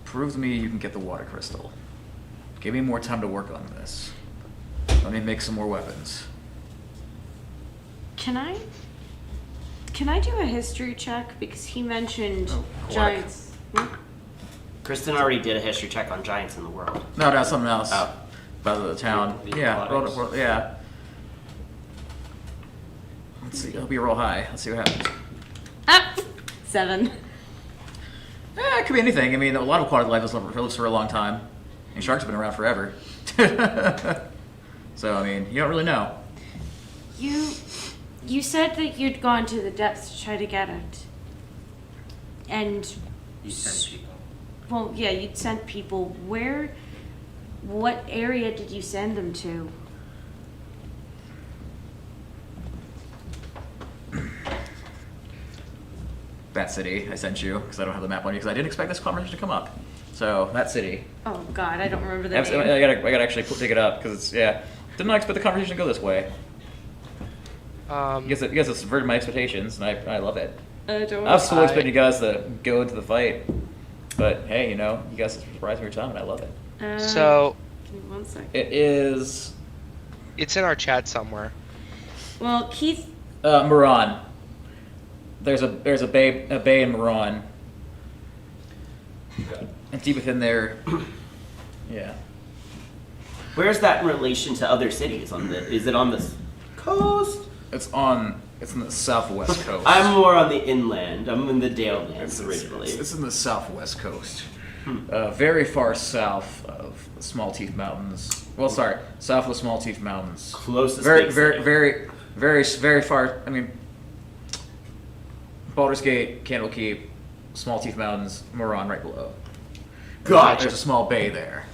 Prove to me you can get the water crystal. Give me more time to work on this. Let me make some more weapons. Can I do a history check because he mentioned Oh, giants? Hmm? Kristen already did a history check on giants in the world. No, that's something else. Oh. About the town. The Yeah, aquatics. yeah. Let's see. It'll be roll high. Let's see what happens. Ah, 7. It could be anything. I mean, a lot of aquatic life lives for a long time, and sharks have been around forever. So I mean, you don't really know. You said that you'd gone to the depths to try to get it, and You send people. well, yeah, you'd sent people. What area did you send them to? That city I sent you because I don't have the map on you because I didn't expect this conversation to come up. So that city. Oh God, I don't remember the I name. gotta actually pick it up because it's Did not expect the conversation to go this way. You guys have subverted my expectations, and I love it. I don't. I was still expecting you guys to go into the fight, but hey, you guys surprised me every time, and I love it. So Give me 1 second. It is. it's in our chat somewhere. Well, Keith Moran. There's a bay in Moran. And deep within there, yeah. Where's that in relation to other cities? Is it on the coast? It's in the southwest coast. I'm more on the inland. I'm in the Dale lands originally. It's in the southwest coast. Very far south of the Small Teeth Mountains. Well, sorry, south of the Small Teeth Mountains. Closest Very, big very, city. very, very, very far. I mean, Baldur's Gate, Candlekeep, Small Teeth Mountains, Moran right below. Gotcha. There's a small bay there.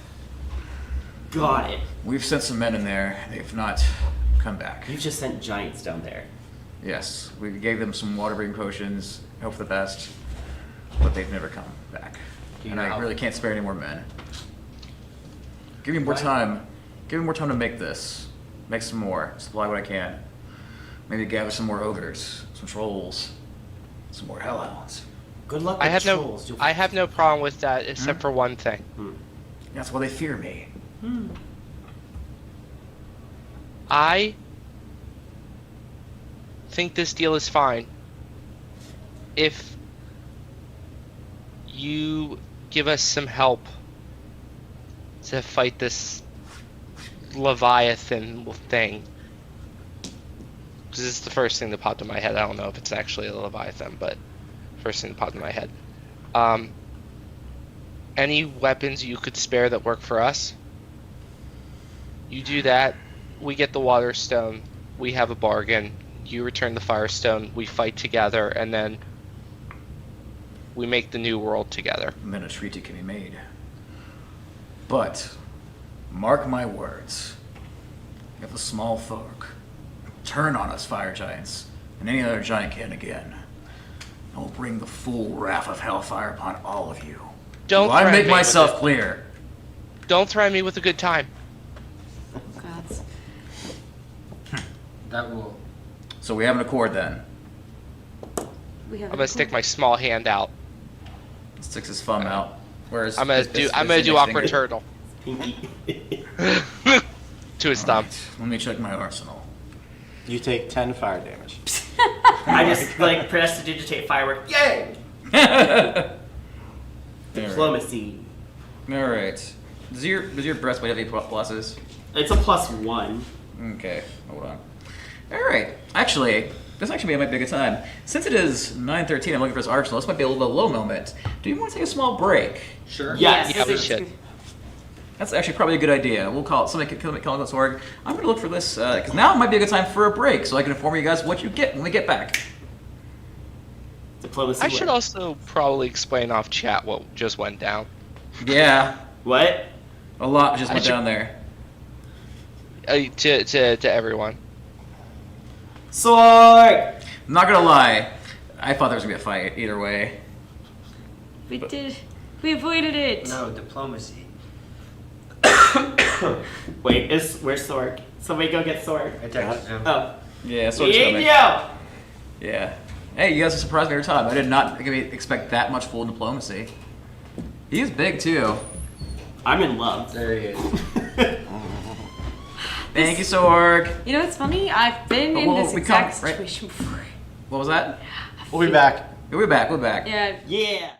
Got it. We've sent some men in there. They've not come back. You just sent giants down there. Yes, we gave them some water-breathing potions, hope for the best, but they've never come back. And I really can't spare any more men. Give me more time. Give me more time to make this. Make some more. Supply what I can. Maybe gather some more ogres, some trolls, some more hellhounds. Good luck I with have trolls. I have no problem with that, except for one thing. That's why they fear me. I think this deal is fine if you give us some help to fight this Leviathan thing. Because this is the first thing that popped in my head. I don't know if it's actually a Leviathan, but first thing that popped in my head. Any weapons you could spare that work for us? You do that, we get the Water Stone, we have a bargain, you return the Firestone, we fight together, and then we make the new world together. And then a treaty can be made. But, mark my words, if the small folk turn on us fire giants, and any other giant can again, I will bring the full wrath of hellfire upon all of you. Don't Will I threaten make me with myself it. clear? Don't threaten me with a good time. Gods. That will. So we have an accord then. We have I'm gonna stick my small hand out. Sticks his thumb out. Whereas I'm gonna do awkward turtle Pinky. to his thumb. Let me check my arsenal. You take 10 fire damage. I just like prestidigitate firework. Yay! Diplomacy. All right. Does your breastplate have any pluses? It's a +1. Okay, hold on. All right. Actually, this actually might be a good time. Since it is 9:13, I'm looking for this arsenal. This might be a little bit low moment. Do you want to take a small break? Sure. Yes. Yeah, we should. That's actually probably a good idea. We'll call it somebody can call it org. I'm going to look for this because now might be a good time for a break, so I can inform you guys what you get when we get back. Diplomacy. I should also probably explain off chat what just went down. Yeah, What? a lot just I went should- down there. To everyone. Sword! I'm not gonna lie, I thought there was gonna be a fight either way. We did. We avoided it. No, diplomacy. Wait, where's Sorg? Somebody go get Sorg. I texted him. Oh. Yeah, sort of coming. Yeah. Yeah. Hey, you guys are surprised me every time. I did not expect that much full diplomacy. He is big too. I'm in love. There he is. Thank you, Sorg. You know what's funny? I've been But in we'll- this we exact come, right? situation before. What was that? We'll be back. We're back. We're back. Yeah. Yeah.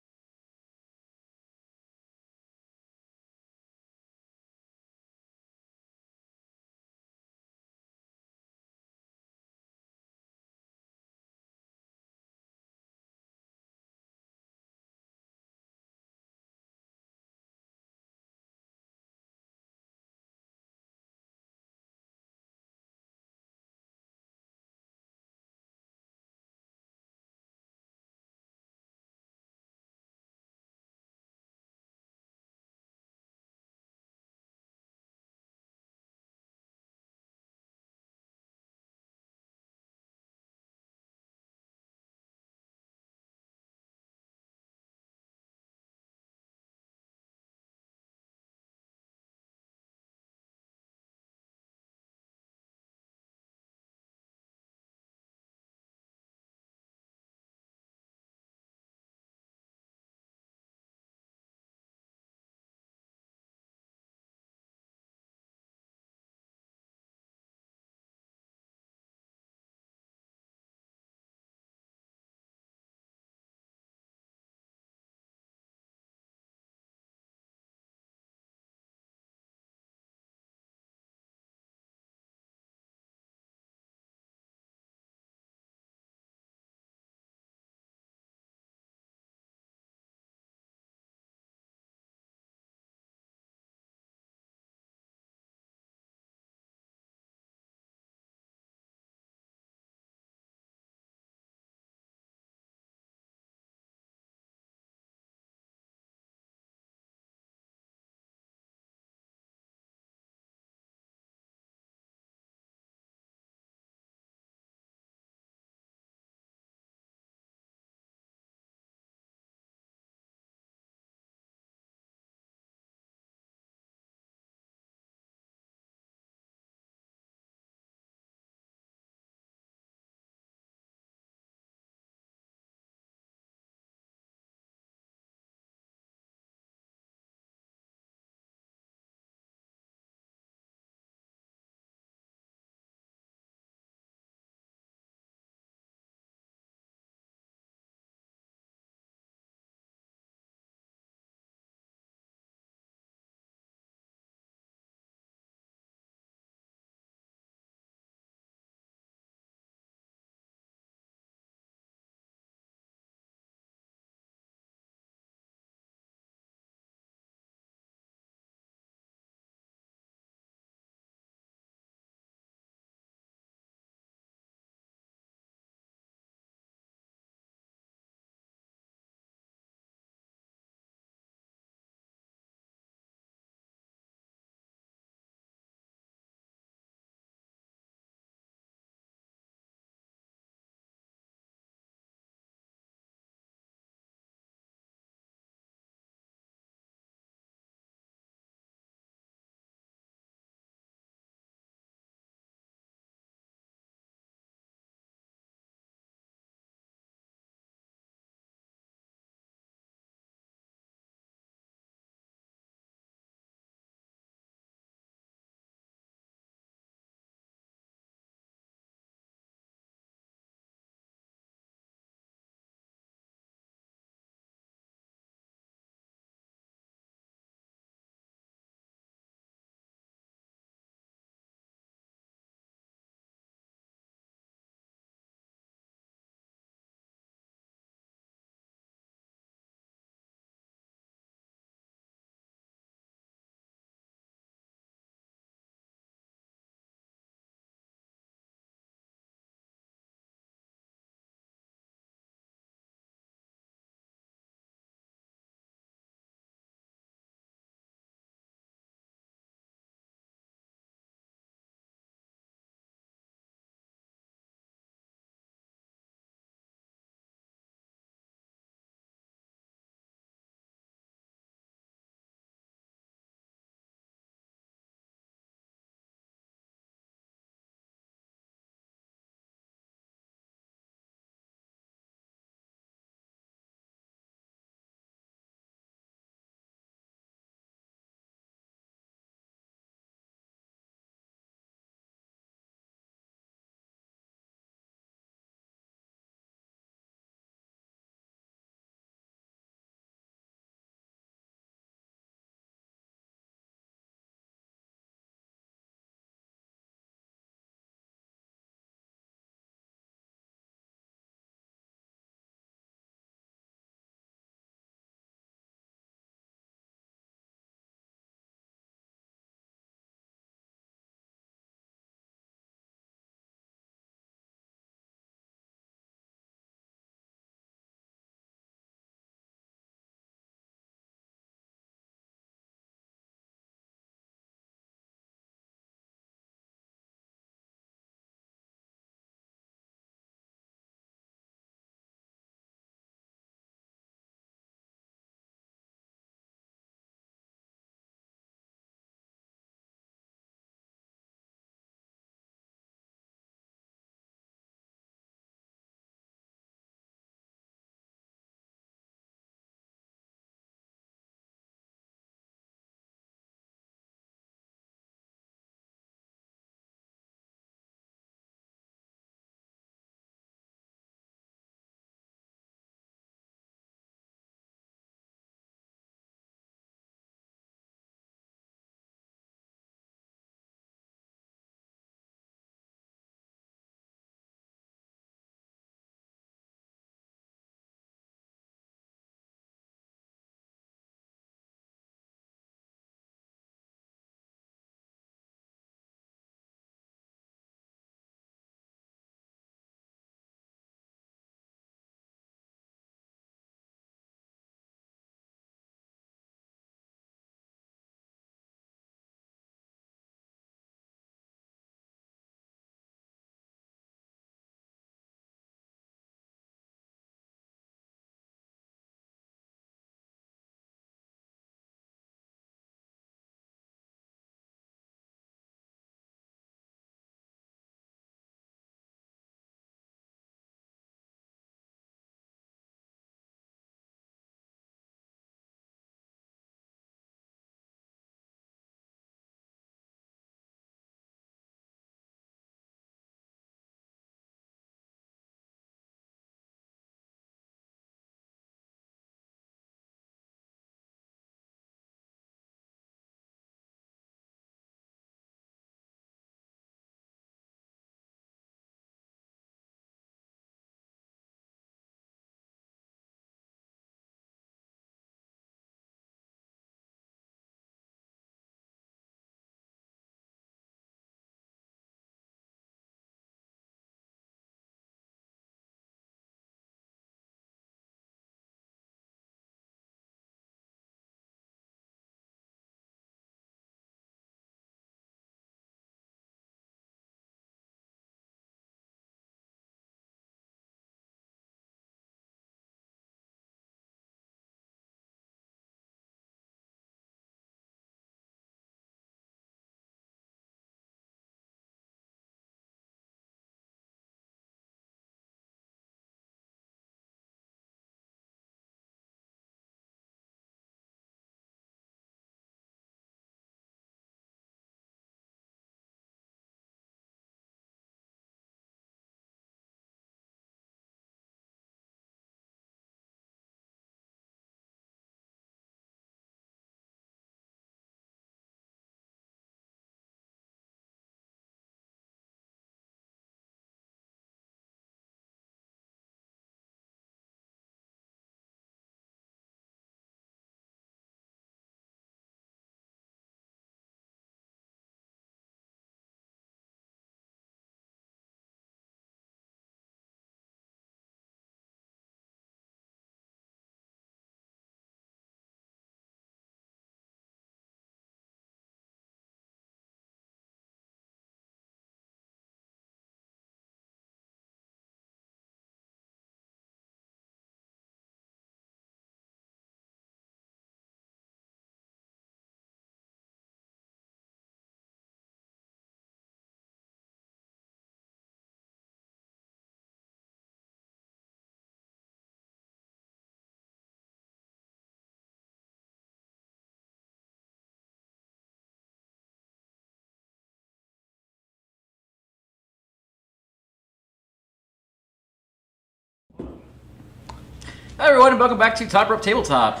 Hi everyone, and welcome back to Top Rope Tabletop.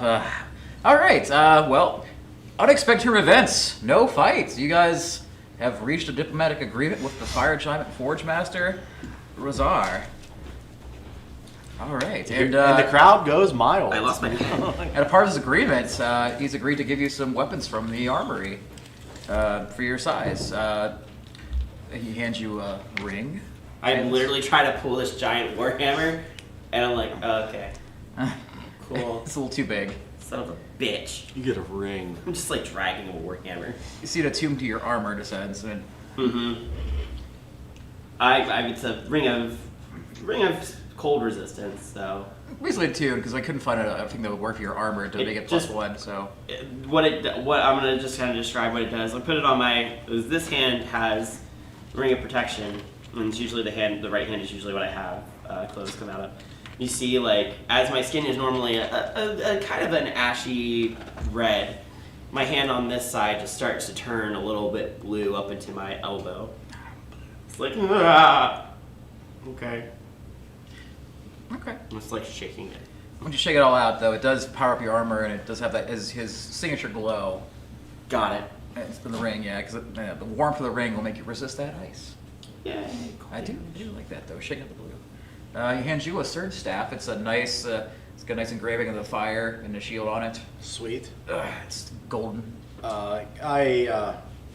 All right, well, unexpected events, no fights. You guys have reached a diplomatic agreement with the Fire Giant Forge Master, Razar. All right, And the crowd goes mild. I lost my and a part of his agreement, he's agreed to give you some weapons from the armory for your size. He hands you a ring. I literally try to pull this giant warhammer, and I'm like, oh, okay, cool. It's a little too big. Son of a bitch. You get a ring. I'm just like dragging a warhammer. You see it attuned to your armor descends, and Mm-hmm. It's a ring of cold resistance, so basically attuned because I couldn't find a thing that would work for your armor to It make it just- +1. So what I'm gonna just kind of describe what it does. I put it on this hand has ring of protection, and it's usually the right hand is usually what I have clothes come out of. You see, like, as my skin is normally a kind of an ashy red, my hand on this side just starts to turn a little bit blue up into my elbow. It's like, ah! Okay. okay. I'm just like shaking it. Once you shake it all out, though, it does power up your armor, and it does have that his signature glow. Got it. It's in the ring, yeah, because the warmth of the ring will make you resist that ice. Yay. I do like that though. Shaking up the blue. He hands you a sword staff. It's a nice, it's got a nice engraving of the fire and the shield on it. Sweet. It's golden. I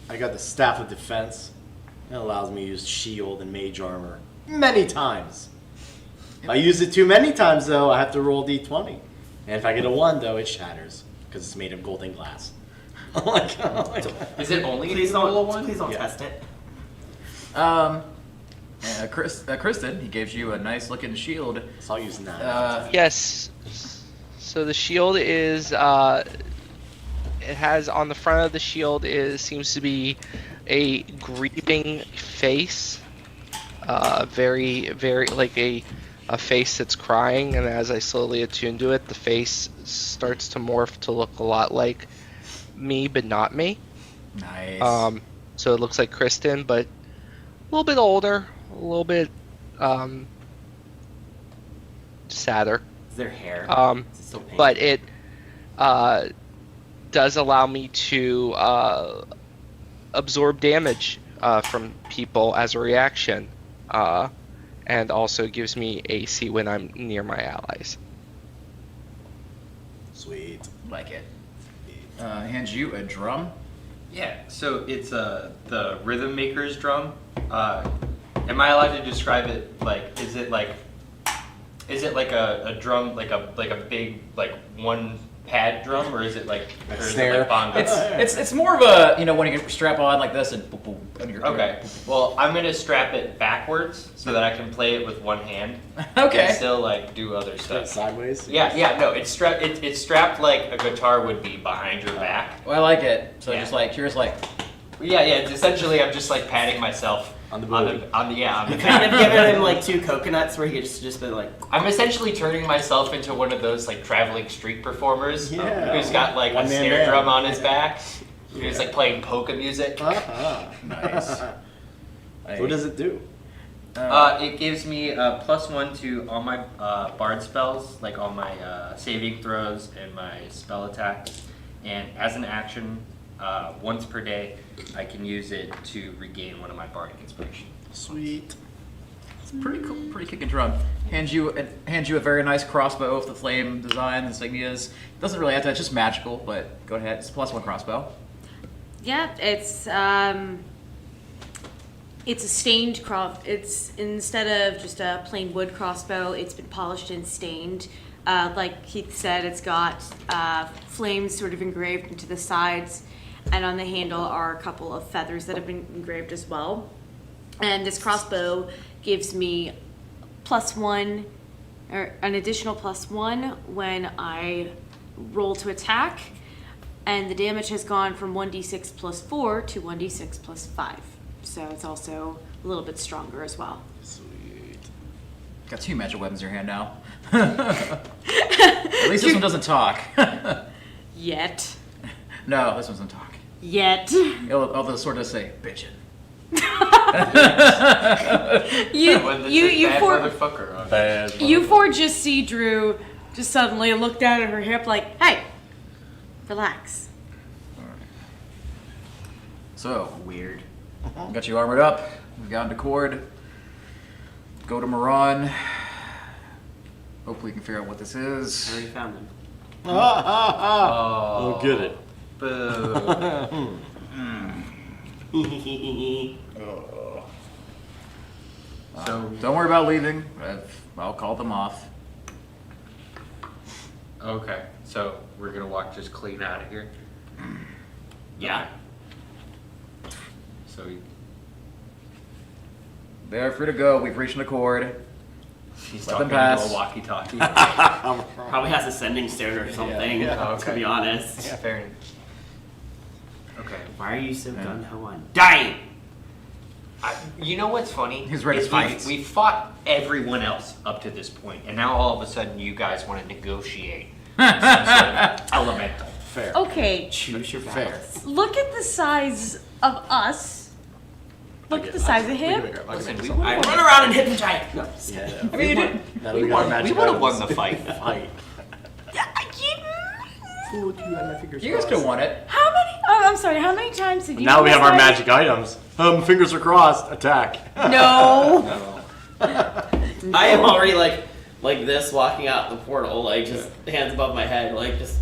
got the Staff of Defense. It allows me to use shield and mage armor many times. If I use it too many times, though, I have to roll d20. And if I get a 1, though, it shatters because it's made of golden glass. Is it only Please roll a don't, one? please don't Yeah. test it. Kristen, he gives you a nice looking shield. So I'll use 9. Yes. So the shield is it has on the front of the shield seems to be a grieving face, very like a face that's crying, and as I slowly attune to it, the face starts to morph to look a lot like me, but not me. Nice. So it looks like Kristen, but a little bit older, a little bit sadder. Is there hair? Um, Is it still pink? But it does allow me to absorb damage from people as a reaction, and also gives me AC when I'm near my allies. Sweet. Like it. Hands you a drum. Yeah, so it's the Rhythm Maker's drum. Am I allowed to describe it like? Is it like a drum, like a big like one pad drum, or is it like A or is snare. it like bongos? It's more of a when you can strap on like this and boop, boop, and you're Okay. Well, I'm gonna strap it backwards so that I can play it with one hand. Okay. And still like do other stuff. Sideways? Yeah, no, it's strapped. It's strapped like a guitar would be behind your back. Well, I like it. So Yeah. just like here's like Yeah. It's essentially I'm just like patting myself On the on booty. the kind of giving him like 2 coconuts where he could just been like, I'm essentially turning myself into one of those like traveling street performers Yeah. who's got like a One-man snare band. drum on his back. Who's like playing polka music. nice. What does it do? It gives me a +1 to all my bard spells, like all my saving throws and my spell attacks. And as an action, once per day, I can use it to regain one of my bardic inspiration. Sweet. It's pretty cool, pretty kicking drum. Hands you a very nice crossbow with the flame design, insignias. Doesn't really have to. It's just magical, but go ahead. It's a +1 crossbow. Yeah, it's a stained It's instead of just a plain wood crossbow, it's been polished and stained. Like Keith said, it's got flames sort of engraved into the sides, and on the handle are a couple of feathers that have been engraved as well. And this crossbow gives me +1, or an additional +1 when I roll to attack, and the damage has gone from 1d6 +4 to 1d6 +5. So it's also a little bit stronger as well. Sweet. Got 2 magic weapons in your hand now. At least this one doesn't talk. Yet. No, this one doesn't talk. Yet. Although the sword does say, bitchin'. When this is bad motherfucker on. Bad. You four just see Drew just suddenly look down at her hip like, hey, relax. So, Weird. got you armored up. We've gotten to Cord. Go to Moran. Hopefully we can figure out what this I is. already found them. Oh, get it. Boo. So Don't worry about leaving. I'll call them off. okay, so we're gonna walk just clean out of here. Yeah. So we, They're free to go. We've reached an accord. he's Let talking them into pass. a walkie-talkie. Probably has a sending stone or something, yeah, okay. to be honest. Yeah, fair enough. Okay. Why are you so gung-ho on dying? You know what's funny? He's ready to Is fight. We fought everyone else up to this point, and now all of a sudden you guys want to negotiate some sort of elemental. Fair. Okay, Choose your Fair. battles. look at the size of us. Look at the size of him. Listen, we I would run around and hit the giant. No, Yeah. I mean, you did. Now that we got magic would have won items. the fight. Fight. Fooled you, had my fingers You guys could have won it. How many? Oh, I'm sorry. How many times did you? Now we have our guys- magic items. Fingers are crossed. Attack. No. I am already like this, walking out the portal, like just hands above my head, like just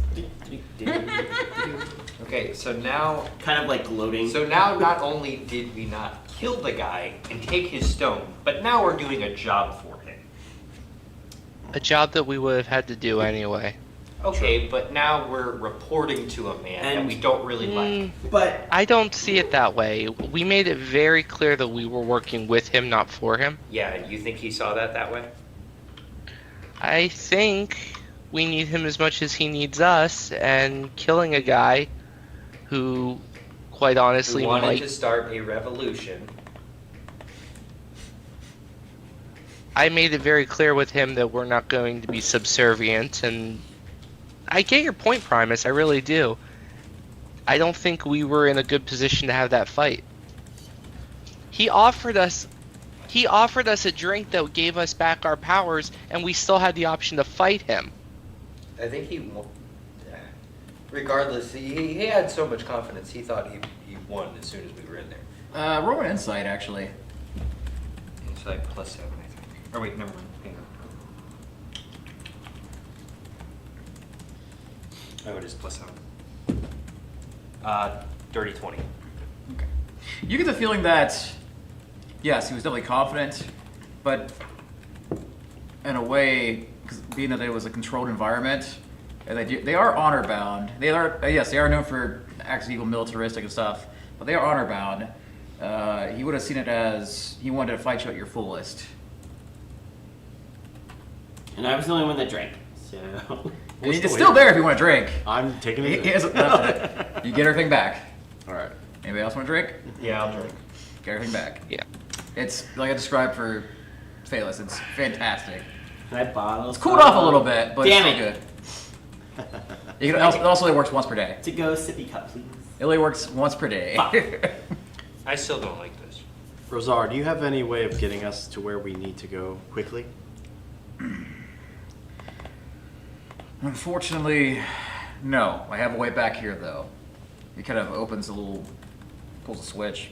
Okay, so now, kind of like gloating. not only did we not kill the guy and take his stone, but now we're doing a job for him. A job that we would have had to do anyway. Okay, but now we're reporting to a man that And- we don't really like. But I don't see it that way. We made it very clear that we were working with him, not for him. Yeah, and you think he saw that way? I think we need him as much as he needs us, and killing a guy who, quite honestly, We wanted might. to start a revolution. I made it very clear with him that we're not going to be subservient, and I get your point, Primus. I really do. I don't think we were in a good position to have that fight. He offered us a drink that gave us back our powers, and we still had the option to fight him. I think he won. Regardless, he had so much confidence, he thought he won as soon as we were in there. Roll an insight, actually. It's like +7, I think. Or wait, never mind. Hang on. Oh, it is +7. Dirty 20. Okay. You get the feeling that, yes, he was definitely confident, but in a way, 'cause being that it was a controlled environment, and they are honor bound. They are yes, they are known for acts of evil, militaristic and stuff, but they are honor bound. He would have seen it as he wanted to fight you at your fullest. and I was the only one that drank, so And it's still there if you want to drink. I'm taking He it. hasn't left it. You get everything back. All right. Anybody else want to drink? Yeah, I'll drink. Get everything back. Yeah. It's like I described for Phaelus. It's fantastic. can I bottle? It's cooled off a little bit, but Damn it's it. still good. You can also, it also only works once per day. To go sippy cup, please. It only works once per day. Fuck. I still don't like this. Rosar, do you have any way of getting us to where we need to go quickly? Unfortunately, no. I have a way back here, though. He kind of opens a little, pulls a switch.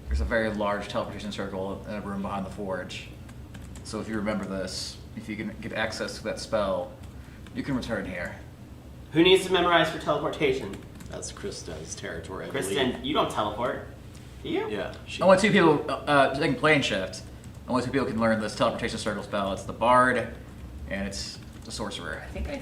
There's a very large teleportation circle in a room behind the forge. So if you remember this, if you can get access to that spell, you can return here. Who needs to memorize for teleportation? That's Kristen's territory, I Kristen, believe. you don't teleport, do you? Yeah. She, Only two people, taking plane shift, only two people can learn this teleportation circle spell. It's the bard, and it's the sorcerer. I don't think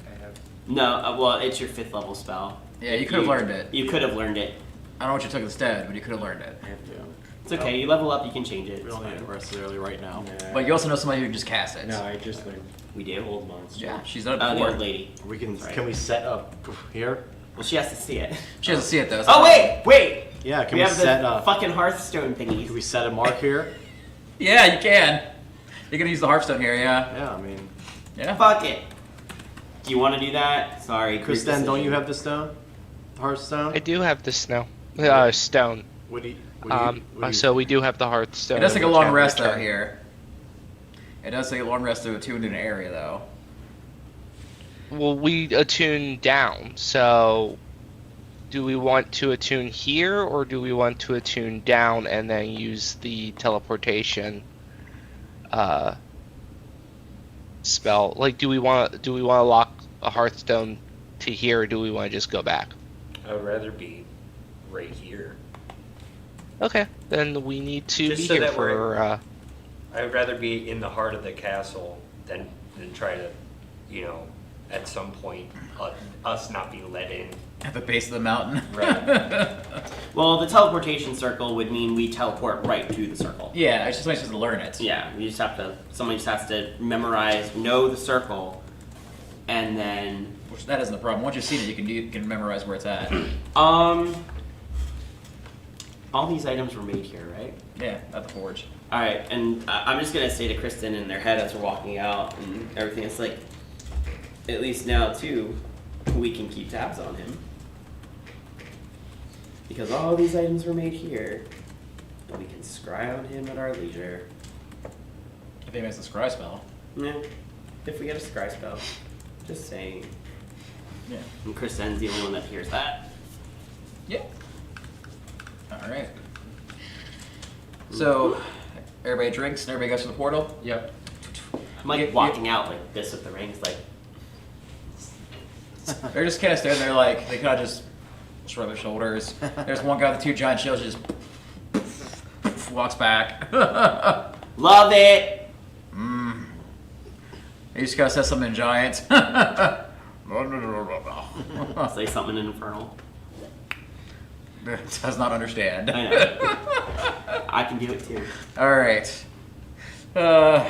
I have. No, well, it's your 5th level spell. Yeah, you could have learned it. You could have learned it. I don't know what you took instead, but you could have learned it. Yeah. It's okay. You level up, you can change it. We It's don't need it fine. necessarily right now. But you also know somebody who can just cast it. No, I just learned We do. old monster. Yeah, she's done it The before. old lady. We can. Right. Can we set up here? Well, she has to see it. She doesn't see it though. Oh wait! Yeah. Can we we, have set the up? fucking Hearthstone thingies. Can we set a mark here? Yeah, you can. You're gonna use the Hearthstone here, yeah. Yeah. I mean, Yeah. Fuck it. Do you want to do that? Sorry, group Kristen, don't you decision. have the stone? Hearthstone? I do have the stone. What do you? So we do have the Hearthstone. It does take a which long I'm rest though returning. here. It does say long rest to attune to an area, though. Well, we attune down, so do we want to attune here, or do we want to attune down and then use the teleportation spell? Like, do we want to lock a Hearthstone to here, or do we want to just go back? I would rather be right here. Okay, then we need to Just be so here that we're- for. I would rather be in the heart of the castle than try to, at some point, us not be let in. At the base of the mountain. Right. Well, the teleportation circle would mean we teleport right to the circle. Yeah, it's just nice to learn it. Yeah, someone just has to know the circle, and then Which that isn't the problem. Once you've seen it, you can memorize where it's at. all these items were made here, right? Yeah, at the forge. All right, and I'm just gonna say to Kristen in their head as we're walking out and everything, it's like, at least now too, we can keep tabs on him because all these items were made here, and we can scry on him at our leisure. If he makes the scry spell. Yeah, if we get a scry spell, just saying. Yeah. And Kristen's the only one that hears that. Yeah. All right. So, everybody drinks and everybody goes to the portal. Yep. I'm like walking out like this with the rings, like. They're just kind of standing there like, they kind of just shrug their shoulders. There's one guy with the 2 giant shields just walks back. Love it! He just kind of says something in giant. Say something in Infernal. Does not understand. I know. I can do it too. All right. All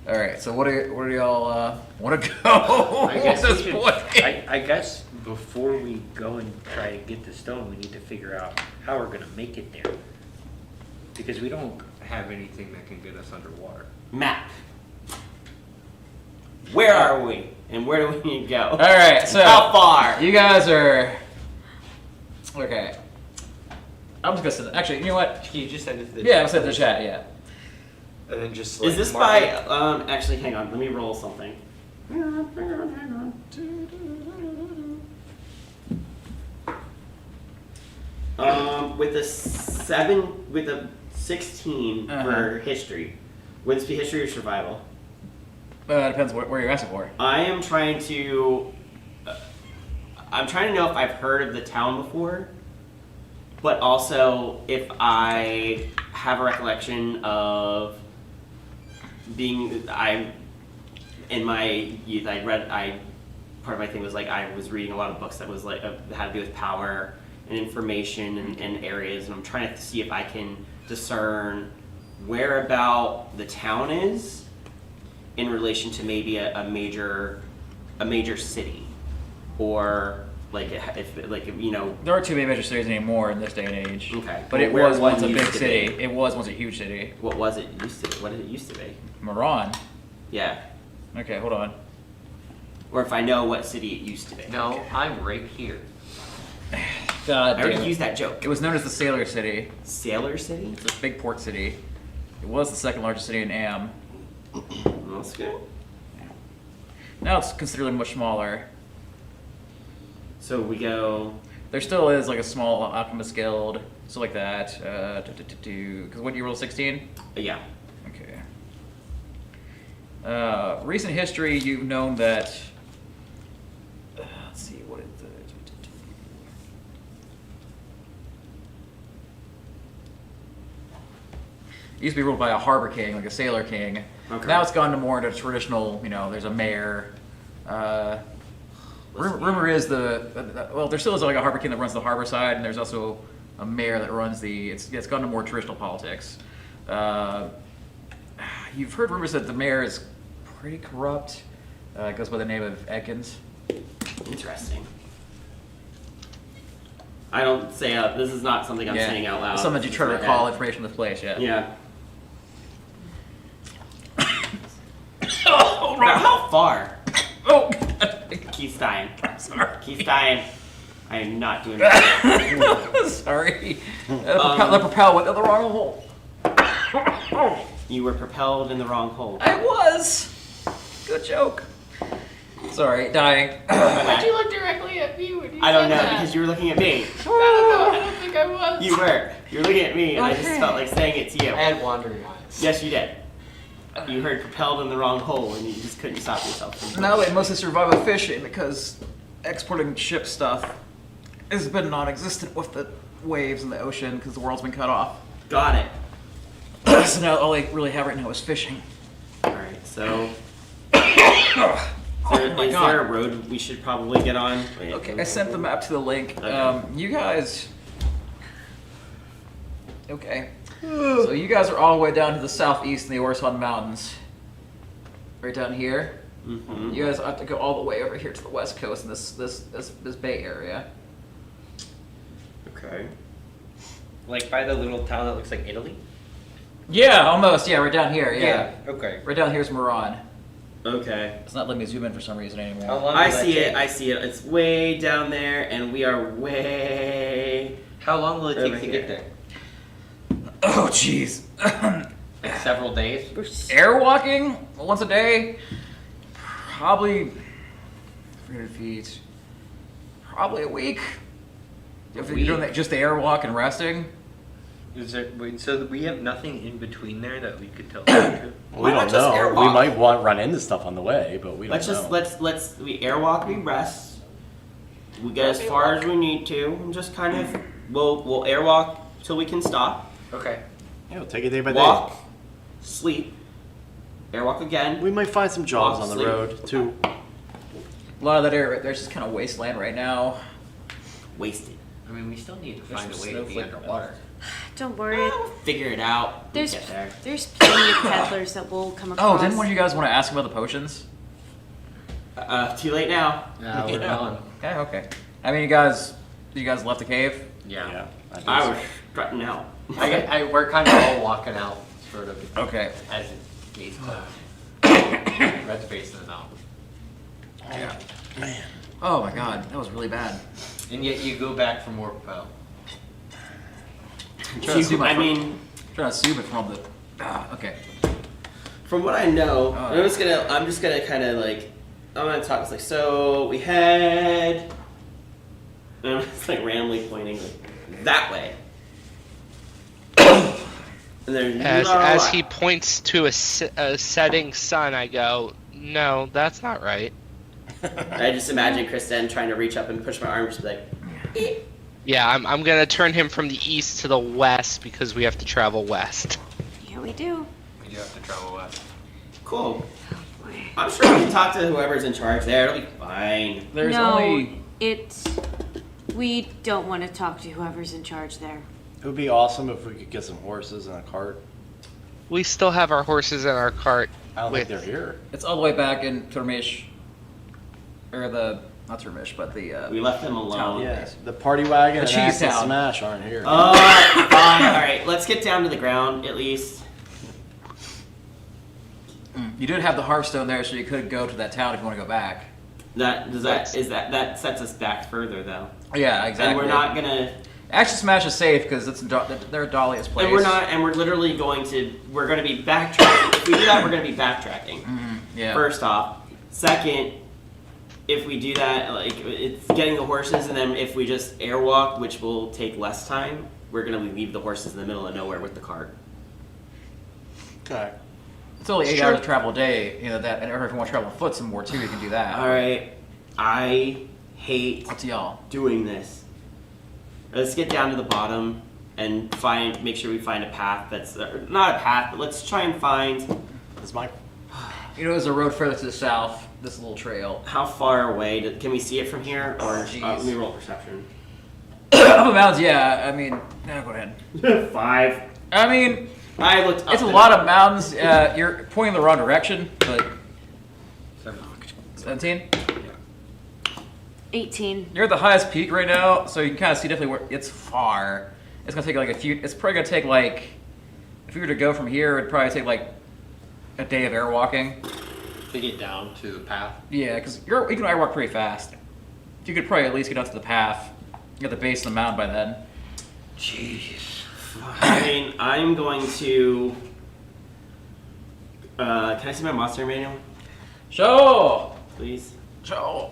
right. So what do y'all want to go I guess at we this should- point? I guess before we go and try to get the stone, we need to figure out how we're gonna make it there. Because we don't have anything that can get us underwater. Map. Where are we? And where do we need to go? All right. So How far? you guys are okay. I'm just gonna send. Actually, you know what? Can you just send it to the Yeah, I'll send it to the chat. Yeah. And then just Is this mark by, it. actually, hang on, let me roll something. Hang on. With a 16 for history. Would this be history or survival? Depends where you're asking for. I'm trying to know if I've heard of the town before, but also if I have a recollection of in my youth, part of my thing was like I was reading a lot of books that was like had to do with power and information and areas, and I'm trying to see if I can discern where about the town is in relation to maybe a major city, or like if There aren't too many major cities anymore in this day and age. Okay. But it Where was one once a used big to city. be. It was once a huge city. what was it used to be? What did it used to be? Moran. Yeah. Okay, hold on. Or if I know what city it used to be. No, I'm right here. God I already damn it. used that joke. It was known as the Sailor City. Sailor City? It's a big port city. It was the second largest city in Am. That's good. Now it's considerably much smaller. So we go. There still is like a small alchemist guild, stuff like that. Because what you roll 16? Yeah. Okay. Recent history, you've known that. Let's see what it. It used to be ruled by a harbor king, like a sailor king. Okay. Now it's gone to more into traditional. There's a mayor. Rumor is there still is like a harbor king that runs the harbor side, and there's also a mayor that runs the. It's gone to more traditional politics. You've heard rumors that the mayor is pretty corrupt. It goes by the name of Ekins. Interesting. I don't say this is not something I'm saying out loud. Something that you try to It's in my recall head. information of the place. Yeah. Yeah. Now, how far? Oh. Keith's dying. I'm sorry. Keith's dying. I am not doing that. Sorry. The propel went down the wrong hole. You were propelled in the wrong hole. I was. Good joke. Sorry, dying. Why'd you look directly at me when you I don't said know, that? because you were looking at me. I don't know. I don't think I was. You were. You were looking at me, and I just Okay. felt like saying it to you. I had wandering eyes. Yes, you did. You heard propelled in the wrong hole, and you just couldn't stop yourself. From Now they mostly survive with fishing because exporting ship stuff has been non-existent with the waves in the ocean because the world's been cut off. Got it. So now all they really have right now is fishing. Alright, so. Oh my Is God. there a road we should probably get on? Wait, Okay, I sent the map to the link. Okay. You guys. Okay. So you guys are all the way down to the southeast in the Orson Mountains. Right down here. Mm-hmm. You guys have to go all the way over here to the west coast in this bay area. Okay. Like by the little town that looks like Italy? Yeah, almost. Yeah, right down here. Yeah. Okay. Right down here's Moran. Okay. It's not letting me zoom in for some reason How anymore. long I will that see it. take? I see it. It's way down there, and we are way. How long will it Over take to here. get there? Oh, jeez. Like several days? Air walking once a day, probably 300 feet, probably a week. If you're doing that, just the air walk and resting. Is there, wait, so we have nothing in between there that we could tell to? We Why don't not just know. airwalk? We might run into stuff on the way, but we don't Let's just know. let's we airwalk. We rest. We get as far as we need to. And just kind of we'll airwalk till we can stop. Okay. Yeah, we'll take it day by Walk, sleep, airwalk day. again. We might find some jobs Walk, on the sleep. road too. A lot of that area right there's just kind of wasteland right now. Wasted. I mean, we still need to There's find a some way to be snowflake underwater. Don't worry. We'll figure it out. We'll There's get there. there's plenty of peddlers that will come Oh, across. didn't one of you guys want to ask about the potions? Too late now. Yeah, we're gone. Okay, okay. I mean, you guys left the cave. Yeah. think I so. was strutting out. We're kind of all walking out, sort of, Okay. as it gates close. Red's facing the mountain. Yeah. Man. Oh my God, that was really bad. And yet you go back for more propel. Trying to see my I mean, trying to assume it from all the. Okay. from what I know, Oh. I'm just gonna kind of like, I'm gonna talk. It's like, so we head. And I'm just like randomly pointing like that way. And there's As not a as lot. he points to a setting sun, I go, no, that's not right. I just imagine Kristen trying to reach up and push my arm, just be like, "Eh." Yeah, I'm gonna turn him from the east to the west because we have to travel west. Yeah, we do. We do have to travel west. Cool. Boy. I'm sure we can talk to whoever's in charge there. It'll be fine. There's no, only. we don't want to talk to whoever's in charge there. It would be awesome if we could get some horses and a cart. We still have our horses in our cart. I don't with, think they're here. It's all the way back in Turmish. Or the. Not Turmish, but the. We left them alone. Yeah, the party wagon The and cheese Axel town. Smash aren't here. Fine. All right, let's get down to the ground at least. You did have the Hearthstone there, so you could go to that town if you want to go back. That sets us back further though. Yeah, exactly. And we're not gonna. Actually, Smash is safe because it's they're Dahlia's place. And we're not. And we're literally going to. We're going to be backtracking. If we do that, we're going to be backtracking. Yeah. First off. Second, if we do that, like it's getting the horses, and then if we just airwalk, which will take less time, we're going to leave the horses in the middle of nowhere with the cart. Okay. It's only 8 Sure. hours of travel a day. You know that, and or if you want to travel on foot some more too, you can do that. All right. I hate Up to y'all. doing this. Let's get down to the bottom and make sure we find a path that's not a path, but let's try and find Is my You know, there's a road further to the south. This little trail. how far away. Can we see it from here? Or Jeez. let me roll perception. Up the mountains, yeah. I mean, go ahead. 5. I mean, I looked up. it's a and lot up. of mountains. You're pointing the wrong direction, but 17. 18. You're at the highest peak right now, so you can kind of see definitely where it's far. It's gonna take like a few. It's probably gonna take like, if we were to go from here, it'd probably take like a day of air walking. To get down to the path. Yeah, because you can air walk pretty fast. You could probably at least get out to the path, get the base of the mountain by then. Jeez. I mean, I'm going to. Can I see my monster manual, Sure. please? Sure.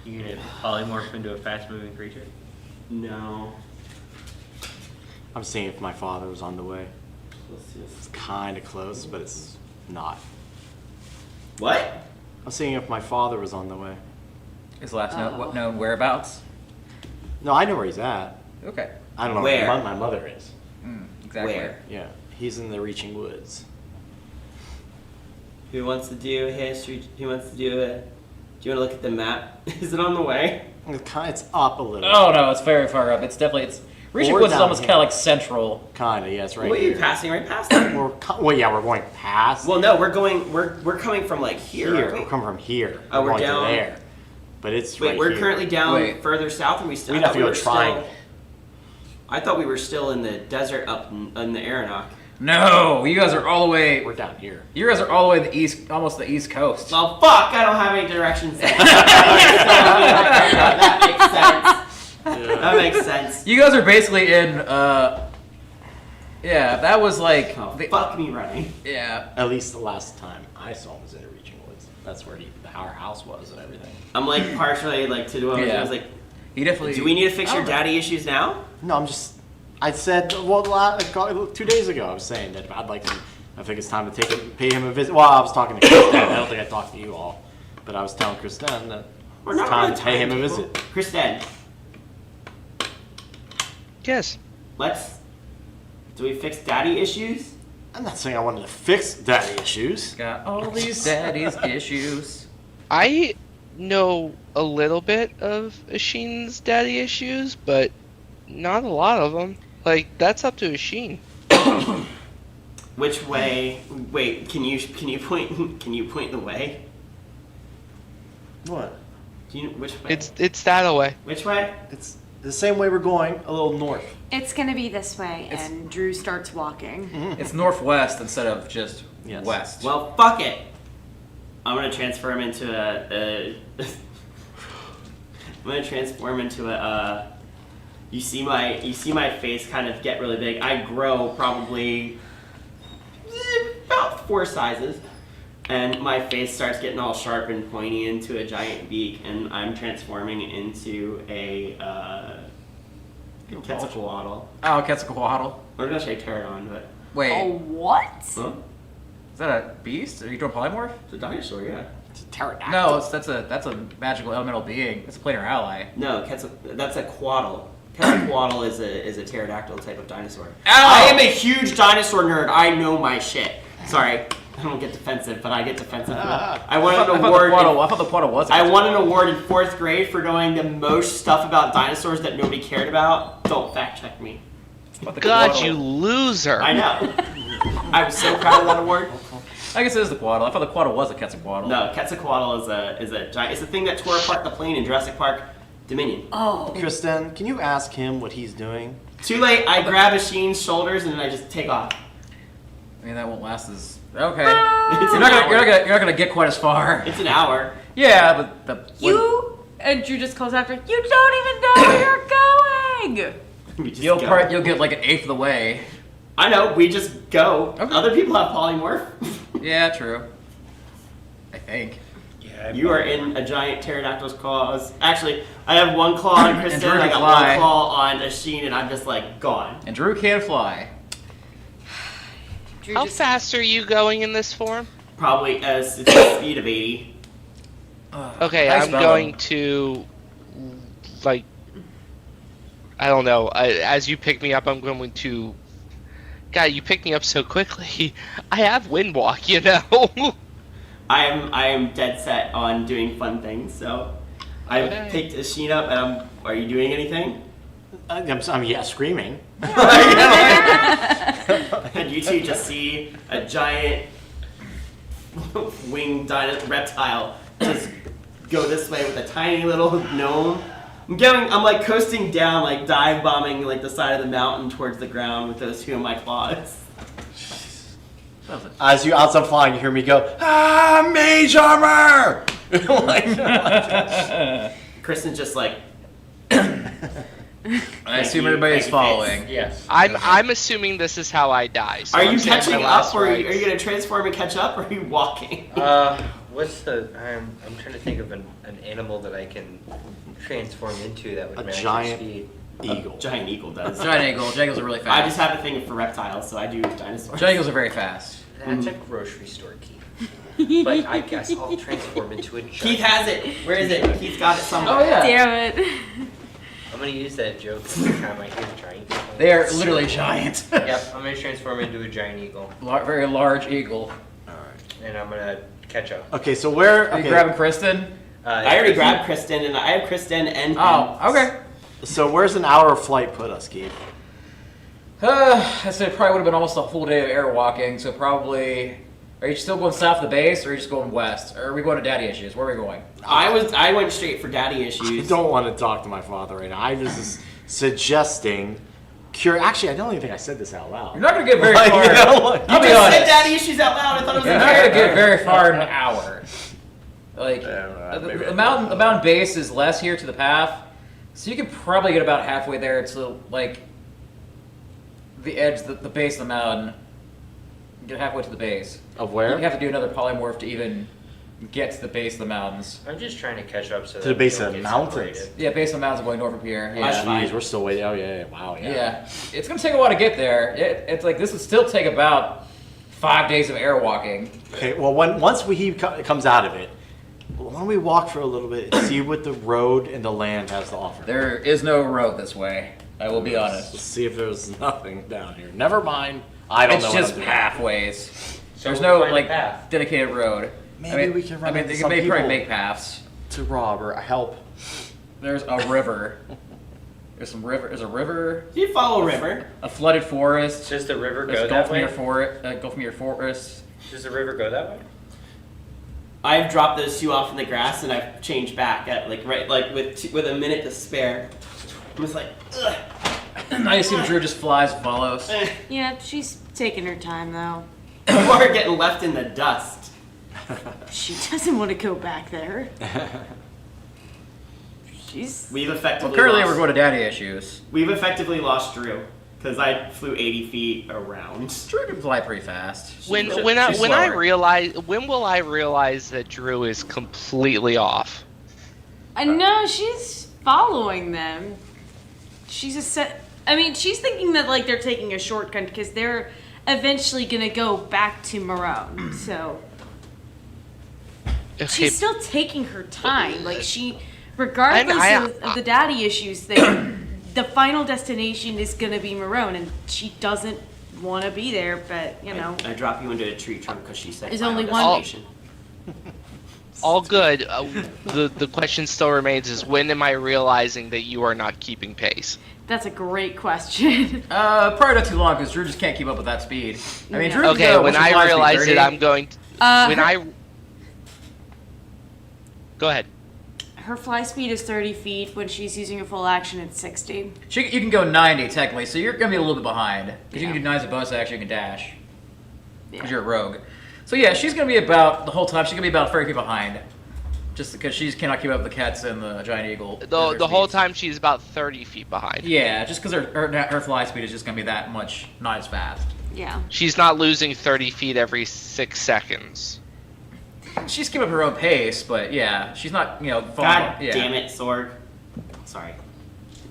You gonna polymorph into a fast-moving creature? No. I'm seeing if my father was on the way. Let's see this. It's kind of close, but it's not. What? I'm seeing if my father was on the way. His last known whereabouts? No, I know where he's at. Okay. I don't know Where? where my mother is. Exactly. Where? Yeah, he's in the Reaching Woods. Who wants to do history? Who wants to do it? Do you want to look at the map? Is it on the way? It's up a little. Oh no, it's very far up. It's definitely Reaching Or Woods is down almost here. kind of like central. Kind of, yeah, it's right Well, here. you're passing right past it. Well, yeah, we're going past. Well, no, we're coming from like here. here. aren't we? We're coming from here. Oh, we're going down- to there. But it's Wait, right we're here. currently down Wait. further south, and we still. We'd I have thought to we go were still- triangle. I thought we were still in the desert up in the Aranok. No, you guys are all the way. We're down here. You guys are all the way to the east, almost the east coast. Well, fuck! I don't have any directions. That makes sense. That makes sense. You guys are basically in. Yeah, that was like. Oh, fuck me running. Yeah. At least the last time I saw him was in the Reaching Woods. That's where our house was and everything. I'm like partially like to do. Yeah. I was like, He definitely. do we need to fix I your don't know. daddy issues now? No, I'm just. I said, well, 2 days ago, I was saying that I'd like to. I think it's time to pay him a visit. Well, I was talking to Kristen. I don't think I talked to you all, but I was telling Kristen that We're it's not time really to pay him a talking visit. people. Kristen, Yes. do we fix daddy issues? I'm not saying I wanted to fix daddy issues. Got all these daddy's issues. I know a little bit of Ashin's daddy issues, but not a lot of them. Like, that's up to Ashin. Which way? Wait, can you point the way? What? Which way? It's that away. Which way? It's the same way we're going, a little north. It's gonna be this way, and Drew starts walking. It's northwest instead of just Yes. west. Well, fuck it. I'm gonna transform into a I'm gonna transform into a. You see my face kind of get really big. I grow probably about 4 sizes, and my face starts getting all sharp and pointy into a giant beak, and I'm transforming into a Quetzalcoatl. Oh, Quetzalcoatl. Or did I say pterodon? But Wait, Oh, what? huh? is that a beast? Are you doing polymorph? It's a dinosaur, yeah. It's a pterodactyl. No, that's a magical elemental being. It's a planar ally. No, that's a quaddle. Quetzalcoatl is a pterodactyl type of dinosaur. Ow! I am a huge dinosaur nerd. I know my shit. Sorry, I don't get defensive, but I get defensive. I won I an thought the award. Quaddle was. I won an award in 4th grade for knowing the most stuff about dinosaurs that nobody cared about. Don't fact check me. God, you loser. I know. I was so proud of that award. I guess it is the Quaddle. I thought the Quaddle was a Quetzalcoatl. No, Quetzalcoatl is a giant. It's the thing that tore apart the plane in Jurassic Park Dominion. Oh. Kristen, can you ask him what he's doing? Too late. I grab Ashin's shoulders and then I just take off. I mean, that won't last as. Okay. It's You're an not hour. gonna get quite as far. It's an hour. Yeah, but the. You and Drew just calls after. You don't even know where you're going. We just You'll go. you'll get like an eighth of the way. I know. We just go. Okay. Other people have polymorph. Yeah, true. I think. Yeah. You are in a giant pterodactyl's claws. Actually, I have one claw on And Kristen. Drew I can got fly. one claw on Ashin, and I'm just like gone. And Drew can fly. Drew How just- fast are you going in this form? Probably as it's a speed of 80. Okay, Nice I'm fellow. going to, like, I don't know. As you pick me up, I'm going to. God, you picked me up so quickly. I have wind walk, you know. I am dead set on doing fun things. So I Okay. picked Ashin up, and Are you doing anything? Yeah, screaming. And you two just see a giant winged reptile just go this way with a tiny little gnome. I'm like coasting down, like dive bombing like the side of the mountain towards the ground with those two of my claws. As you outside flying, you hear me go, mage armor! Kristen's just like, I assume everybody's following. Yes. I'm assuming this is how I die. So Are I'm you saying my catching last up, or are rites. you gonna transform and catch up, or are you walking? What's the? I'm trying to think of an animal that I can transform into that would A match its giant speed. eagle. Giant eagle does. Giant eagles are really I fast. just have a thing for reptiles, so I do dinosaurs. Giant eagles are very fast. That's a grocery store key. But I guess I'll transform into a giant. Keith has it. Where is it? Keith's got it somewhere. Oh yeah. Damn it. I'm gonna use that joke every time I hear giant. They are literally giant. Yep, I'm gonna transform into a giant eagle, Very large eagle. and I'm gonna catch up. Okay, so where? Are you Okay, grabbing Kristen? I already grabbed Kristen, and I have Kristen and. Oh, okay. so where's an hour of flight put us, Keith? I said it probably would have been almost a full day of air walking, so probably. Are you still going south of the base, or are you just going west? Or are we going to daddy issues? Where are we going? I went straight for daddy I issues. don't want to talk to my father right now. I was just suggesting. Actually, I don't even think I said this out loud. You're not going to get very Like, far. you know, like- I'll You be just honest. said daddy issues out loud. I thought it was You're a not going to joke. get very far in an hour. Like, maybe the mountain base is less here to the path, so you can probably get about halfway there to, like, the edge, the base of the mountain. Get halfway to the base. Of where? You have to do another polymorph to even get to the base of the mountains. I'm just trying to catch up so To that the base we of don't the get mountains. separated. Yeah, base of the mountains going north from here. Oh, Yeah. jeez, we're still waiting. Oh, yeah, wow, yeah. Yeah, it's gonna take a while to get there. It's like this would still take about 5 days of air walking. Okay, well, once he comes out of it, why don't we walk for a little bit and see what the road and the land has to offer? There is no road this way. I will be Let's honest. see if there's nothing down here. Never mind. I don't It's know. just what I'm doing. pathways. So There's we'll no find a like path. dedicated road. Maybe we can run I mean, into they some may probably people. make paths. To rob or help. There's a river. There's some river. There's a river. You follow river. A flooded forest. Does the river There's go Gulf that way? Go from your forest. Does the river go that way? I've dropped those two off in the grass, and I've changed back at with a minute to spare. I'm just like, ugh. I assume Drew just flies and follows. Yeah, she's taking her time though. You are getting left in the dust. She doesn't want to go back there. She's. We've Well, effectively currently lost, we're going to daddy issues. We've effectively lost Drew because I flew 80 feet around. Drew can fly pretty fast. When She's will I realize that Drew is completely off? No, she's following them. She's a set. I mean, she's thinking that like they're taking a shortcut because they're eventually gonna go back to Marone. So Okay, she's still taking her time. Like she, regardless I- of the daddy issues thing, the final destination is gonna be Marone, and she doesn't want to be there. But you know, I drop you into a tree trunk because she said There's final only one- destination. all good. The question still remains: is when am I realizing that you are not keeping pace? that's a great question. Probably not too long because Drew just can't keep up with that speed. I mean, No. Drew can Okay, go, when what's your I fly speed, realize 30? it, I'm going. Go ahead. Her fly speed is 30 feet. When she's using a full action, it's 60. You can go 90 technically, so you're gonna be a little bit behind because you Yeah. can do 9 as a bonus action, you can dash because Yeah. you're a rogue. So yeah, she's gonna be about the whole time. She's gonna be about 30 feet behind, just because she cannot keep up with the cats and the giant eagle. The whole time she's about 30 feet behind. Yeah, just because her fly speed is just gonna be that much, not as fast. Yeah. She's not losing 30 feet every 6 seconds. She's keeping up her own pace, but yeah, she's not falling. God yeah. damn it, Sorg. Sorry.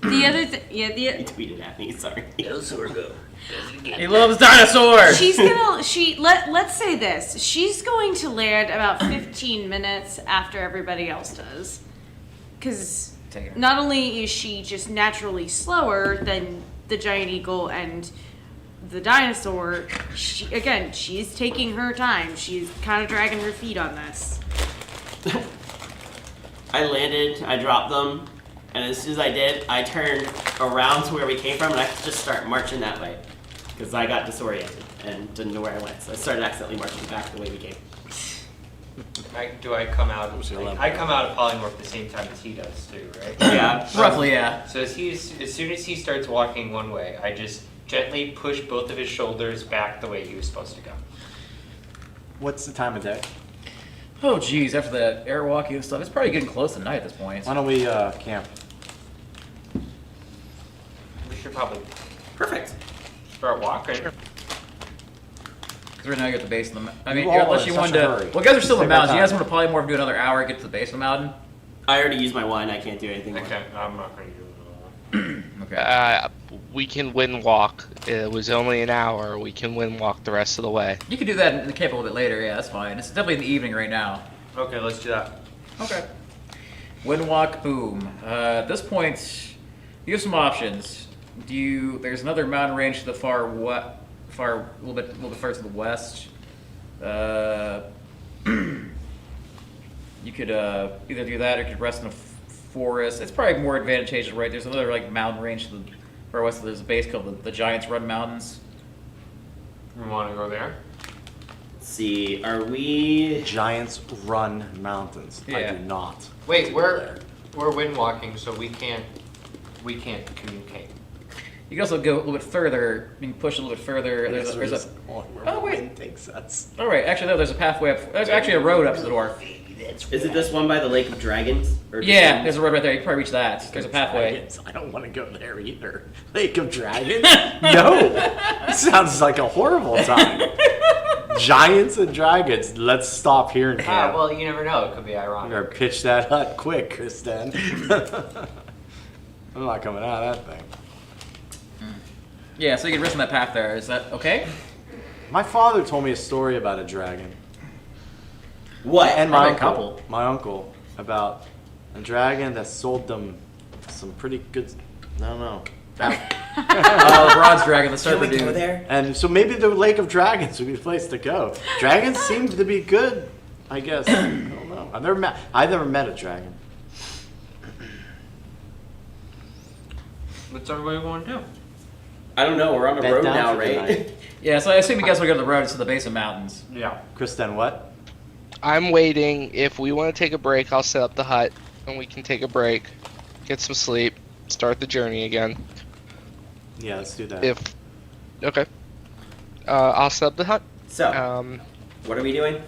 The other You the tweeted at me, sorry. He loves dinosaurs. she's let's say this. She's going to land about 15 minutes after everybody else does. Cuz Take it. not only is she just naturally slower than the giant eagle and the dinosaur, she's taking her time. She's kind of dragging her feet on this. I landed, I dropped them, and as soon as I did, I turned around to where we came from, and I could just start marching that way. Because I got disoriented and didn't know where I went. So I started accidentally marching back the way we came. Do I come out? Was your Like, level? I come out of polymorph the same time as he does too, right? Yeah. Roughly, yeah. So as soon as he starts walking one way, I just gently push both of his shoulders back the way he was supposed to go. What's the time of day? Oh geez, after the airwalking and stuff, it's probably getting close to night at this point. Why don't we camp? probably Perfect. start walking. Because right now you're at the base of the mountain. I mean, You all unless are you in wanted such a to. hurry. Well, you guys are still in the Take your mountains. You guys time. want to probably more do another hour, get to the base of the mountain? I already used my one. I can't do anything more. Okay, I'm not gonna do it. Okay. We can wind walk. It was only an hour. We can wind walk the rest of the way. You can do that in the camp a little bit later. Yeah, that's fine. It's definitely in the evening right now. Okay, let's do that. Okay. Wind walk, boom. At this point, you have some options. There's another mountain range to the far a little bit further to the west. You could either do that or you could rest in a forest. It's probably more advantageous, right? There's another like mountain range to the far west. There's a base called the Giants Run Mountains. We want to go there. Let's see, are we? Giants Run Mountains. I Yeah. do not. Wait, go there. we're wind walking, so we can't communicate. You can also go a little bit further. You can push a little bit further. There's a where Oh, wait. wind takes us. all right. Actually, no. There's a pathway up. There's actually a road up to the north. Is it this one by the Lake of Dragons? Or Yeah, there's a road right there. You can probably reach that. There's a pathway. Dragons. I don't want to go there either. Lake of Dragons? No. Sounds like a horrible time. Giants and dragons. Let's stop here and camp. Well, you never know. It could be I'm ironic. gonna pitch that hut quick, Kristen. I'm not coming out of that thing. Yeah, so you can rest on that path there. Is that okay? My father told me a story about a dragon. What? And my Probably a uncle, couple. my uncle, about a dragon that sold them some pretty good. I don't know. The bronze dragon, the Can server we go dude. there? And so maybe the Lake of Dragons would be the place to go. Dragons seem to be good, I guess. I don't know. I've never met a dragon. What's everybody want to do? I don't know. We're on the Bed road down now, for right? tonight. Yeah, so I assume you guys will go to the road to the base of mountains. Yeah. Kristen, what? I'm waiting. If we want to take a break, I'll set up the hut and we can take a break, get some sleep, start the journey again. Yeah, let's do that. Okay. I'll set up the hut. So, what are we doing?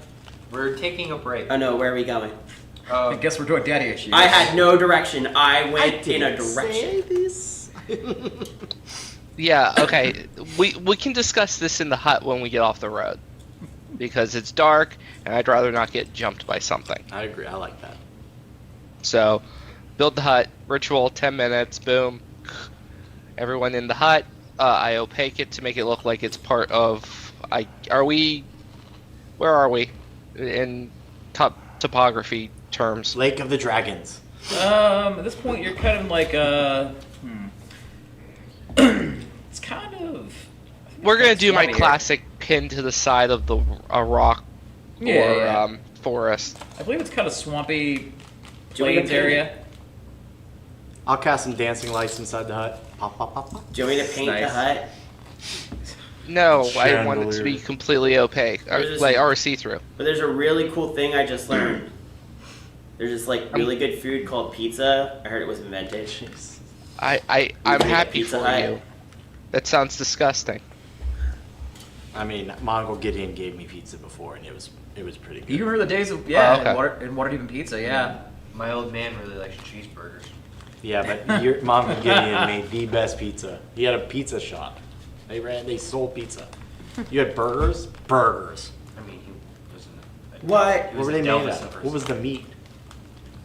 We're taking a break. Oh no, where are we going? I guess we're doing daddy issues. I had no direction. I went in a direction. Yeah. Okay. We can discuss this in the hut when we get off the road, because it's dark and I'd rather not get jumped by something. I agree. I like that. So, build the hut. Ritual. 10 minutes. Boom. Everyone in the hut. I opaque it to make it look like it's part of. Where are we? In topography terms. Lake of the Dragons. At this point, you're kind of like it's kind of. We're gonna do my swampy classic pin to the side of a rock Yeah, or forest. I believe it's kind of swampy Do you want me to plains paint area. I'll cast some dancing lights inside the hut. Pop, pop, pop, pop. Do you want me to paint the Nice. hut? No, I want it to Chandelier. be completely opaque, or see-through. But there's a really cool thing I just learned. There's this like really good food called pizza. I heard it was invented. I'm make a happy Pizza for Hut? you. That sounds disgusting. I mean, Mongol Gideon gave me pizza before, and it was pretty good. You remember the days of Oh, okay. and Waterdeep and pizza, yeah. My old man really likes cheeseburgers. Yeah, but your Mongol Gideon made the best pizza. He had a pizza shop. They sold pizza. You had burgers? Burgers. I mean, he wasn't. What? What were they made of? What was the meat?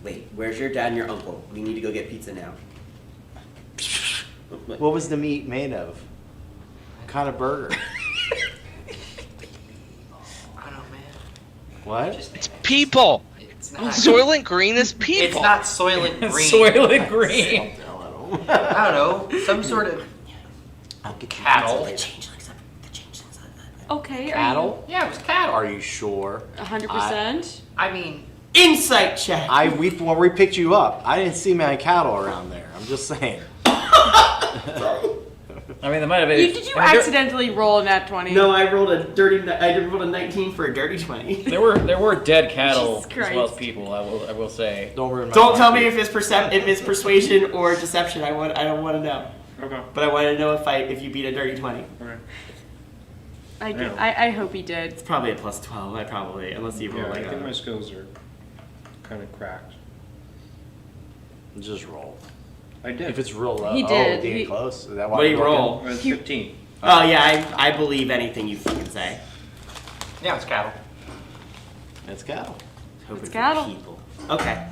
Wait, where's your dad and your uncle? We need to go get pizza now. What was the meat made of? What kind of burger? I don't know, man. What? It's people. It's not. Soylent Green is people. It's not Soylent Green. Soylent Green. I don't know. Some sort of I'll get you cattle. pizza. Okay. Cattle? Yeah, it was cattle. Are you sure? 100%. I mean, Insight check. When we picked you up, I didn't see many cattle around there. I'm just saying. I mean, they might have been. Did you accidentally roll a nat 20? No, I rolled a 19 for a dirty 20. There were dead cattle Jesus as well as Christ. people. I will say. Don't ruin my Don't tell me life. if it's persuasion or deception. I don't want to know. okay. But I want to know if you beat a dirty 20. I hope he did. It's probably a plus 12. Unless you roll Yeah, I like think my a. skills are kind of cracked. Just roll. I did. If it's real low, He did. Oh, getting He- close. Is that why What do you we're roll? It was 15. Oh yeah, I believe anything you fucking say. Yeah, it's cattle. looking? It's cattle. Hoping It's for cattle. people. Okay.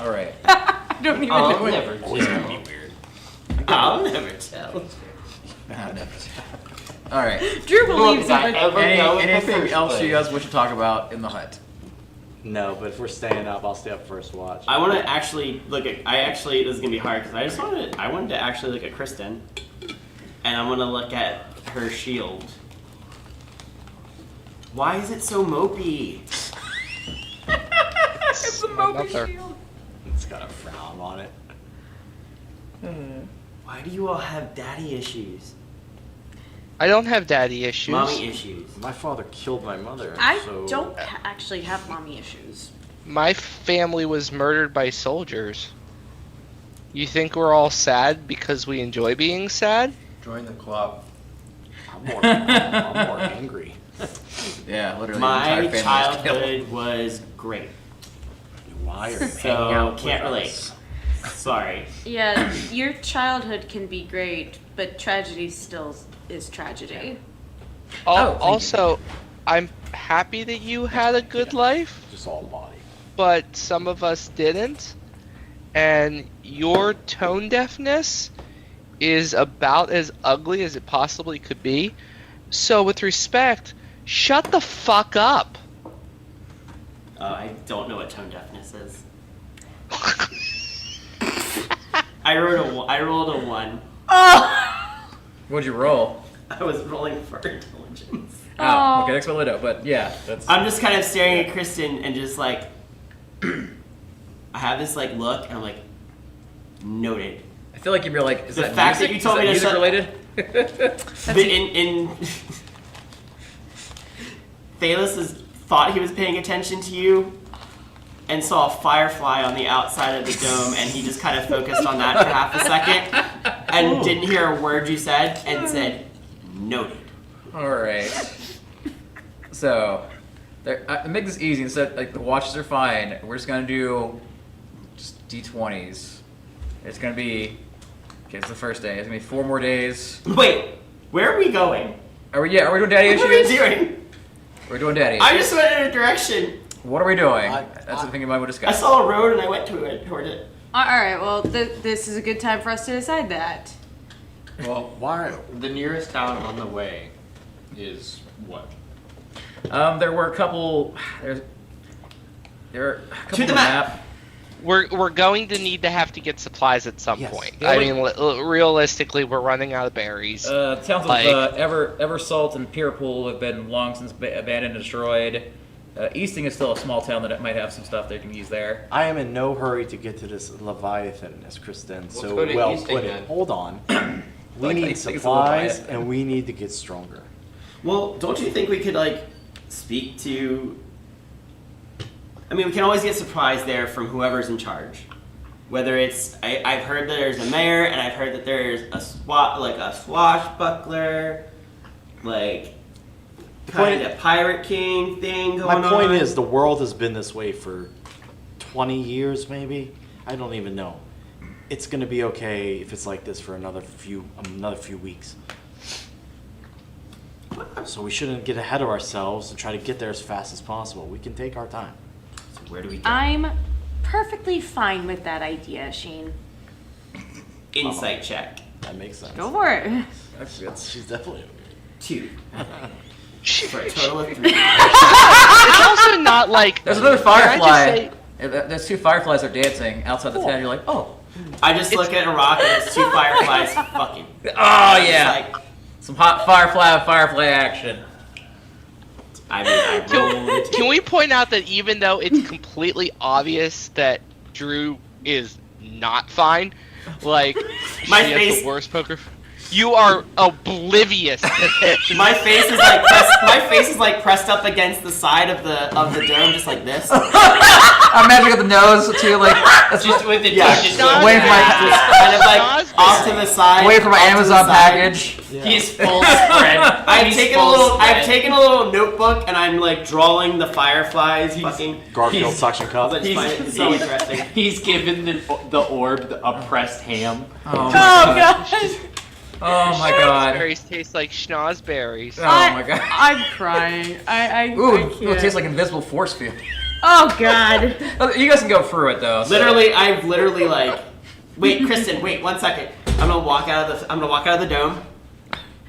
All right. I don't even Oh, know. never tell. I'll never tell. All right. Drew believes Did I it. ever know in the Anything first else you place? guys wish to talk about in the hut? No, but if we're staying up, I'll stay up first watch. I want to actually look at. This is gonna be hard because I wanted to actually look at Kristen, and I'm gonna look at her shield. Why is it so mopey? It's a mopey Another. shield. It's got a frown on it. Why do you all have daddy issues? I don't have daddy issues. Mommy issues. My father killed my mother. I so don't actually have mommy issues. My family was murdered by soldiers. You think we're all sad because we enjoy being sad? Join the club. I'm more angry. Yeah, literally. My the entire family was killed. childhood was great, Why are you hanging so out can't with relate. us? Sorry. Yeah, your childhood can be great, but tragedy still is tragedy. Oh, thank you. Also, I'm happy that you had a good life, Just all body. but some of us didn't. And your tone deafness is about as ugly as it possibly could be. So, with respect, shut the fuck up. I don't know what tone deafness is. I rolled a 1. What'd you roll? I was rolling for intelligence. Oh, okay, next one later. But yeah, that's. I'm just kind of staring at Kristen and just like, I have this like look, and I'm like, noted. I feel like you'd be like, is The that fact that music? you told is me that to music shut- related? But in Thalos thought he was paying attention to you and saw a firefly on the outside of the dome, and he just kind of focused on that for half a second and didn't hear a word you said and said, noted. All right. So, to make this easy, instead like the watches are fine. We're just gonna do just d20s. It's gonna be okay. It's the first day. It's gonna be 4 more days. Wait, where are we going? Are we doing daddy What are we issues? doing? We're doing daddy. I just went in a direction. What are we doing? That's the thing you might want to I discuss. saw a road and I went toward it. Alright, well, this is a good time for us to decide that. Well, the nearest town on the way is what? There were a couple. There are a couple To on the map. We're going to need to have to get supplies at some Yes. point. Yeah, I we- mean, realistically, we're running out of berries. Towns of Like- Eversalt and Pierpool have been long since abandoned and destroyed. Easting is still a small town that might have some stuff they can use there. I am in no hurry to get to this Leviathan, as Kristen so go to well Easting put it. then. Hold on. We Like, I need think it's a supplies Leviathan. and we need to get stronger. Well, don't you think we could like speak to? I mean, we can always get supplies there from whoever's in charge. Whether it's I've heard that there's a mayor, and I've heard that there's a swashbuckler, like kind of pirate king thing going on. My point is, the world has been this way for 20 years, maybe. I don't even know. It's gonna be okay if it's like this for another few weeks. So we shouldn't get ahead of ourselves and try to get there as fast as possible. We can take our time. So where do we go? I'm perfectly fine with that idea, Sheen. Insight check. That makes sense. Go for it. She's definitely. 2. For a total of 3. It's also not like There's another Can I just firefly. say- There's 2 fireflies are dancing outside the tent. You're like, oh, I just look at a rock and it's 2 fireflies fucking. oh It's yeah, like, some hot firefly action. I mean, I rolled a 2. Can we point out that even though it's completely obvious that Drew is not fine, like My she has face- the worst poker. You are oblivious to this. My face is like pressed up against the side of the dome, just like this. I'm imagining at the nose too, like Just with the Yeah. just waiting for my Just kind of like off to the side. waiting for my off to the Amazon side. package. He's full spread. I've taken a little notebook and I'm like drawing the fireflies. Fucking Garfield suction cup. I just find it so interesting. He's given the orb the oppressed ham. Oh Oh my god. Oh my god. Schnozberries taste like schnozberries. Oh my god. I'm crying. I Ooh, can't. it tastes like invisible force field. Oh god. You guys can go through it though. so- I've literally like. Wait, Kristen. Wait 1 second. I'm gonna walk out of the dome.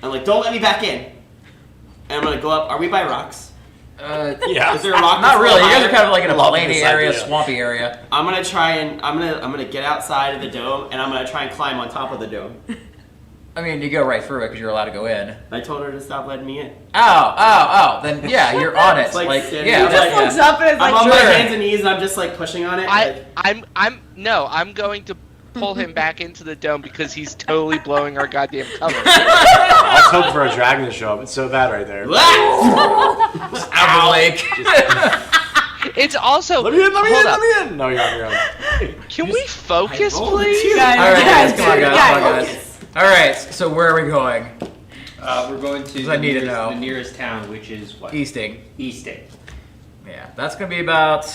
I'm like, don't let me back in. And I'm gonna go up. Are we by rocks? Yeah. Is there a rock? Not that's a really. little You guys are higher? kind of like in a Love plainy this area, idea. swampy area. I'm gonna try and I'm gonna get outside of the dome and I'm gonna try and climb on top of the dome. I mean, you go right through it because you're allowed to go in. I told her to stop letting me in. Oh. Then yeah, you're on it. It's like like standing yeah. there. Just looks up and it's I'm like, on my sure. hands and knees and I'm just like pushing on it. I'm going to pull him back into the dome because he's totally blowing our goddamn cover. I was hoping for a dragon to show up. It's so bad right there. Out of the lake. It's also. Let me in, Hold up. let me in. No, you're on your own. Can we focus, I rolled a please? two. All right, guys, come on, Guys. guys. All right, so where are we going? We're going to I need to know. the nearest town, which is what? Easting. Easting. Yeah, that's gonna be about.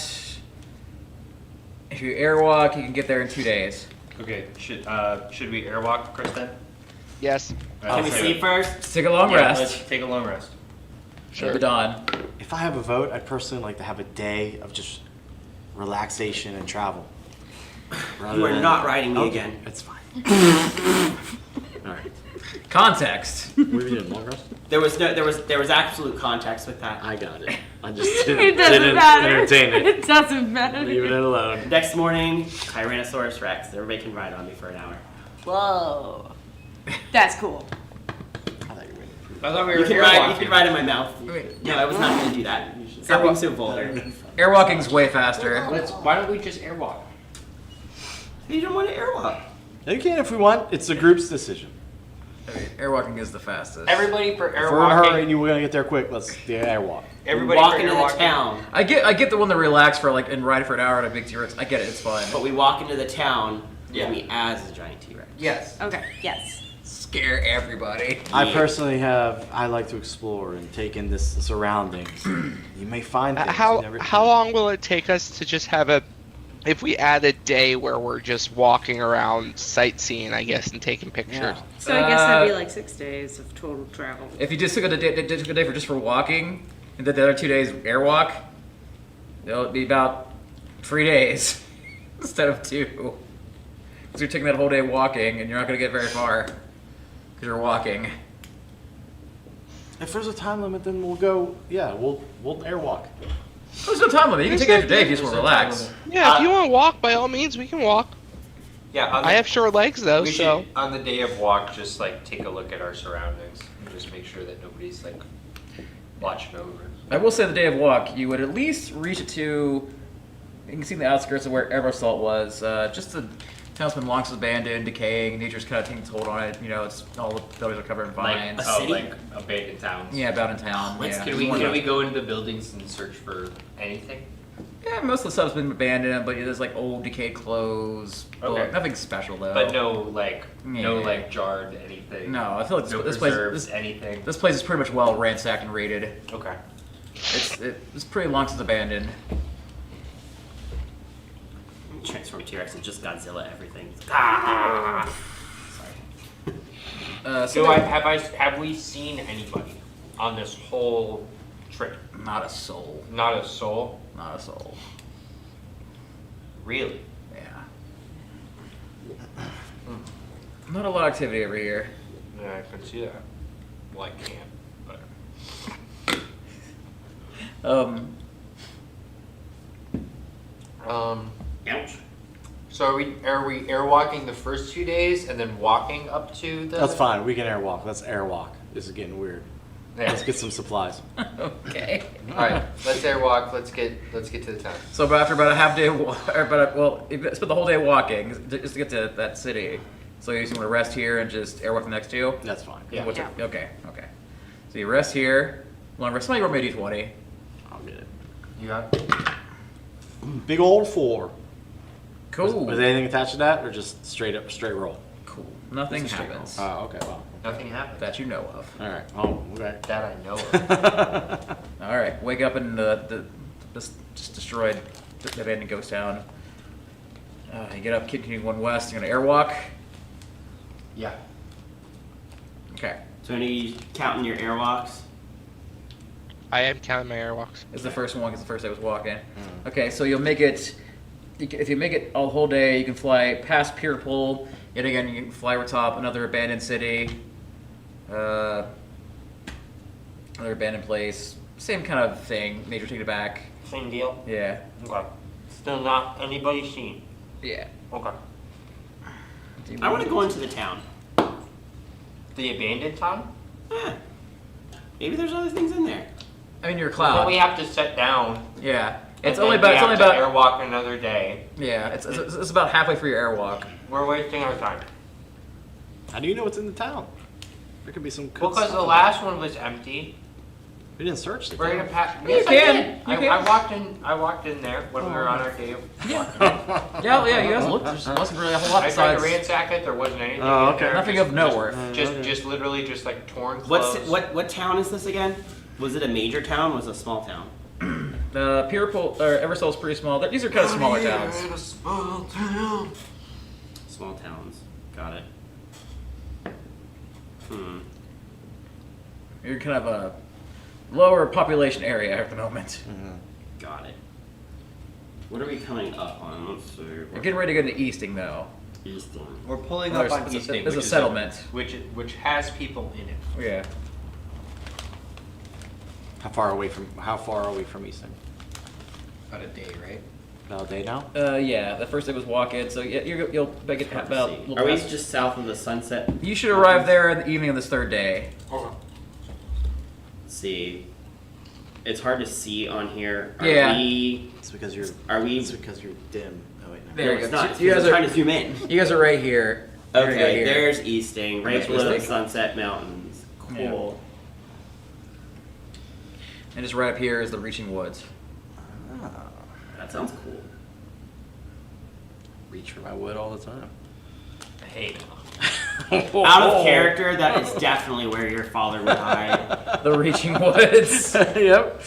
If you airwalk, you can get there in 2 days. Okay. Should we airwalk, Kristen? Yes. Can we sleep first? Let's take a long Yeah, rest. let's take a long rest. Sure. The dawn. If I have a vote, I'd personally like to have a day of just relaxation and travel. Rather You are than- not riding me Okay, again. It's fine. All right. Context. What are you doing? Long rest? There was absolute context with that. I got it. I just It didn't doesn't matter. entertain it. It doesn't matter. Leaving it alone. Next morning, Tyrannosaurus Rex. Everybody can ride on me for an hour. Whoa. That's cool. I thought we You were can airwalking. ride in my mouth. Wait. No, I was not going to do that. Stop being so vulgar. Airwalking's way faster. Why don't we just airwalk? You don't want to airwalk. You can if we want. It's the group's decision. I mean, airwalking is the fastest. Everybody for If we're in a hurry airwalking. and we're gonna get there quick, let's do airwalk. Everybody walk for into the airwalking. town, I get the one that relax for like and ride for an hour on a big T-Rex. I get it. It's fine. but we walk into the town Yeah. with me as a giant T-Rex. Yes. Okay, yes. Scare everybody. I personally I like to explore and take in this surroundings. You may find things you never How long will it take us to just have if we add a day where we're just walking around sightseeing, I guess, and taking pictures? Yeah. So I guess that'd be like 6 days of total travel. If you just took a day for walking, and then the other 2 days airwalk, it'll be about 3 days instead of 2. Because you're taking that whole day walking, and you're not going to get very far because you're walking. If there's a time limit, then we'll go. Yeah, we'll airwalk. There's no time limit. You can take it every day if you just want to relax. Yeah, if you want to walk, by all means, we can walk. Yeah. On the, I have short legs, though, we so. should, on the day of walk, just like take a look at our surroundings and just make sure that nobody's like watching over. I will say the day of walk, you would at least reach it to. You can see the outskirts of where Eversalt was. Just the town's been long since abandoned, decaying. Nature's kind of taking its hold on it. You know, it's all the buildings are covered in vines. A city? like abandoned towns. Yeah, about in town. Let's Yeah. Can we go into the buildings and search for anything? Yeah, most of the stuff's been abandoned, but there's like old decayed clothes. Okay. Nothing special though. But no Yeah. like jarred anything. No, I feel like No this place preserves, anything. this place is pretty much well ransacked and raided. Okay. It's pretty long since abandoned. Transform T-Rex and just Godzilla everything. Sorry. Have we seen anybody on this whole trip? Not a soul. Not a soul. Not a soul. Really? Yeah. Not a lot of activity over here. Yeah, I can see that. Well, I can't, but. Ouch. So are we airwalking the first 2 days and then walking up to the? That's fine. We can airwalk. Let's airwalk. This is getting weird. Yeah. Let's get some supplies. Okay. All right, let's airwalk. Let's get to the town. So after about a half day, you spent the whole day walking just to get to that city. So you just want to rest here and just airwalk the next two? That's fine. Yeah. What's it? Okay. So you rest here. Long rest. Somebody roll me a d20. I'll get it. You got it? Big old 4. Cool. Was anything attached to that, or just straight roll? Cool. Nothing Just a straight happens roll. Oh, okay. Wow. Nothing happened. that you know of. All right. Oh, okay. That I know of. All right. Wake up in the just destroyed abandoned ghost town. You get up, Kincaid 1 West. You're gonna airwalk. Yeah. Okay. So are you counting your airwalks? I am counting my airwalks. It's the first one because the first day was walking. Okay, so you'll make it. If you make it a whole day, you can fly past Pier Pole. Yet again, you can fly over top another abandoned city, another abandoned place. Same kind of thing. Major take it back. Same deal? Yeah. Okay. Still not anybody seen. Yeah. Okay. I want to go into the town. The abandoned town? Maybe there's other things in there. I mean, you're a Well, cloud. we have to sit down. Yeah. and It's only then about. we It's only have to about. airwalk another day. Yeah. It's about halfway through your airwalk. We're wasting our time. How do you know what's in the town? There could be some. good Because stuff the in last one was empty. We didn't search the We're town. gonna pass. You Yes, can. I did. You can. I walked in there when we were on our day. Yeah. You guys looked. There wasn't really a whole lot I tried to besides. ransack it. There wasn't anything. Oh, in okay. there. Nothing of note worth. Just literally just like torn clothes. What town is this again? Was it a major town? Or was it a small town? Pier Pole or Eversoul's pretty small. These are kind of smaller towns. In a small town. Small towns. Got it. You're kind of a lower population area at the moment. Got it. What are we coming up on? Let's see. You're getting ready to go into Easting though. Easton. We're pulling Well, up on there's a- Easting, there's a which is settlement. which has people in it. Yeah. How far are we from Easton? About a day, right? About a day now. Yeah. The fir's day was walk-in, so yeah, you'll make it Hard to about. see. a little Are we past- just south of the sunset? You should arrive there in the evening of this third day. Let's see. It's hard to see on here. Are Yeah. we? It's because you're. Are we? It's because you're dim. Oh wait. No. There No, you it's go. not. It's You because guys I'm are- trying to zoom in. You guys are right here. You're gonna go Okay, here. there's Easting, right There's below the Easting. Sunset Mountains. Yeah. Cool. And just right up here is the Reaching Woods. That sounds cool. Reach for my wood all the time. Hey. Out of character, that is definitely where your father would hide. The Reaching Woods. Yep.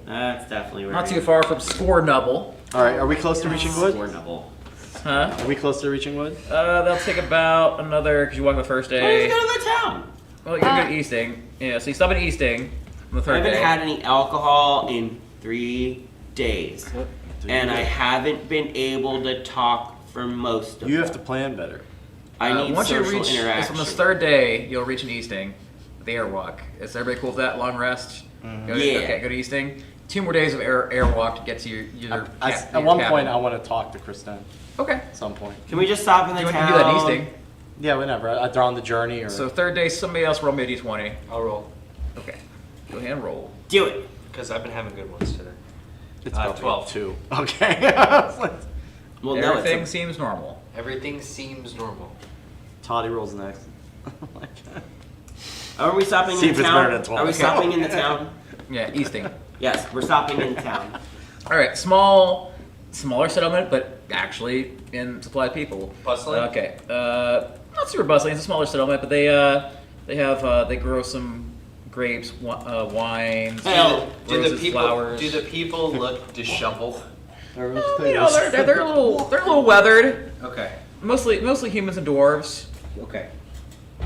That's definitely where. Not too far from Scornubble. All right. Are we close to reaching wood? Warnable. Huh? Are we close to reaching wood? They'll take about another, because you walk the first Let's day. go to the town. Well, you're good at Easting. Yeah, so you stop at Easting on the I third haven't day. had any alcohol in 3 days, and I haven't been able to talk for most of You it. have to plan better. I need once you social reach, interaction. on this third day, you'll reach an Easting, the airwalk. Is everybody cool with that? Long rest? Go to, Yeah. Okay, go to Easting. 2 more days of airwalk to get to your At one point, I want to talk to Kristen. Okay. At some point. Can we just stop in the You want town? to do that Easting? Yeah, whenever. Either on the journey or. So third day, somebody else roll me a d20. I'll roll. Okay. Go ahead and roll. Do it. Because I've been having good ones today. it's about 12. 2. Okay. I was like, Well, no, Everything it's seems normal. Everything seems normal. Toddy rolls next. Are we stopping See in if it's town? better than 12. Are we stopping in the town? Yeah, Easting. Yes, we're stopping in town. All right, smaller settlement, but actually in supply of people. Bustling? Okay, not super bustling. It's a smaller settlement, but they grow some grapes, wines, Hell, roses, flowers. Do the people look disheveled? You know, they're a little weathered. Okay. Mostly humans and dwarves. Okay.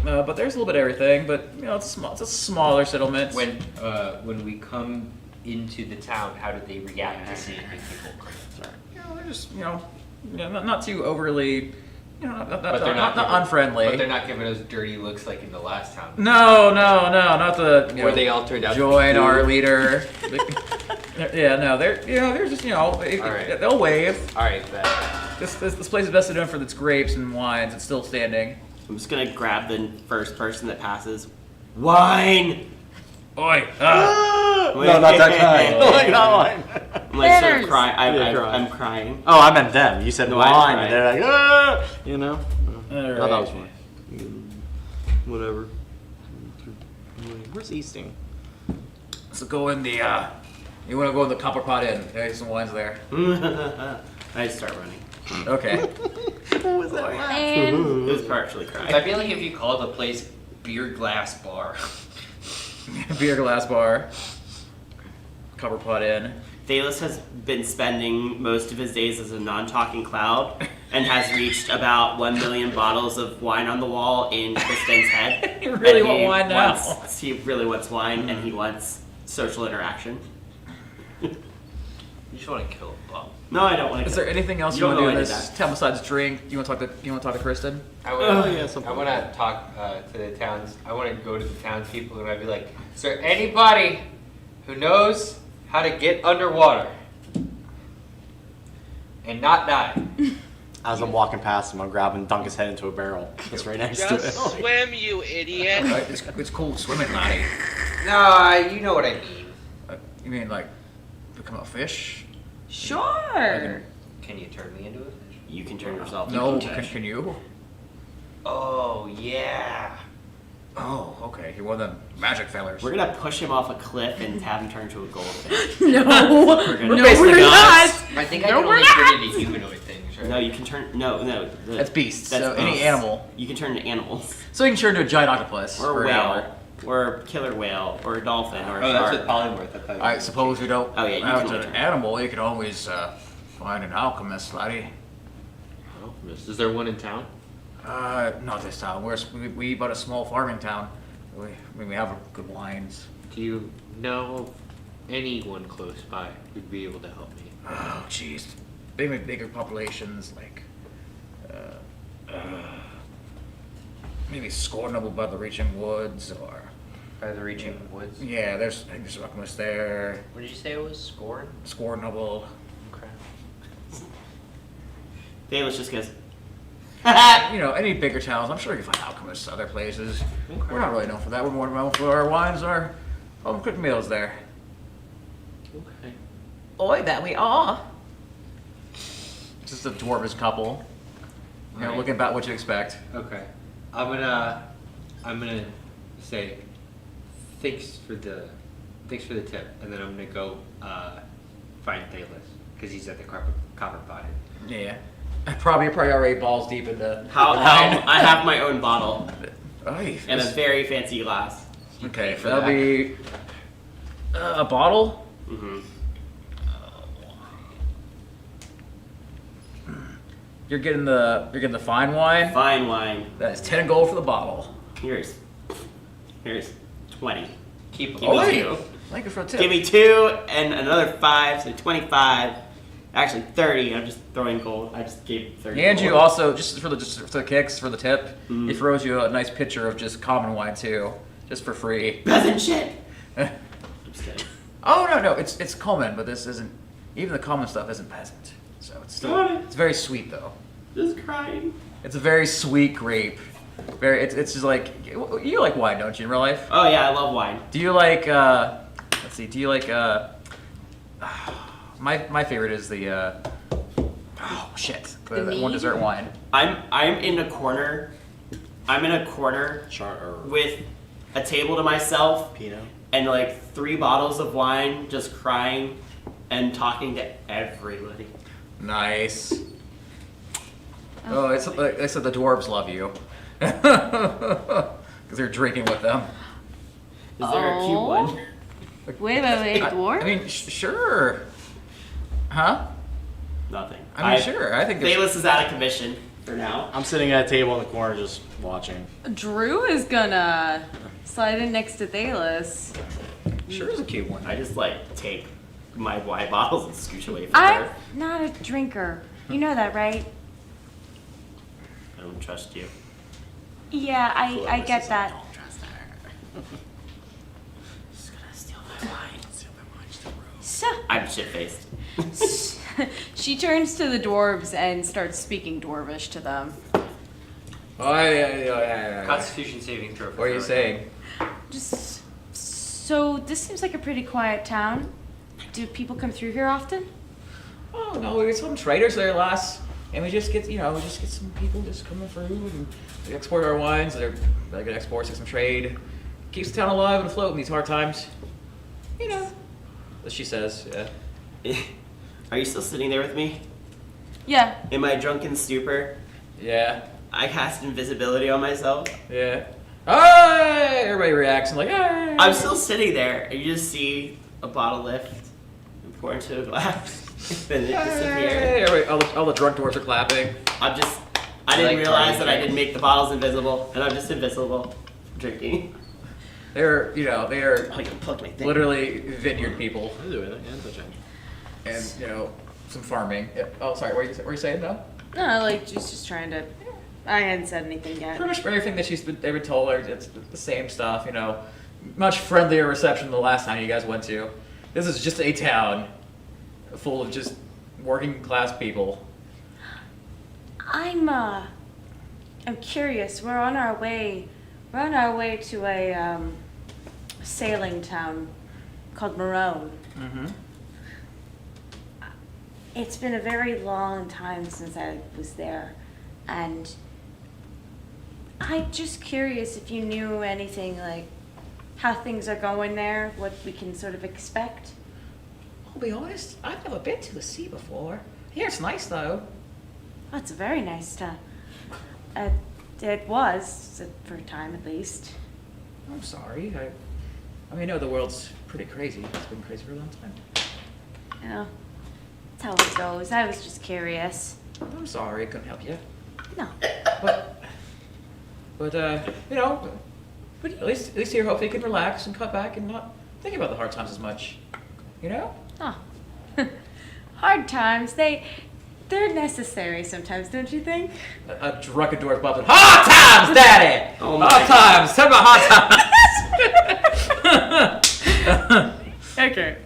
But there's a little bit of everything. But you know, it's a smaller settlement. When we come into the town, how do they react to seeing the people? You know, they're just not too overly, not giving- unfriendly. But they're not giving us dirty looks like in the last town. No, not the Where they all turned out to join be our cool. leader. Yeah, no, they're just right. they'll wave. All right, bet. This place is best known for its grapes and wines. It's still standing. I'm just gonna grab the first person that passes. Wine. Oi! No, not that kind. Like that one. I'm like sort of Manners. crying. Yeah, cry. I'm crying. Oh, I meant them. You said No, I wine, tried. and they're like, ah, you know. No, right. that was fine. Whatever. Where's Easting? So go in the, you want to go in the copper pot inn. There's some wines there. I start running. Okay. What was that? And It was partially I crying. feel like if you called the place Beer Glass Bar. Beer glass bar. Copper pot inn. Thalos has been spending most of his days as a non-talking cloud and has reached about 1 million bottles of wine on the wall in Kristen's head. You really And want he wine now. He really wants wine, and he wants social interaction. You just want to kill a bum. No, I don't want to. Is there anything else You you don't want to do know in I did this that. town besides drink? You want to talk to Kristen? I Oh, yeah, something want like to talk to the towns. I want to go to the townspeople and I'd be like, is there anybody who knows how to get underwater and not die? As I'm walking past him, I'm grabbing, dunk his head into a barrel that's right next to Just it. swim, you idiot. It's cool swimming, laddie. No, you know what I mean. You mean like become a fish? sure. Can you turn me into a fish? You can turn yourself. No, into a fish. can you? Oh, yeah. Oh, okay. You're one of them magic fellers. We're gonna push him off a cliff and have him turn into a goldfish. No, We're gonna- no, basically we're not. gods. I think I No, can we're only not. turn into humanoid things, right? No, you can turn. No. That's beasts. That's So any beasts. animal. You can turn into animals. So you can turn into a giant octopus Or for a an hour. whale. Or a killer whale. Or a dolphin. Or a Oh, that's shark. with polymorph. I thought. I suppose we don't Oh, yeah, you have can an turn. animal. You can always find an alchemist, laddie. Alchemist. Is there one in town? Not this town. We bought a small farming town. We have good wines. Do you know of anyone close by who'd be able to help me? Oh, jeez. Maybe bigger populations like maybe Scornable by the Reaching Woods, or By the Reaching Woods. yeah, there's I think there's alchemists there. What did you say it was? Scorn? Scornable. Okay. Thalos just goes. You know, any bigger towns, I'm sure you can find alchemists other places. We're not really known for that. We're more known for our wines and our home cooked meals there. Okay. Oi, that we are. Just a dwarvish couple. You know, Right. looking about what you expect. Okay. I'm gonna say thanks for the tip, and then I'm gonna go find Thalos because he's at the copper pot. Yeah. Probably already balls deep into How I have my own bottle Oy, and a this- very fancy glass. okay, for that'll that. be a bottle. Mm-hmm. You're getting the fine wine. Fine wine. That is 10 gold for the bottle. Here's 20. Keep Give me Oi. two. Thank you for a tip. Give me 2 and another 5, so 25. Actually 30. I'm just throwing gold. I just gave 30. And you gold. also just for the kicks for the tip, Mhm. he throws you a nice pitcher of just common wine too, just for free. Peasant shit. I'm just kidding. Oh no, it's common, but this isn't. Even the common stuff isn't peasant, so it's still Got it. it's very sweet though. Just crying. It's a very sweet grape. It's just like you like wine, don't you, in real life? Oh yeah, I love wine. Do you like let's see, do you like my favorite is the oh shit, the one mead? dessert wine. I'm in a corner. I'm in a corner with a table to myself Pinot. and like 3 bottles of wine, just crying and talking to everybody. Nice. Oh, it's like I said, the dwarves love you because you're drinking with them. Is there a cute Oh. one? Wait, dwarf? I mean, sure. Huh? Nothing. I mean, sure. I think there's. Thalos is out of commission for now. I'm sitting at a table in the corner just watching. Drew is gonna slide in next to Thalos. Sure is a cute one. I just like take my wine bottles and scooch away from I'm her. not a drinker. You know that, right? I don't trust you. Yeah, I get that. Don't trust her. She's gonna steal my wine. Steal my wine. So, I'm shit faced. she turns to the dwarves and starts speaking dwarvish to them. Oh, yeah. Constitution saving throw. for What are you throw. saying? Just so this seems like a pretty quiet town. Do people come through here often? Oh no, we got some traders there, lass. and we just get some people just coming through, and we export our wines. They're really good exports, get some trade, keeps the town alive and afloat in these hard times. You know, as she says. Yeah. Are you still sitting there with me? Yeah. In my drunken stupor, Yeah. I cast invisibility on myself. Yeah. Hey! Everybody reacts and like, hey! I'm still sitting there, and you just see a bottle lift and pour into a glass. Then it disappears. Hey! Everybody, all the drunk dwarves are clapping. I didn't realize that I didn't make the bottles invisible, and I'm just invisible drinking. They're Oh, you plugged my thing. literally vineyard people, I'll do it. Yeah, touch it. and some farming. Yeah. Oh, sorry. What were you saying? No. No, like she's just trying to. I hadn't said anything yet. Pretty much everything that they've been told her, it's the same stuff. Much friendlier reception than the last time you guys went to. This is just a town full of just working class people. I'm curious. We're on our way to a sailing town called Marone. Mm-hmm. It's been a very long time since I was there, and I'm just curious if you knew anything, like how things are going there, what we can sort of expect. I'll be honest, I've never been to the sea before. Yeah, it's nice though. Oh, it's a very nice town. It was, for a time at least. I'm sorry. I know the world's pretty crazy. It's been crazy for a long time. You know, that's how it goes. I was just curious. I'm sorry, I couldn't help you. No. But at least here, hopefully you can relax and cut back and not think about the hard times as much. Oh. Hard times, they're necessary sometimes, don't you think? A drunken dwarf pops in. Hard times, Daddy! Oh my hard times! Tell me about hard times! Okay.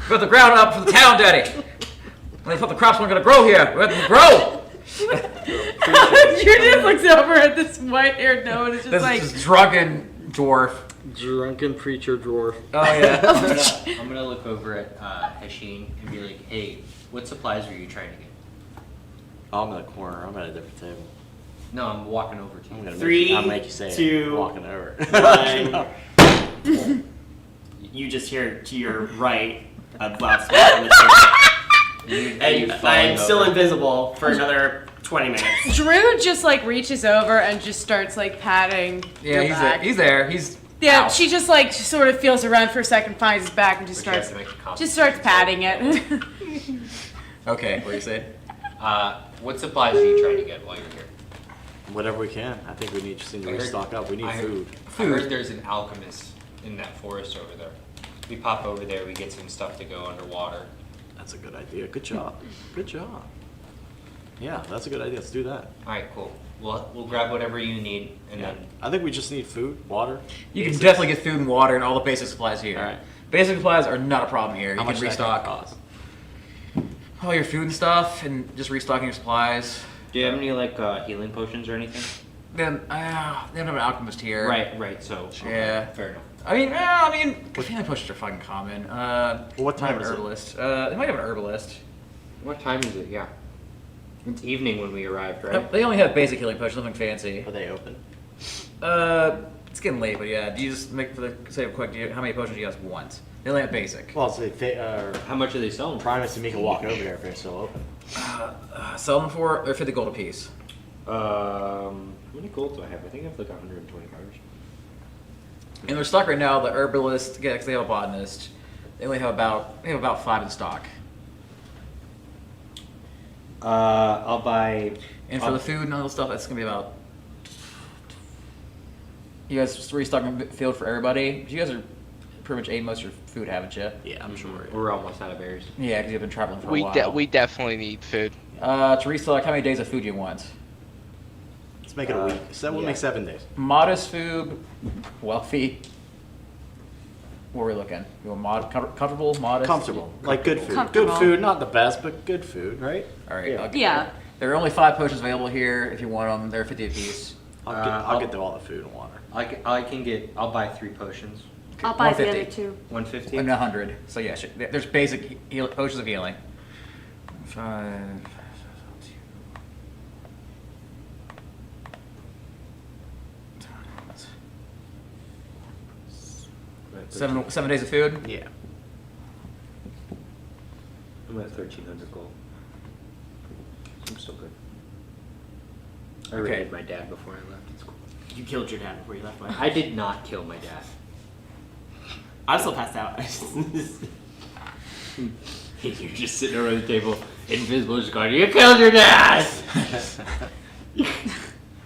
Put the ground up for the town, Daddy! When they thought the crops weren't going to grow here, we had them grow! You just looks over at this white-haired gnome and it's just This like... is just drunken dwarf. Drunken preacher dwarf. Oh, yeah. I'm gonna look over at Hasheen and be like, hey, what supplies were you trying to get? I'm in the corner. I'm at a different table. No, I'm walking over to I'm you. gonna Three, I'll make you say it. 2, Walking over. 1. You just hear to your right a loud smash on the table. And I'm still invisible for another 20 minutes. Drew just like reaches over and just starts like patting Yeah, your back. he's there. He's Yeah, ow. she just like sort of feels around for a second, finds his back, and just But you have starts to make a copy. just starts patting it. Okay, what do you say? What supplies are you trying to get while you're here? Whatever we can. I think we just need to I heard- restock up. We need I heard- food. I heard there's an alchemist in that forest over there. We pop over there, we get some stuff to go underwater. That's a good idea. Good job. Good job. Yeah, that's a good idea. Let's do that. Alright, cool. We'll grab whatever you need, and Yeah. then I think we just need food, water. You can definitely get food and water and all the basic supplies here. All right. Basic supplies are not a problem here. How You much can does that restock cost? all your food and stuff and just restocking your supplies. do you have any like healing potions or anything? Then, they don't have an alchemist here. Right, so Yeah. fair enough. I mean, healing potions are fucking common. What time they might have is an it? herbalist. They might have an herbalist. What time is it? Yeah. It's evening when we arrived, right? They only have basic healing potions, nothing fancy. Are they open? It's getting late, but yeah. Do you just make for the sake of quick? How many potions do you guys want? They only have basic. Well, it's How much are they selling? Primus and me can walk over there if they're still open. Sell them for they're 50 gold a piece. How many gold do I have? I think I have like $125. And they're stock right now. The herbalist, yeah, because they have a botanist. They only have about 5 in stock. I'll buy. And for the food and all the stuff, that's gonna be about. You guys just restocking field for everybody. You guys are pretty much ate most of your food, haven't you? Yeah, I'm sure. We're almost out of berries. Yeah, because you've been traveling for a while. We definitely need food. To restock, how many days of food do you want? Let's make it a week. So we'll yeah. make 7 days. Modest food, wealthy. What are we looking? You want comfortable, modest? Comfortable. Like good food. Comfortable. Good food, not the best, but good food, right? All right. Yeah. Yeah. There are only 5 potions available here. If you want them, they're 50 apiece. I'll get all the food and water. I'll buy 3 potions. I'll buy the other 150. two. 150. And 100. So yeah, there's basic potions of healing. 5. 7 days of food. Yeah. I'm at 1,300 gold. I'm still good. I raided my dad before I left. It's cool. You killed your dad before you left. I did not kill my dad. I'm still passed out. You're just sitting around the table, invisible, just going, "You killed your dad!"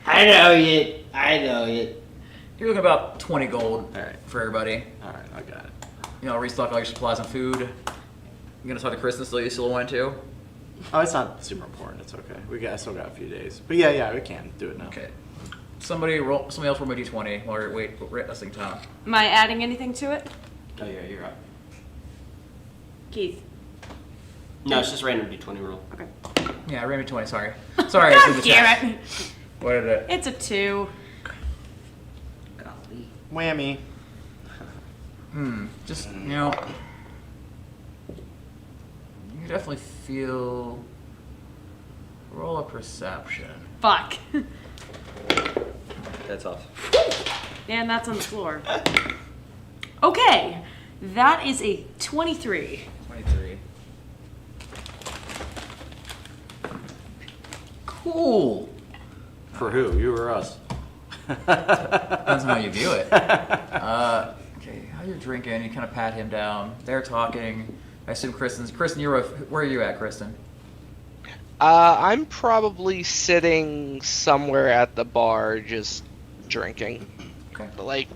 I know it. You're looking about 20 gold All right. for everybody. All right, I got it. Restock all your supplies and food. You're gonna talk to Kristen still. You still want to? Oh, it's not super important. It's okay. I still got a few days. But yeah, we can do it now. Okay. Somebody else roll me d20 while we're wrestling time. Am I adding anything to it? Oh yeah, you're up. Keith. No, it's just random d20 roll. Okay. Yeah, I ran me 20. Sorry. Sorry. I see the chat. Damn it. What did it? It's a 2. Golly. Whammy. Just you definitely feel. Roll a perception. Fuck. That's off. And that's on the floor. Okay. That is a 23. 23. Cool. For who? You or us? Depends on how you view it. Okay, how you're drinking, you kind of pat him down. They're talking. I assume Kristen, where are you at, Kristen? I'm probably sitting somewhere at the bar just drinking. Okay. Like,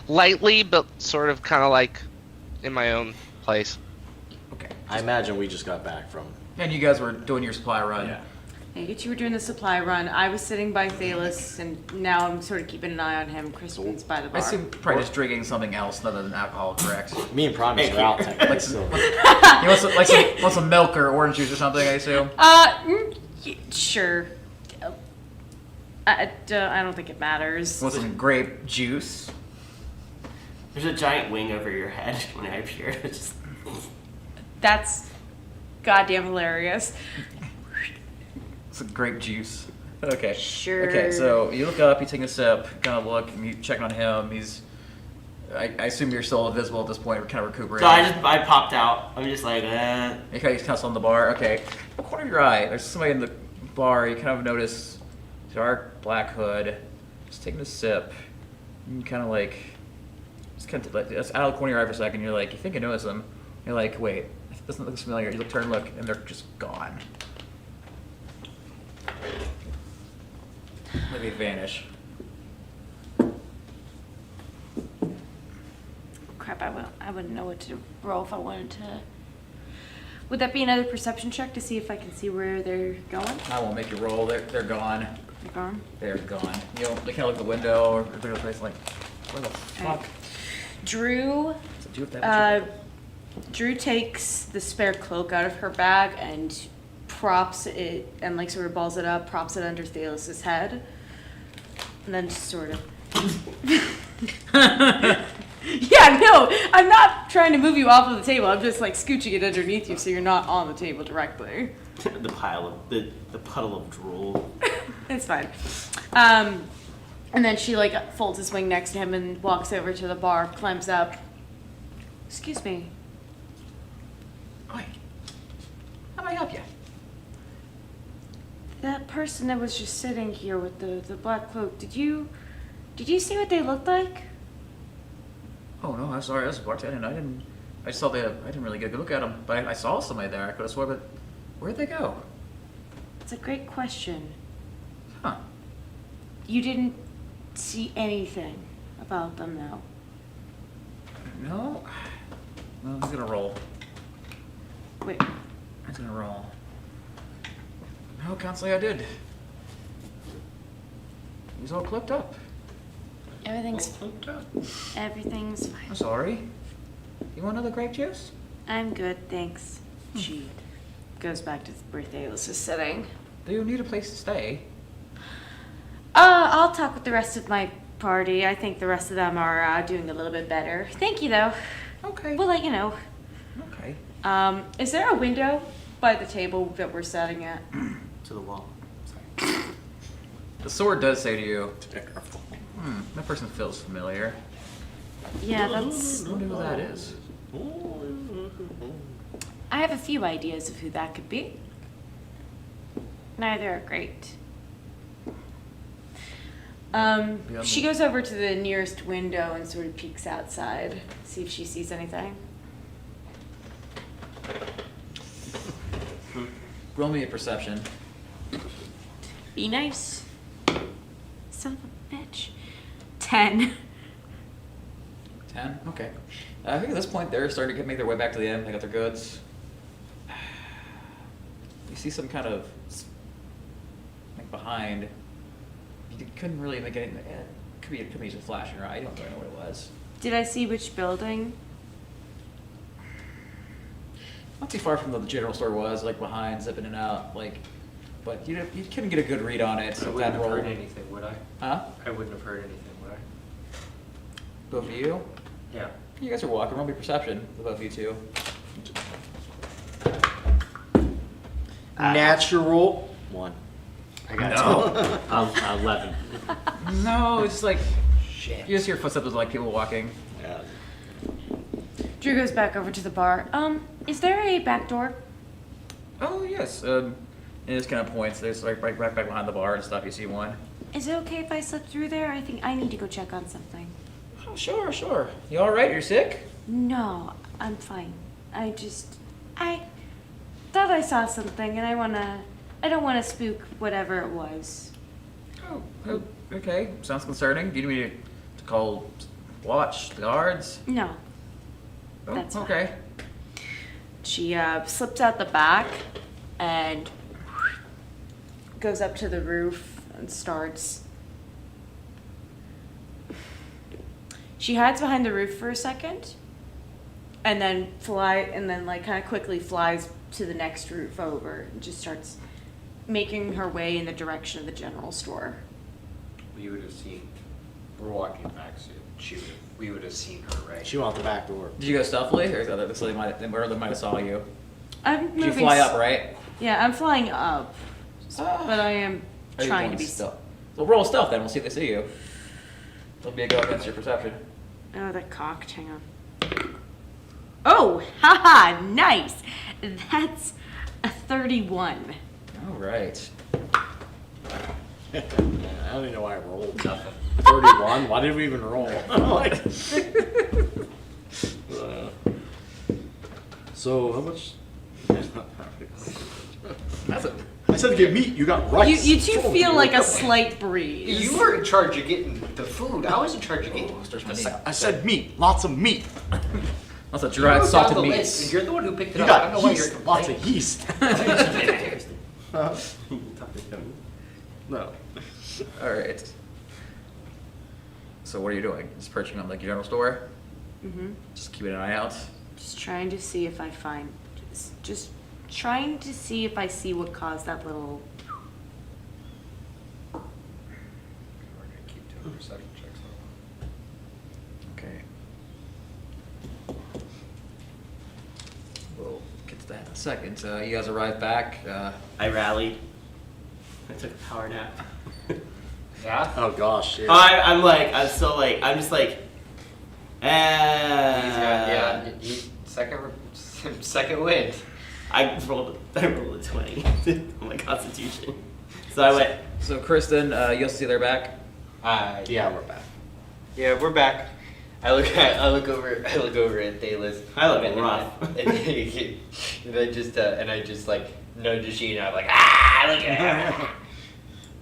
lightly, but sort of kind of like in my own place. Okay. I imagine we just got back from. And you guys were doing your supply run. Yeah. Hey, you were doing the supply run. I was sitting by Thalos, and now I'm sort of keeping an eye on him. Kristen's by the I bar. assume probably just drinking something else other than alcohol, correct? Me and Promise are out technically. Like so. You want some milk or orange juice or something, I assume? Sure. I don't think it matters. Want some grape juice? There's a giant wing over your head when I appeared. It's just... That's goddamn hilarious. Some grape juice. Okay. Sure. Okay, so you look up, you take a sip, kind of look, and you check on him. I assume you're still invisible at this point. We're kind of recuperating. So I popped out. I'm just like, Okay, he's kind of still in the bar. Okay. Corner of your eye, there's somebody in the bar. You kind of notice dark black hood, just taking a sip. And kind of like, just kind of like, it's out of the corner of your eye for a second. You're like, you think you notice them. You're like, wait, this doesn't look familiar. You turn, look, and they're just gone. Let me vanish. Crap, I wouldn't know what to roll if I wanted to. Would that be another perception check to see if I can see where they're going? I won't make you roll. They're gone. They're gone? They're gone. They kind of look at the window or look at the place like, where the fuck? Okay. Drew, So do with that what you Drew takes the spare cloak out of her bag and props it and like sort of balls it up, props it under Thalos' head, and then just sort of. Yeah, no, I'm not trying to move you off of the table. I'm just like scooching it underneath you so you're not on the table directly. the pile of the puddle of drool. It's fine. And then she like folds his wing next to him and walks over to the bar, climbs up. Excuse me. Hi. How may I help you? That person that was just sitting here with the black cloak, did you see what they looked like? Oh no, I'm sorry. I was bartending. I didn't really get a good look at them, but I saw somebody there. I could have sworn, but where'd they go? It's a great question. Huh. You didn't see anything about them, though. No. Well, he's gonna roll. Wait, He's gonna roll. No, can't say I did. He's all clipped up. everything's Flipped up. everything's fine. I'm sorry. You want another grape juice? I'm good, thanks. She goes back to where Thalos is sitting. Do you need a place to stay? I'll talk with the rest of my party. I think the rest of them are doing a little bit better. Thank you, though. Okay. We'll let you know. Okay. Is there a window by the table that we're sitting at? To the wall. Sorry. The sword does say to you, that person feels familiar. Yeah, that's. I wonder who that is. I have a few ideas of who that could be. Neither are great. She goes over to the nearest window and sort of peeks outside, see if she sees anything. Roll me a perception. Be nice. Son of a bitch. 10. 10? Okay. I think at this point they're starting to make their way back to the inn. They got their goods. You see some kind of like behind. You couldn't really make anything. It could be just flashing, right? I don't really know what it was. Did I see which building? Not too far from the general store was, like behind, zipping in and out, like. But you couldn't get a good read on it. I wouldn't have heard anything, would I? Huh? I wouldn't have heard anything, would I? Both of you? Yeah. You guys are walking. Roll me perception, the both of you two. Natural 1. I got 11. No, it's like shit. You just hear footsteps of like people walking. Yeah. Drew goes back over to the bar. Is there a back door? Oh yes. It just kind of points. There's like right back behind the bar and stuff. You see one. Is it okay if I slip through there? I think I need to go check on something. Oh sure. You all right? You're sick? No, I'm fine. I thought I saw something and I don't wanna spook whatever it was. Oh, okay. Sounds concerning. Do you need me to call watch the guards? No. Oh, That's fine. okay. She slips out the back and goes up to the roof and starts. She hides behind the roof for a second, and then like kind of quickly flies to the next roof over and just starts making her way in the direction of the general store. We would have seen. We're walking back soon. We would have seen her, right? She went out the back door. Did you go stealthily, or they might have saw you? I'm Did you moving. fly up, right? Yeah, I'm flying up, but I am Are you trying going to be stealth. Well, roll stealth then. We'll see if they see you. It'll be a go against your perception. Oh, that cocked. Hang on. Oh, haha, nice. That's a 31. All right. I don't even know why I rolled. Nothing. 31? Why did we even roll? So, how much? I said get meat. You got rice. You two feel like a slight breeze. You were in charge of getting the food. I was in charge of getting. I said meat. Lots of meat. Lots of dried salted meats. You're the one who picked it You up. I don't got know yeast. why Lots you're of yeast. No. All right. So what are you doing? Just perching on like your general store? Mm-hmm. Just keeping an eye out. Just trying to see if I find. Just trying to see if I see what caused that little. We're gonna keep doing perception checks. Okay. We'll get to that in a second. You guys arrive back. I rallied. I took a power nap. Yeah. Oh gosh. Yeah. I'm just like. Yeah. Second wind. I rolled a 20 on my constitution. So I went. So Kristen, you also see they're back. Yeah, we're back. Yeah, we're back. I look over at Dalis. I look rough. And I just like nudge Sheena. I'm like, look at him.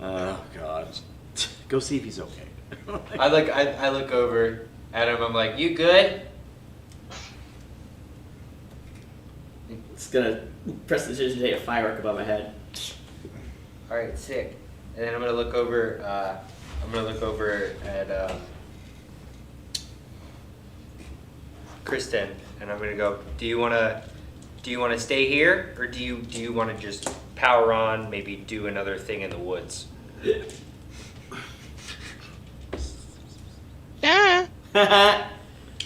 Oh god. Go see if he's okay. I look over at him. I'm like, you good? It's gonna press the decision to take a firework above my head. All right, sick. And then I'm gonna look over. At Kristen, and I'm gonna go. Do you wanna stay here, or do you wanna just power on? Maybe do another thing in the woods.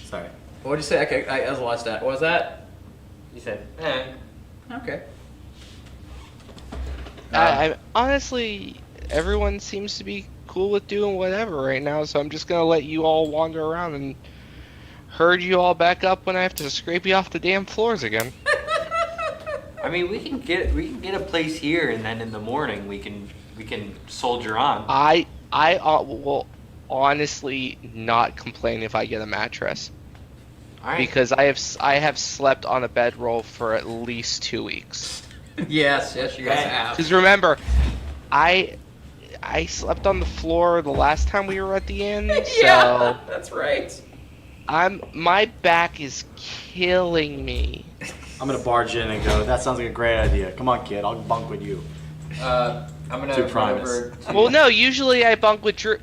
Sorry. What would you say? Okay, I watched that. What was that? He said, Okay. I honestly, everyone seems to be cool with doing whatever right now, so I'm just gonna let you all wander around and herd you all back up when I have to scrape you off the damn floors again. I mean, we can get a place here, and then in the morning we can soldier on. I will honestly not complain if I get a mattress. All right. Because I have slept on a bedroll for at least 2 weeks. Yes, you guys have. Because remember, I slept on the floor the last time we were at the inn. Yeah, So that's right. my back is killing me. I'm gonna barge in and go, that sounds like a great idea. Come on, kid, I'll bunk with you. I'm gonna To run Primus. over to. Well, no, usually I bunk with Drew.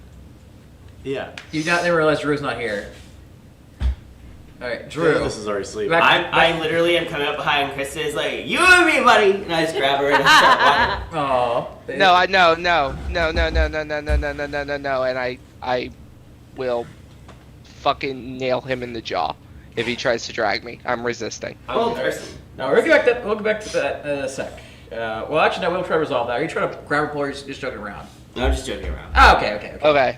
Yeah. You didn't realize Drew's not here. All right, Drew. This is already sleeping. I literally am coming up behind Krista. Is like, you and me, buddy, and I just grab her and I start walking. Oh. No, and I will fucking nail him in the jaw if he tries to drag me. I'm resisting. Well, person. No, we'll get back to that in a sec. Well, actually, no, we'll try to resolve that. Are you trying to grab a pull or are you just joking around? No, I'm just joking around. Oh, okay. Okay.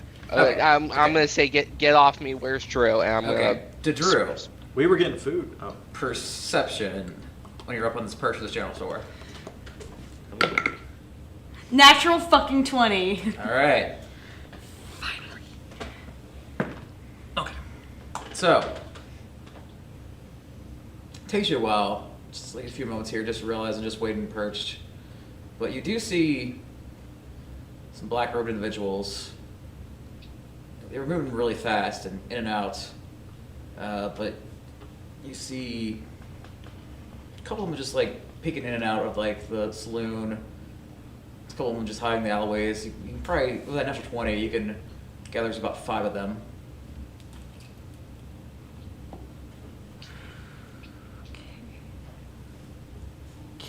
I'm gonna say get off me. Where's Drew? And I'm Okay, to Drew. We were getting food. Oh. Perception when you're up on this perch of this general store. Natural fucking 20. All right. Okay. So, takes you a while, just like a few moments here, just realizing, just waiting perched. But you do see some black-robed individuals. They were moving really fast and in and out. But you see a couple of them just like peeking in and out of like the saloon. A couple of them just hiding in the alleyways. You can probably, with that natural 20, you can gather there's about 5 of them.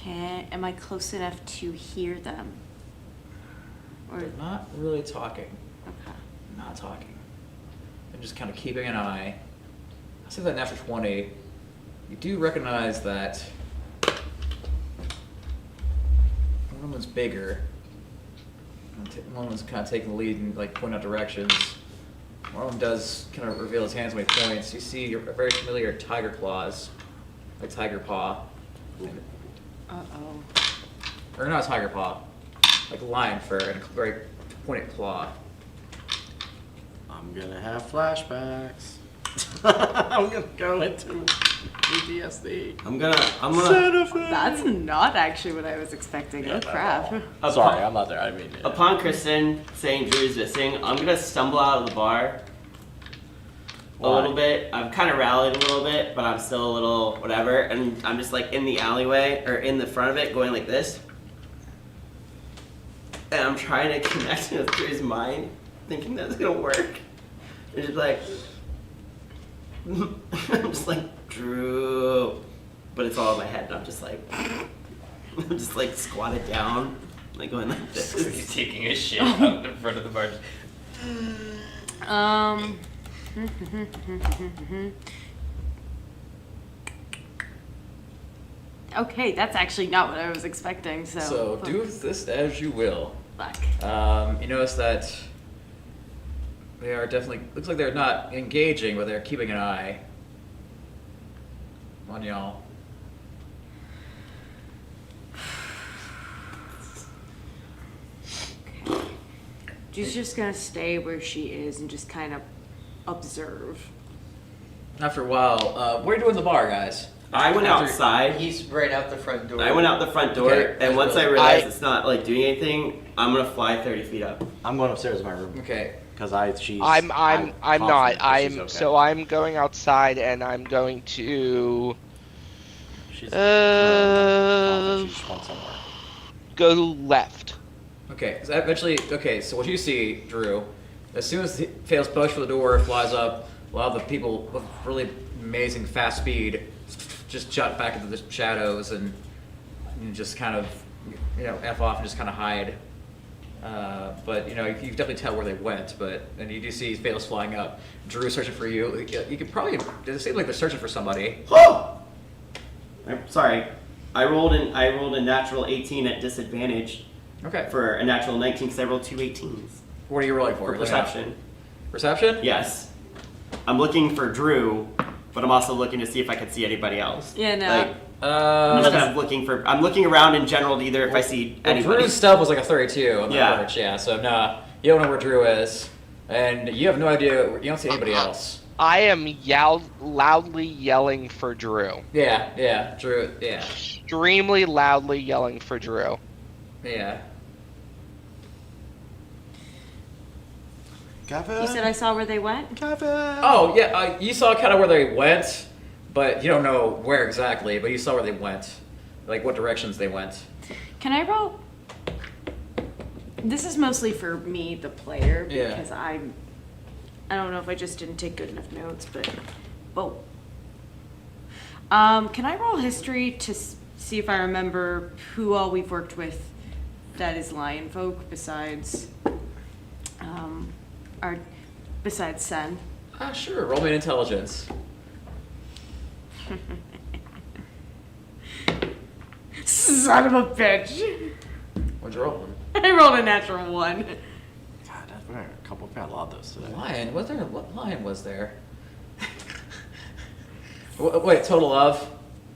Am I close enough to hear them? Or They're not really talking. okay. Not talking. They're just kind of keeping an eye. I say that natural 20. You do recognize that one of them's bigger. One of them's kind of taking the lead and like pointing out directions. One of them does kind of reveal his hands when he points. You see your very familiar tiger claws, like tiger paw. Uh-oh. Or not tiger paw, like lion fur and a very pointed claw. I'm gonna have flashbacks. I'm gonna go into PTSD. I'm gonna. That's not actually what I was expecting. Oh crap. I'm sorry, I'm not there. I mean, yeah. Upon Kristen saying Drew's missing, I'm gonna stumble out of the bar a little bit. I've kind of rallied a little bit, but I'm still a little whatever. And I'm just like in the alleyway or in the front of it, going like this. And I'm trying to connect with Drew's mind, thinking that's gonna work. And just like, I'm just like Drew, but it's all in my head, and I'm just like squatted down, like going like this. He's taking a shit out in front of the bar. Okay, that's actually not what I was expecting. So do this as you will. Fuck. You notice that they are definitely, looks like they're not engaging, but they're keeping an eye on y'all. She's just gonna stay where she is and just kind of observe. After a while, what are you doing in the bar, guys? I went outside. He's right out the front door. I went out the front door, Okay, and once I realized it's not like doing anything, I'm gonna fly 30 feet up. I'm going upstairs in my room Okay. because she's. I'm confident not. that she's okay. So I'm going outside and I'm going to She's confident she's gone somewhere. go left. Okay, so eventually, okay, so what you see, Drew, as soon as he fails push for the door, flies up, a lot of the people with really amazing fast speed just jut back into the shadows and just kind of, F off and just kind of hide. But, you can definitely tell where they went, and you do see Fails flying up. Drew searching for you. You could probably, it seems like they're searching for somebody. Oh! I'm sorry. I rolled a natural 18 at disadvantage Okay. for a natural 19 because I rolled two 18s. What are you rolling for? For perception. Perception? Yes. I'm looking for Drew but I'm also looking to see if I can see anybody else. Yeah, no. Like, I'm just kind of looking around in general, either if I see anybody. Drew's stealth was like a 32 on the Yeah. perch, yeah. So no, you don't know where Drew is, and you have no idea. You don't see anybody else. I am loudly yelling for Drew. Yeah, Drew, yeah, Extremely loudly yelling for Drew. yeah. Kevin. You said I saw where they went? Kevin. Oh yeah, you saw kind of where they went, but you don't know where exactly. But you saw where they went, like what directions they went. Can I roll? This is mostly for me, the player, Yeah. because I don't know if I just didn't take good enough notes, but whoa. Can I roll history to see if I remember who all we've worked with that is lion folk besides besides Sen? Sure. Roll me an intelligence. Son of a bitch! What'd you roll? I rolled a natural 1. God, that's a couple. We had a lot of those today. Lion? Was there? What lion was there? Wait, total of?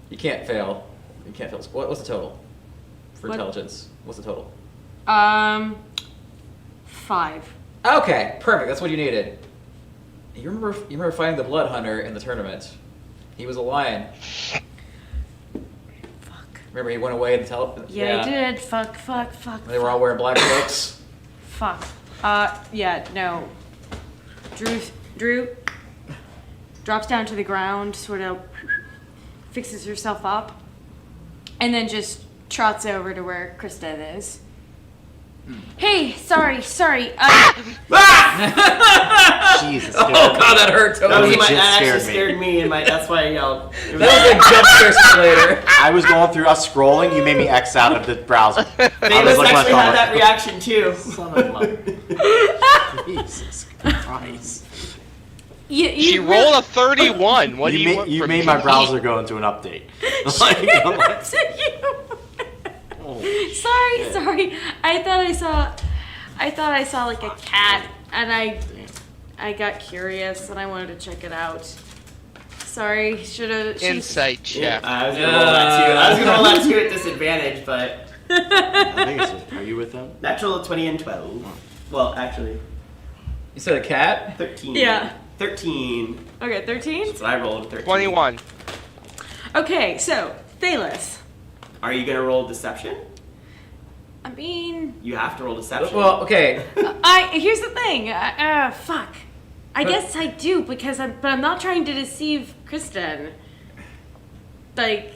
You can't fail. You can't fail. What's the total for What? intelligence? What's the total? 5. Okay, perfect. That's what you needed. You remember fighting the Blood Hunter in the tournament? He was a lion. Fuck. Remember he went away and Yeah, I did. Fuck. They were all wearing black cloaks. Fuck. Yeah, no. Drew drops down to the ground, sort of fixes herself up, and then just trots over to where Kristen is. Hey, sorry. Jesus. Oh god, that hurt That totally. actually scared me. scared me, and that's why I yelled. It was- That was a jump scare simulator. I was going through us scrolling. You made me X out of the browser. Davis looking at actually my had phone. that reaction too. Son of a Jesus Christ. She rolled a 31. What do you want You from made me? my browser go into an update. Like, I'm like, Sorry. I thought I saw like a cat, and I got curious and I wanted to check it out. Sorry, should've. Insight check. I was gonna roll that too. I was gonna roll that too at disadvantage, but I think it's. Are you with them? natural 20 and 12. Well, actually, You said a cat? 13. Yeah. 13. Okay, 13. So I rolled 13. 21. Okay, so Thalos. Are you gonna roll deception? I mean, You have to roll deception. Well, okay. here's the thing. Fuck. I guess I do because I'm not trying to deceive Kristen. Like,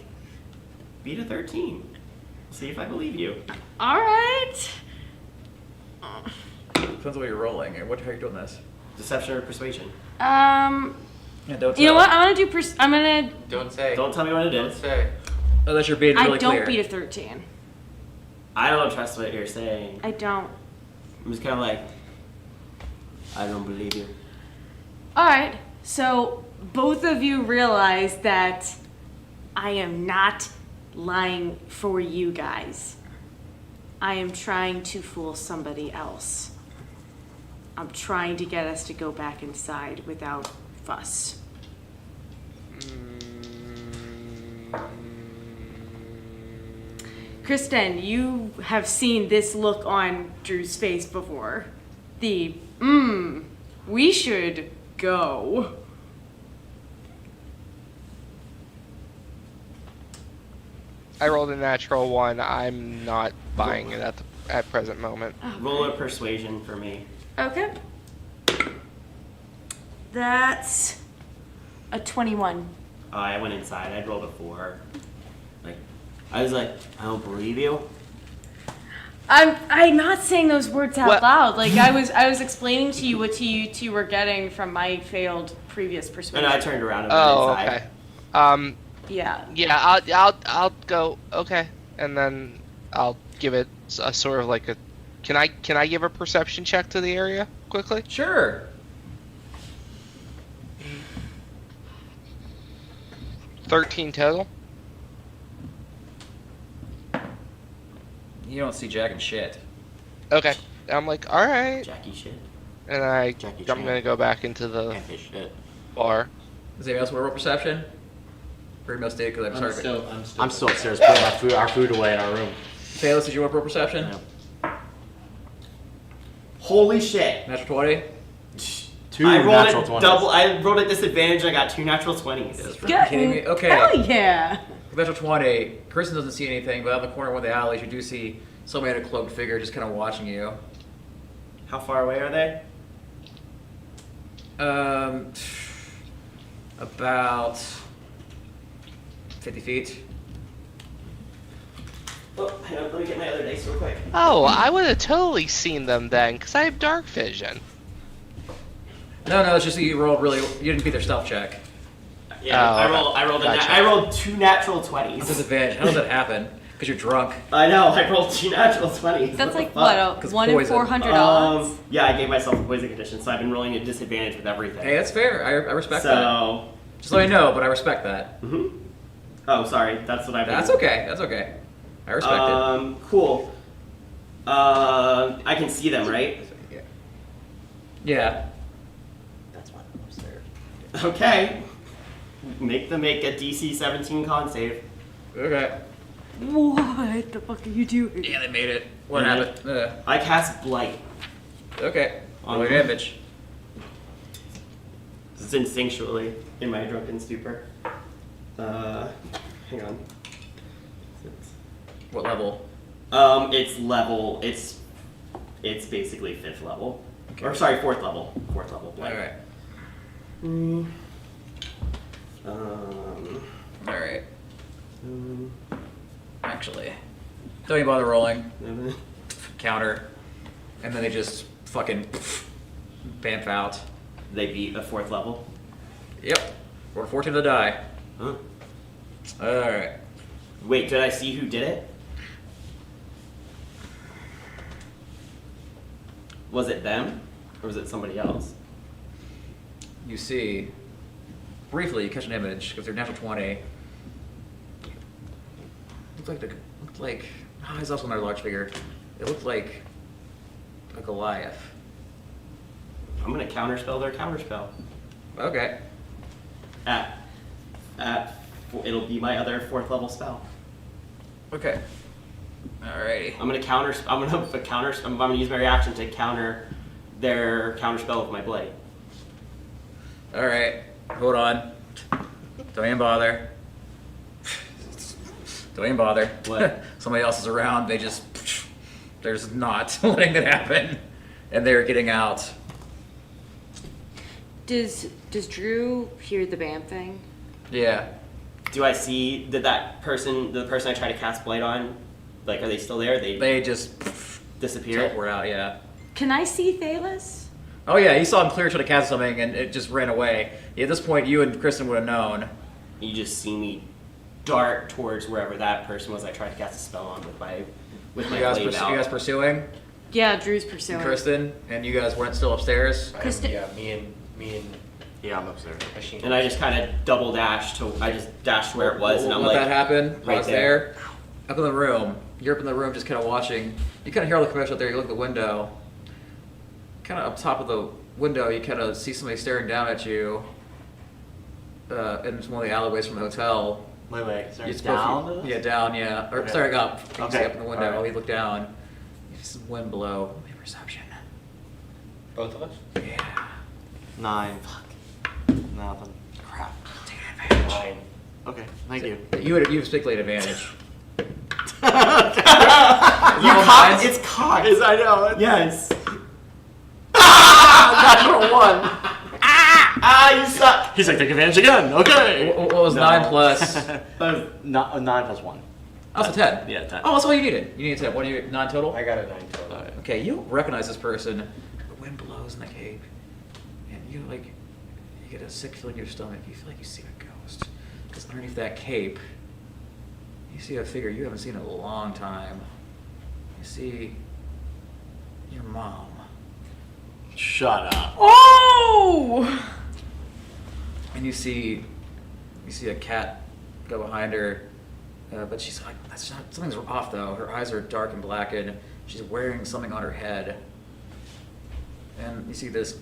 beat a 13. See if I believe you. all right. Depends on what you're rolling. How are you doing this? Deception or persuasion? Yeah, don't You know tell. what? I'm gonna. Don't say. Don't tell me what it Don't is. say. Unless you're being really I don't clear. beat a 13. I don't trust what you're saying. I don't. I'm just kind of like, I don't believe you. All right. So both of you realize that I am not lying for you guys. I am trying to fool somebody else. I'm trying to get us to go back inside without fuss. Kristen, you have seen this look on Drew's face before. We should go. I rolled a natural 1. I'm not buying it at present moment. Roll a persuasion for me. Okay. That's a 21. I went inside. I rolled a 4. Like, I was like, I don't believe you. I'm not saying those words out What? loud. Like I was explaining to you what you two were getting from my failed previous persuasion. And I turned around and went Oh, inside. okay. Yeah. Yeah, I'll go. Okay, and then I'll give it a sort of like a. Can I give a perception check to the area quickly? Sure. 13 total. You don't see Jack and shit. Okay, I'm like, all right, Jackie shit. and Jackie I'm Chan. gonna go back into the Can't say shit. bar. Does anybody else want to roll perception? Or most did because I'm sorry. I'm still upstairs putting our food away in our room. Taylor, did you want to roll perception? Holy shit! Natural 20. Two I rolled natural it 20s. double. I rolled at disadvantage. I got 2 natural 20s. Are you kidding me? Okay. Hell yeah. Natural 20. Kristen doesn't see anything, but out in the corner of one of the alleys, you do see somebody in a cloaked figure just kind of watching you. How far away are they? About 50 feet. Oh, hang on. Let me get my other dice real quick. Oh, I would have totally seen them then, because I have dark vision. No, it's just that you rolled really. You didn't beat their stealth check. Yeah, Oh, gotcha. I rolled 2 natural That's 20s. disadvantage. How does that happen? Because you're drunk. I know. I rolled 2 natural 20s. That's the like, fuck? what, 'Cause 1 in poison. 400 odds? Yeah, I gave myself a poison condition, so I've been rolling at disadvantage with everything. Hey, that's fair. I respect that. So. Just let me know, but I respect that. Oh, sorry. That's what I've been. That's okay. That's okay. I respect it. Cool. I can see them, right? Yeah. That's why I'm upstairs. Okay. Make them make a DC 17 con save. Okay. What the fuck are you doing? Yeah, they made it. What Yeah. happened? I cast Blight. Okay. On Roll them. damage. It's instinctually in my drunken stupor. Hang on. What level? It's level. It's basically 5th level. Okay. Or sorry, 4th level. 4th level Blight. All right. All right. Actually, don't even bother rolling. Counter, and then they just fucking bamf out. They beat a 4th level. Yep. Roll 14 to die. Huh. All right. Wait, did I see who did it? Was it them, or was it somebody else? You see, briefly, you catch an image because they're natural 20. Looked like. Oh, he's also another large figure. It looked like a Goliath. I'm gonna counterspell their counterspell. Okay. It'll be my other 4th level spell. Okay. Alrighty. I'm gonna use my reaction to counter their counterspell with my blade. All right. Hold on. Don't even bother. Don't even bother. What? Somebody else is around. They're just not letting that happen, and they're getting out. Does Drew hear the BAM thing? Yeah. Do I see the person I tried to cast blade on? Like, are they still there? They just disappeared. We're out. Yeah. Can I see Thalos? Oh yeah, you saw him clear try to cast something, and it just ran away. At this point, you and Kristen would have known. You just see me dart towards wherever that person was I tried to cast a spell on with my You guys pursuing? Yeah, Drew's pursuing. Kristen, and you guys weren't still upstairs? Kristen- Yeah, me and Yeah, I'm upstairs. Machine. And I just kind of double dashed to where it was, and I'm Let like, that happen. right I was there. Up in the room. You're up in the room just kind of watching. You kind of hear all the commotion out there. You look at the window. Kind of up top of the window, you kind of see somebody staring down at you in one of the alleyways from the hotel. Wait, is there You a spoke- down to this? Yeah, down, yeah. Or Okay. staring up. You can see Okay. up in the window. Alright. You look down. You see some wind blow. Roll me a perception. Both of us? Yeah. 9. Fuck. Nothing. Crap. Take advantage. 9. Okay, thank you. You have particularly advantage. It's cocked. I know. Yes. Natural 1. You suck. He's like, take advantage again. Okay. What was 9 plus? 9 plus 1. Oh, it's a 10. Yeah, 10. Oh, that's all you needed. You needed 10. What are you, 9 total? I got a 9 total. Okay, you recognize this person. The wind blows in the cape, and you get a sick feeling in your stomach. You feel like you see a ghost. Because underneath that cape, you see a figure you haven't seen in a long time. You see your mom. Shut up. Oh! And you see a cat go behind her, but she's like, something's off though. Her eyes are dark and blackened. She's wearing something on her head. And you see this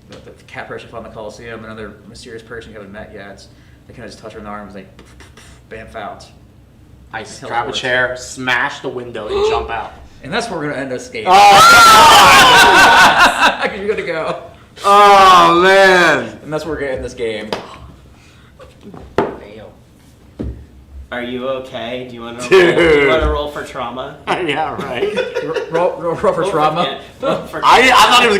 the cat person found the Coliseum, another mysterious person you haven't met yet. They kind of just touch her in the arms, like, bam, found. I grab a chair, smash the window, and jump out. And that's where we're gonna end this game. Oh! You're gonna go. Oh man! And that's where we're gonna end this game. Are you okay? Do you want to Dude. roll for trauma? Yeah, right. Roll for trauma. Roll for I thought it was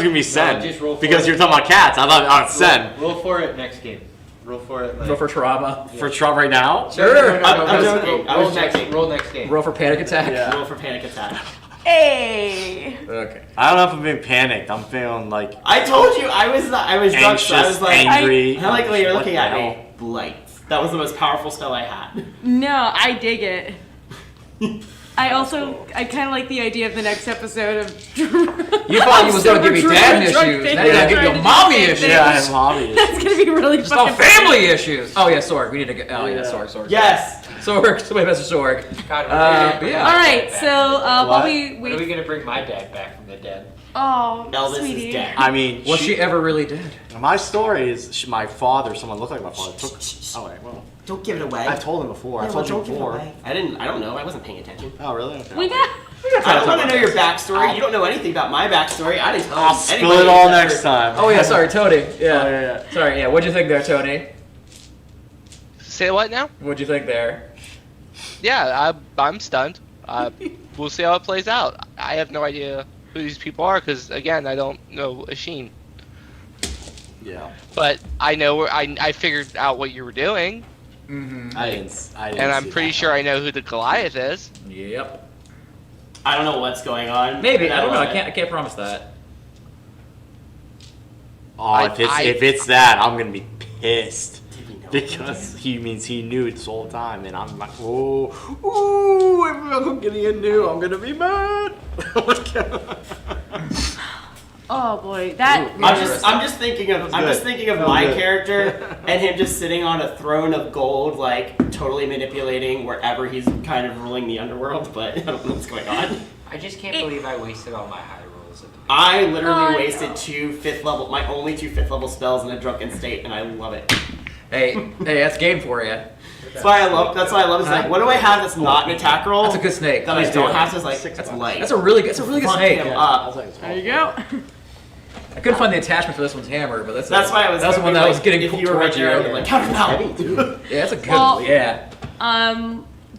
gonna be Sen. just roll for because it. you're talking about cats. I thought it's Sen. Roll for it next game. Roll for it. Roll for trauma. For Trump right now? Sure. I'm joking. I was joking. Roll next game. Roll for panic attack. Yeah. Roll for panic attack. Hey. Okay. I don't know if I'm being panicked. I'm feeling like I told you I was drunk, anxious, so I was like, angry. I like the way you're What looking the at hell? me. Blight. That was the most powerful spell I had. No, I dig it. I kind of like the idea of the next episode of. You thought he was gonna give me dad issues. Now you're gonna give you mommy issues. Yeah, I have hobbies. That's gonna be really Just all fucking family issues. Oh yeah, Sorg. We need to get. Oh yeah, Sorg. Yes. Sorg. Somebody message Sorg. God, Yeah. All right, so while we When are we wait. gonna bring my dad back from the dead? Oh, Elvis sweetie. is dead. I mean, Was she ever really dead? My story is my father, someone looked like my father, took. Oh wait, well, Don't give it away. I told him before. Yeah, I told well, you don't give it before. away. I don't know. I wasn't paying attention. Oh really? Okay. We got. I don't want to know your backstory. You don't know anything about my backstory. I didn't tell I'll anybody spill it all except next for- time. Oh yeah, sorry, Tony. Yeah. Oh, yeah. Sorry, yeah. What'd you think there, Tony? Say what now? What'd you think there? Yeah, I'm stunned. We'll see how it plays out. I have no idea who these people are because, again, I don't know Asheen. Yeah. But I know I figured out what you were doing, Mm-hmm. I didn't and I'm see pretty that sure part. I know who the Goliath is. Yep. I don't know what's going on. Maybe. but I don't know. love I can't promise that. Oh, if it's that, I'm gonna be pissed. Did we know Because he means he knew it this whole time, and I'm like, ooh, if I'm getting a new, I'm gonna be mad. Oh boy, that. I'm just thinking of my good. character and him just sitting on a throne of gold, like totally manipulating wherever he's kind of ruling the underworld. But I don't know what's going on. I just can't believe I wasted all my high rolls at the beginning. I literally Oh, wasted no. my only two fifth level spells in a drunken state, and I love it. Hey, that's game for you. That's why I love. It's like, what do I have that's not an attack roll? That's a good snake. That I Please don't do. have to like. $6. Like That's a really good fuck snake. him up. There you go. I couldn't find the attachment for this one's hammer, but that's That's why I was. That's the one hoping, that was like, getting if you were right towards you. there, I'd be like counter Yeah, that's a good. Well- Yeah.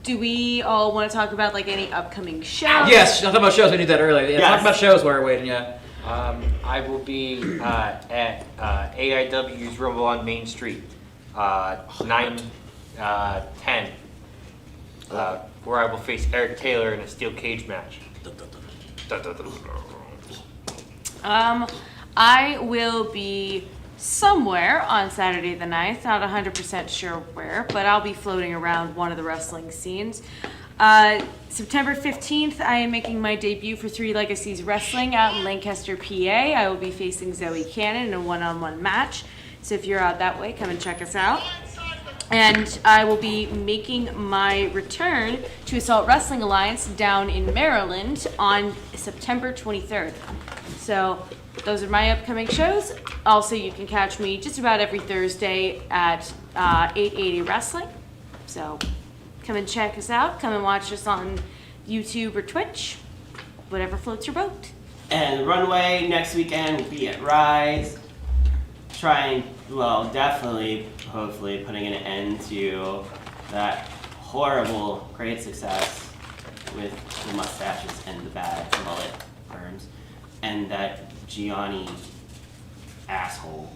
Do we all want to talk about like any upcoming shows? Yes. Talk about shows. We did that earlier. Yeah. Yes. Talk about shows while we're waiting. Yeah. I will be at AIW's Rumble on Main Street, 9, 10, where I will face Eric Taylor in a steel cage match. I will be somewhere on Saturday the 9th, not 100% sure where, but I'll be floating around one of the wrestling scenes. September 15th, I am making my debut for Three Legacies Wrestling out in Lancaster, PA. I will be facing Zoe Cannon in a one-on-one match. So if you're out that way, come and check us out. And I will be making my return to Assault Wrestling Alliance down in Maryland on September 23rd. So those are my upcoming shows. Also, you can catch me just about every Thursday at 880 Wrestling. So come and check us out. Come and watch us on YouTube or Twitch. Whatever floats your boat. And Runway next weekend will be at Rise. Definitely, hopefully, putting an end to that horrible, great success with the mustaches and the bad mullet perms, and that Gianni asshole,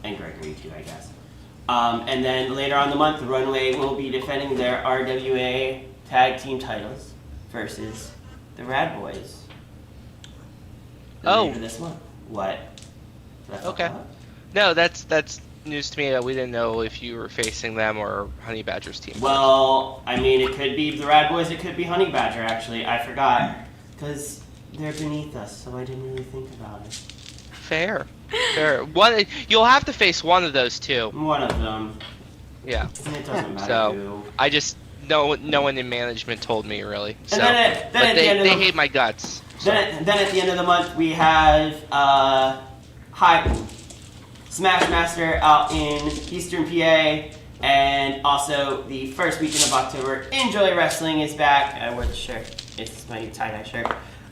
and Gregory too, I guess. And then later on in the month, the Runway will be defending their RWA tag team titles versus the Rad Boys. Later this month. What? That's Okay. all? No, that's news to me. We didn't know if you were facing them or Honey Badger's team. Well, I mean, it could be the Rad Boys, it could be Honey Badger, actually. I forgot. Because they're beneath us, so I didn't really think about it. Fair. One, you'll have to face one of those two. One of them. Yeah. And it doesn't matter So who. I just no one in management told me really. So, then at but the end of they the- hate my guts. So. Then at the end of the month, we have Hi, Smash Master out in Eastern PA, and also the first weekend of October, Enjoy Wrestling is back. I wore the shirt. It's my new tie-dye shirt.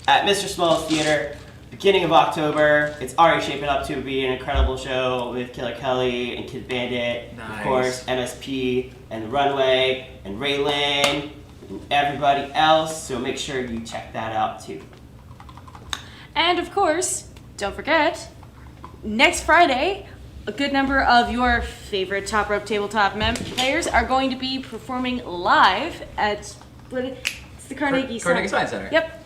At Mr. Small's Theater, beginning of October. It's already shaping up to be an incredible show with Killer Kelly and Kid Bandit, Nice. of course, MSP and The Runway and Raylan and everybody else. So make sure you check that out too. And of course, don't forget, next Friday, a good number of your favorite Top Rope Tabletop players are going to be performing live at it's the Carnegie Science Center. Yep.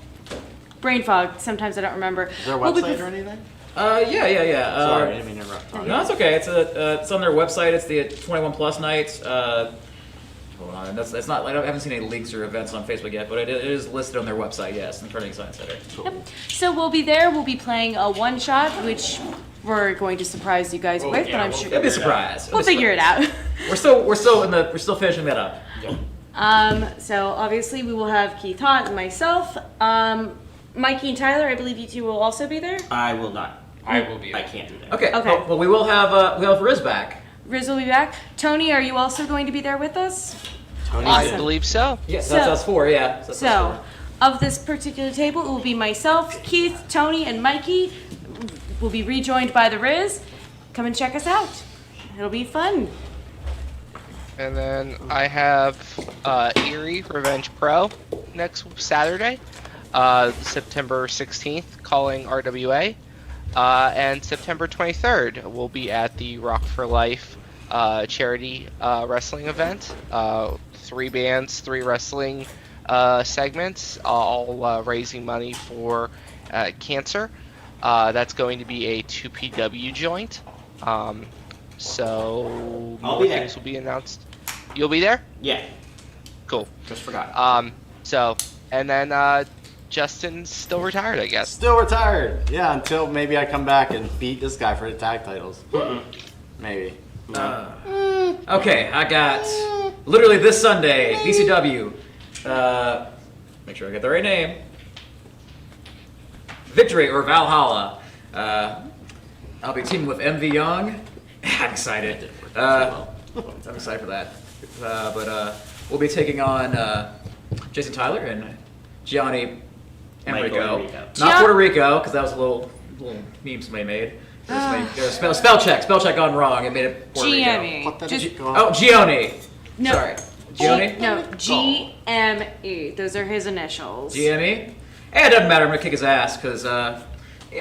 Brain fog. Sometimes I don't remember. Is there a We'll be website or anything? Yeah. Sorry, I didn't mean to interrupt. No, it's okay. It's on their website. It's the 21 plus nights. Hold on, that's not. I haven't seen any leaks or events on Facebook yet, but it is listed on their website. Yes, in the Carnegie Science Center. Yep. So we'll be there. We'll be playing a one shot, which we're going to surprise you guys with. But I'm sure It'll be a surprise. we'll figure it out. We're still finishing that up. So obviously we will have Keith Haught and myself. Mikey and Tyler, I believe you two will also be there. I will not. I will be. I can't do that. Okay. Okay. Well, we will have Riz back. Riz will be back. Tony, are you also going to be there with us? Tony, I Awesome. believe so. Yes, So- that's us four. Yeah. That's us So, four. of this particular table, it will be myself, Keith, Tony, and Mikey. We'll be rejoined by the Riz. Come and check us out. It'll be fun. And then I have Erie Revenge Pro next Saturday, September 16th, calling RWA. And September 23rd, we'll be at the Rock for Life charity wrestling event. 3 bands, 3 wrestling segments, all raising money for cancer. That's going to be a 2PW joint. So I'll more be there. things will be announced. You'll be there? Yeah. Cool. Just forgot. And then Justin's still retired, I guess. still retired. Yeah, until maybe I come back and beat this guy for the tag titles. Maybe. Okay, I got literally this Sunday, VCW. Make sure I get the right name. Victory or Valhalla. I'll be teaming with MV Young. I'm excited. I'm excited for that. But we'll be taking on Jason Tyler and Gianni Michael Enrico. Enrico. Not Puerto Rico, because that was a little meme somebody made. There's a spell check gone wrong. It made it Puerto Rico. GME. What the Just- heck going Oh, on? Gioni. No. Sorry. Gioni? No, GME. Those are his initials. GME? It doesn't matter. I'm going to kick his ass because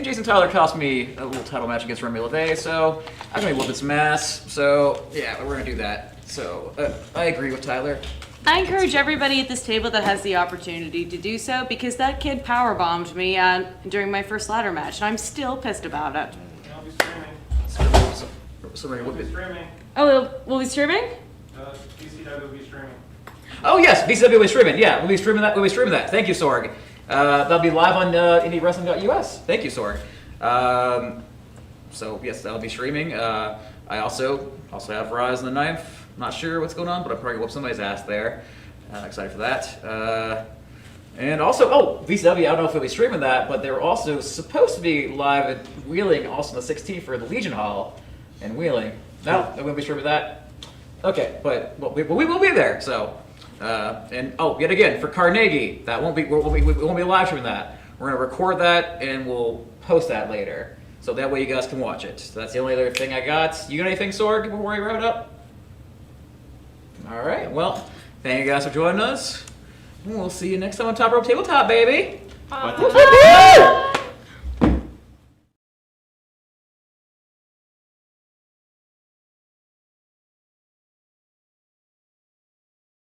Jason Tyler cost me a little title match against Remy LeVay, so I'm going to be whooping some ass. So, yeah, we're going to do that. So, I agree with Tyler. I encourage everybody at this table that has the opportunity to do so because that kid powerbombed me during my first ladder match, and I'm still pissed about it. I'll be streaming. So we're going to Streaming. Oh, will we streaming? DCW will be streaming. Oh, yes, VCW will be streaming. Yeah, we'll be streaming that. Thank you, Sorg. That'll be live on IndyWrestling.us. Thank you, Sorg. So, yes, that'll be streaming. I also have Rise on the 9th. Not sure what's going on, but I'm probably going to whoop somebody's ass there. Excited for that. And also, VCW, I don't know if they'll be streaming that, but they're also supposed to be live at Wheeling also on the 16th for the Legion Hall in Wheeling. No, they won't be streaming that. Okay, but we will be there, so. Yet again, for Carnegie, we won't be live streaming that. We're going to record that and we'll post that later. So that way you guys can watch it. So that's the only other thing I got. You got anything, Sorg, before we wrap it up? All right, well, thank you guys for joining us. We'll see you next time on Top Rope Tabletop, baby. What Bye.